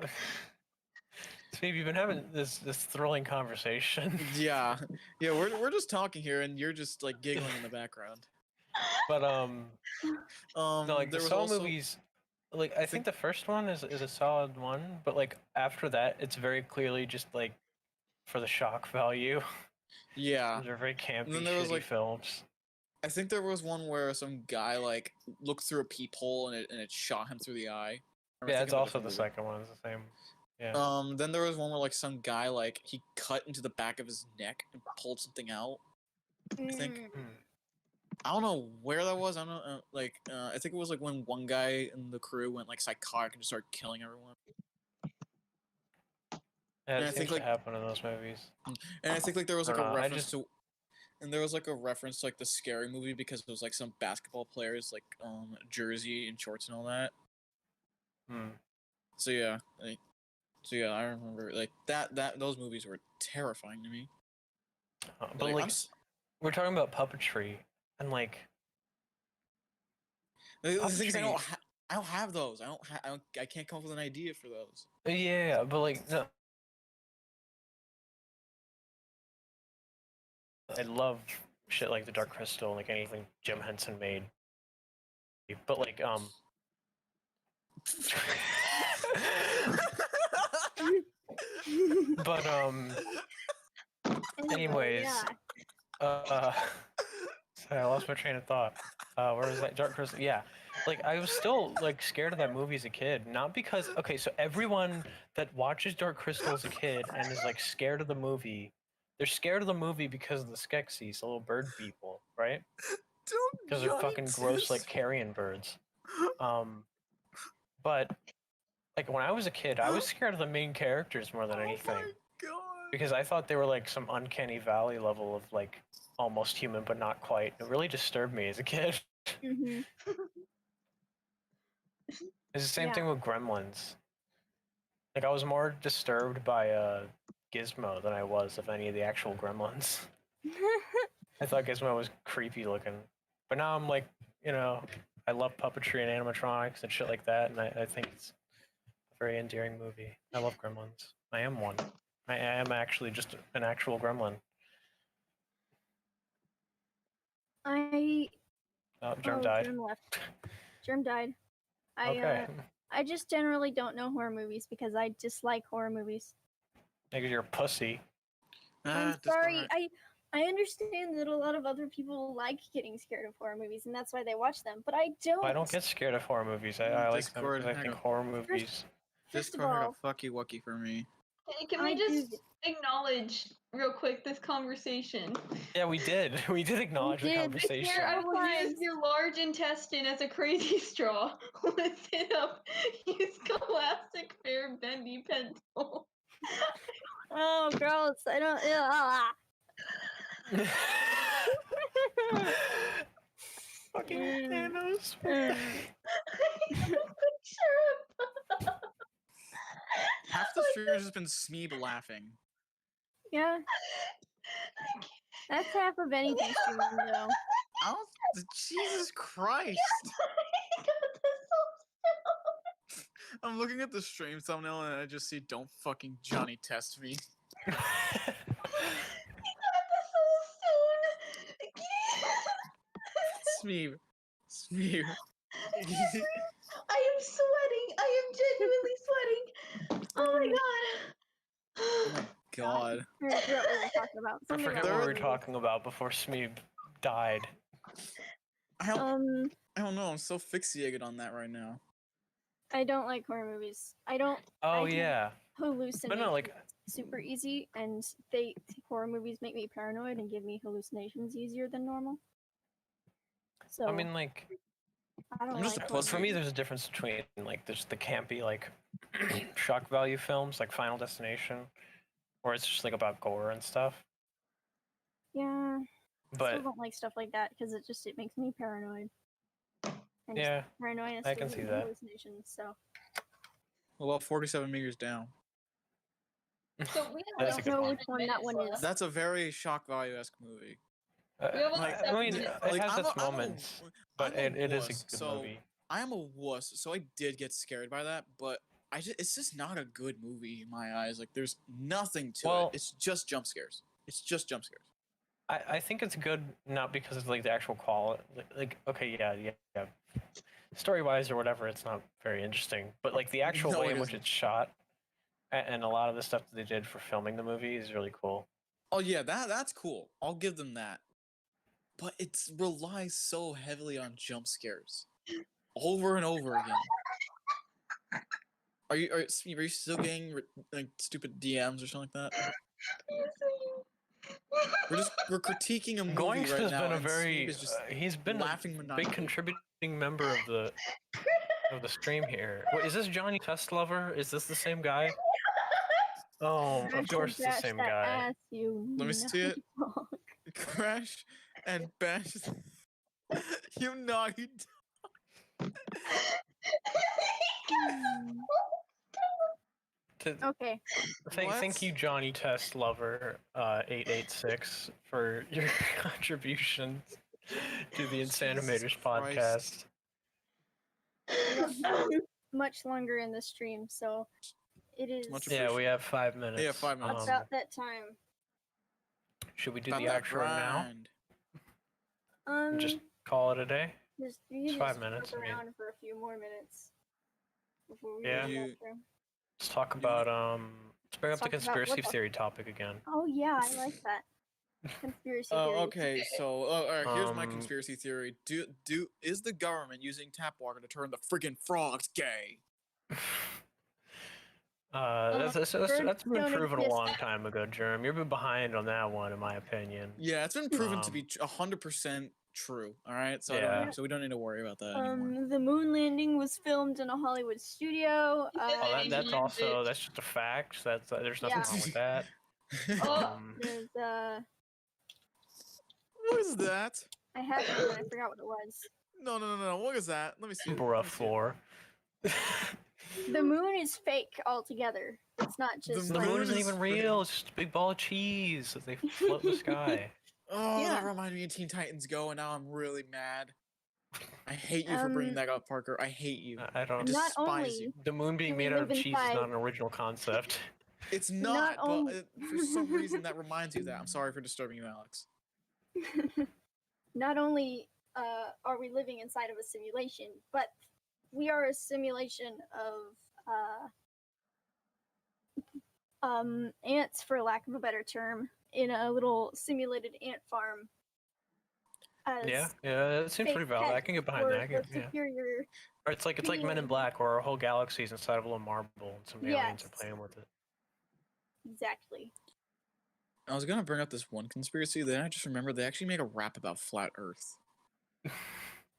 S4: Steve, you've been having this thrilling conversation.
S1: yeah, we're just talking here, and you're just like giggling in the background.
S4: But no, like the
S1: there was
S4: Saw
S1: also
S4: movies, like I think the first one is a solid one, but like after that, it's very clearly just like for the shock value.
S1: yeah.
S4: They're very
S1: And
S4: campy,
S1: then there was
S4: shitty
S1: like
S4: films.
S1: I think there was one where some guy like looked through a peephole and it shot him through the eye. Or am I
S4: Yeah,
S1: thinking
S4: it's
S1: of a
S4: also
S1: different
S4: the
S1: movie?
S4: second one. It's the same. Yeah.
S1: Then there was one where like some guy like he cut into the back of his neck and pulled something out. I think.
S2: mm,
S1: I don't know where that was. I don't know. I think it was like when one guy in the crew went like psychotic and just started killing everyone.
S4: Yeah,
S1: And
S4: it
S1: I
S4: seems
S1: think
S4: to
S1: like,
S4: happen in those movies.
S1: and I think like there was
S4: I
S1: like
S4: don't
S1: a
S4: know.
S1: reference to, and there was like a reference to like the Scary Movie because it was like some basketball players like jersey and shorts and all that.
S4: Hmm.
S1: So yeah, I remember like that those movies were terrifying to me.
S4: But
S1: Like
S4: like, we're talking about puppetry, and like
S1: the thing is
S4: puppetry.
S1: I don't have those. I can't come up with an idea for those.
S4: Yeah, but like no. I love shit like the Dark Crystal, like anything Jim Henson made. But like but anyways,
S2: yeah.
S4: sorry, I lost my train of thought. Where was that? Dark Crystal? Yeah. Like I was still like scared of that movie as a kid. Not because okay, so everyone that watches Dark Crystal as a kid and is like scared of the movie, they're scared of the movie because of the Skeksis, the little bird people, right? Because they're fucking gross like carrion birds. But like when I was a kid, I was scared of the main characters more than anything.
S1: Oh my god.
S4: Because I thought they were like some uncanny valley level of like almost human but not quite. It really disturbed me as a kid.
S2: Mhm.
S4: It's the same
S2: Yeah.
S4: thing with Gremlins. Like I was more disturbed by Gizmo than I was of any of the actual Gremlins. I thought Gizmo was creepy looking. But now I'm like, you know, I love puppetry and animatronics and shit like that, and I think it's a very endearing movie. I love Gremlins. I am one. I am actually just an actual gremlin. Germ died.
S2: Germ left. Germ died.
S4: Okay.
S2: I just generally don't know horror movies because I dislike horror movies.
S4: Because you're a pussy.
S2: I'm sorry. I understand that a lot of other people like getting scared of horror movies, and that's why they watch them. But I don't.
S4: I don't get scared of horror movies. I like them because I think horror movies.
S2: First of
S1: Discord had
S2: all,
S1: a fucky wucky for me.
S3: Can we just acknowledge real quick this conversation?
S4: Yeah, we did. We did acknowledge the conversation.
S3: I will use your large intestine as a crazy straw. Listen up. Use classic fair bendy pencil.
S2: oh, gross! I don't.
S4: Fucking Thanos.
S1: Half the stream has just been Smeeb laughing.
S2: Yeah. That's half of anything streaming, though.
S1: Jesus Christ! I'm looking at the stream thumbnail and I just see "Don't fucking Johnny test me." Smeeb.
S3: I am sweating. I am genuinely sweating. Oh my god.
S1: Oh my god.
S2: I forgot what we were talking about.
S4: I forget what we were talking about before Smeeb died.
S1: I don't know. I'm so fixated on that right now.
S2: I don't like horror movies. I don't.
S4: Oh yeah.
S2: Hallucinate.
S4: But no, like
S2: super easy, and horror movies make me paranoid and give me hallucinations easier than normal. So
S4: I mean, like,
S2: I don't like.
S4: Well, for me, there's a difference between like there's the campy like shock value films like Final Destination, where it's just like about gore and stuff.
S2: Yeah.
S4: But
S2: I still don't like stuff like that because it makes me paranoid. And
S4: yeah,
S2: paranoid.
S4: I can see that.
S2: Hallucinations. So.
S1: Well, 47 meters down.
S3: So we
S2: don't know which one that one is.
S1: That's a very shock value-esque movie.
S4: I mean, it has its moments, but it is a good movie.
S1: I am a wuss, so I did get scared by that, but it's just not a good movie in my eyes. Like, there's nothing to it. It's just jump scares. It's just jump scares.
S4: I think it's good not because of like the actual quality. Like okay, yeah. Story-wise or whatever, it's not very interesting. But like the actual way in which it's shot, and a lot of the stuff that they did for filming the movie is really cool.
S1: Oh yeah, that's cool. I'll give them that. But it relies so heavily on jump scares, over and over again. Are you still getting like stupid DMs or something like that? We're critiquing a movie
S4: Goinks
S1: right
S4: has
S1: now.
S4: Been a very he's been
S1: laughing
S4: a big contributing member of the stream here. Wait, is this Johnny Test Lover? Is this the same guy? Oh, of course it's the same guy.
S1: Let me see it. Crash and bash. You naughty dog.
S2: Okay.
S4: Thank you, Johnny Test Lover 886, for your contributions to the Insanimators podcast.
S2: We don't have much longer in the stream, so it is.
S4: Yeah, we have 5 minutes.
S1: Yeah, 5 minutes.
S2: About that time.
S4: Should we do the outro now? Just call it a day.
S2: It's
S4: 5 minutes.
S2: Around for a few more minutes before we
S4: do the outro. Let's talk about let's bring up the conspiracy theory topic again.
S2: Oh yeah, I like that. Conspiracy theory.
S1: Oh, okay. So, all right. Here's my conspiracy theory. Is the government using tap water to turn the friggin' frogs gay?
S4: That's been proven a long time ago, Germ. You've been behind on that one, in my opinion.
S1: Yeah, it's been proven to be 100% true. All right, so so we don't need to worry about that anymore.
S2: The moon landing was filmed in a Hollywood studio.
S4: That's just a fact. There's nothing wrong with that.
S2: There's
S1: What is that?
S2: I had one, but I forgot what it was.
S1: No. What is that? Let me see.
S4: Bruh floor.
S2: The moon is fake altogether. It's not just.
S4: The moon isn't even real. It's just a big ball of cheese that they float in the sky.
S1: Oh, that reminded me of Teen Titans Go, and now I'm really mad. I hate you for bringing that up, Parker. I hate you.
S4: I don't
S1: despise you.
S4: The moon being made out of cheese is not an original concept.
S1: It's not, but for some reason that reminds you of that. I'm sorry for disturbing you, Alex.
S2: not only are we living inside of a simulation, but we are a simulation of ants, for lack of a better term, in a little simulated ant farm.
S4: Yeah, that seems pretty valid. I can get behind that.
S2: Superior.
S4: Or it's like Men in Black, where our whole galaxy is inside of a little marble, and some aliens are playing with it.
S2: Exactly.
S1: I was gonna bring up this one conspiracy, then I just remembered they actually made a rap about flat Earth.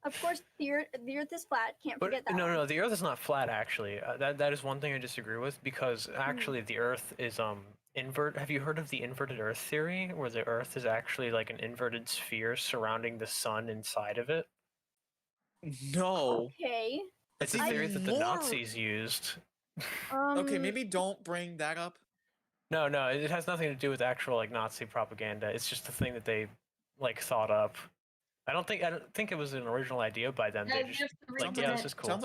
S2: Of course, the Earth is flat. Can't forget that.
S4: No, the Earth is not flat. Actually, that is one thing I disagree with, because actually the Earth is invert. Have you heard of the inverted Earth theory, where the Earth is actually like an inverted sphere surrounding the sun inside of it?
S1: No.
S2: Okay.
S4: It's a theory that the Nazis used.
S1: Okay, maybe don't bring that up.
S4: No, it has nothing to do with actual like Nazi propaganda. It's just a thing that they like thought up. I don't think it was an original idea by them. They just like, yeah, this is cool.
S1: Sounds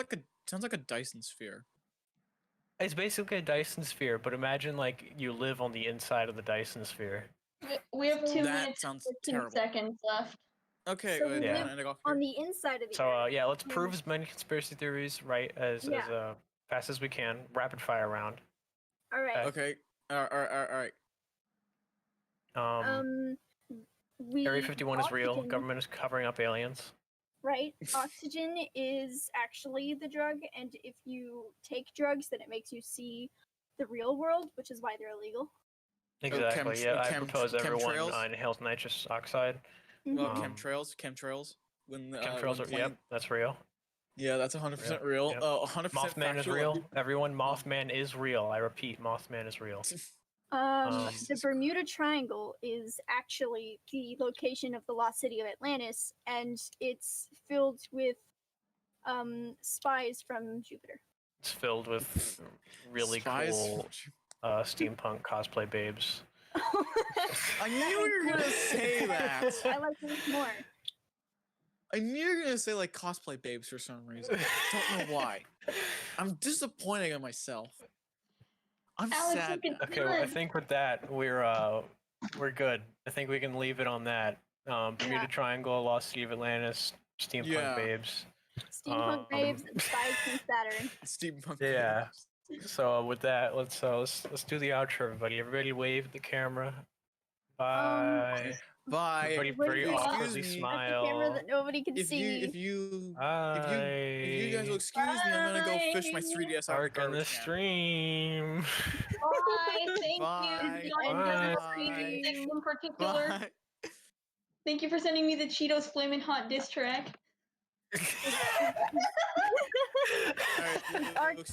S1: like a Dyson sphere.
S4: It's basically a Dyson sphere, but imagine like you live on the inside of the Dyson sphere.
S3: We have 2
S1: That
S3: minutes
S1: sounds
S3: and 15
S1: terrible.
S3: seconds left.
S1: Okay,
S2: so we
S1: yeah.
S2: live on the inside of the
S4: So
S2: Earth.
S4: yeah, let's prove as many conspiracy theories as fast as we can. Rapid fire round.
S2: All right.
S1: Okay. All right.
S4: Area 51 is real. Government is covering up aliens.
S2: Right. Oxygen is actually the drug, and if you take drugs, then it makes you see the real world, which is why they're illegal.
S4: Exactly. I propose everyone inhales nitrous oxide.
S1: Well, chemtrails. When
S4: chemtrails are, yep, that's real.
S1: Yeah, that's 100% real. 100%
S4: Mothman is real. Everyone, Mothman is real. I repeat, Mothman is real.
S2: The Bermuda Triangle is actually the location of the lost city of Atlantis, and it's filled with spies from Jupiter.
S4: It's filled with really cool steampunk cosplay babes.
S1: I knew you were gonna say that.
S2: I like this more.
S1: I knew you were gonna say like cosplay babes for some reason. I don't know why. I'm disappointed in myself. I'm sad.
S4: Okay, well, I think with that we're good. I think we can leave it on that. Bermuda Triangle, Lost City of Atlantis, steampunk babes.
S2: Steampunk babes and spies from Saturn.
S1: Steampunk
S4: babes. So with that, let's do the outro, everybody. Everybody wave at the camera. Bye.
S1: Bye.
S4: Everybody very awkwardly smile.
S2: At the camera that nobody can see.
S1: If you guys will excuse me, I'm gonna go fish my 3DS out of the garbage
S4: on the stream.
S3: Bye. Thank you.
S4: Bye.
S3: In particular. Bye. Thank you for sending me the Cheetos Flamin' Hot diss track.
S1: All right,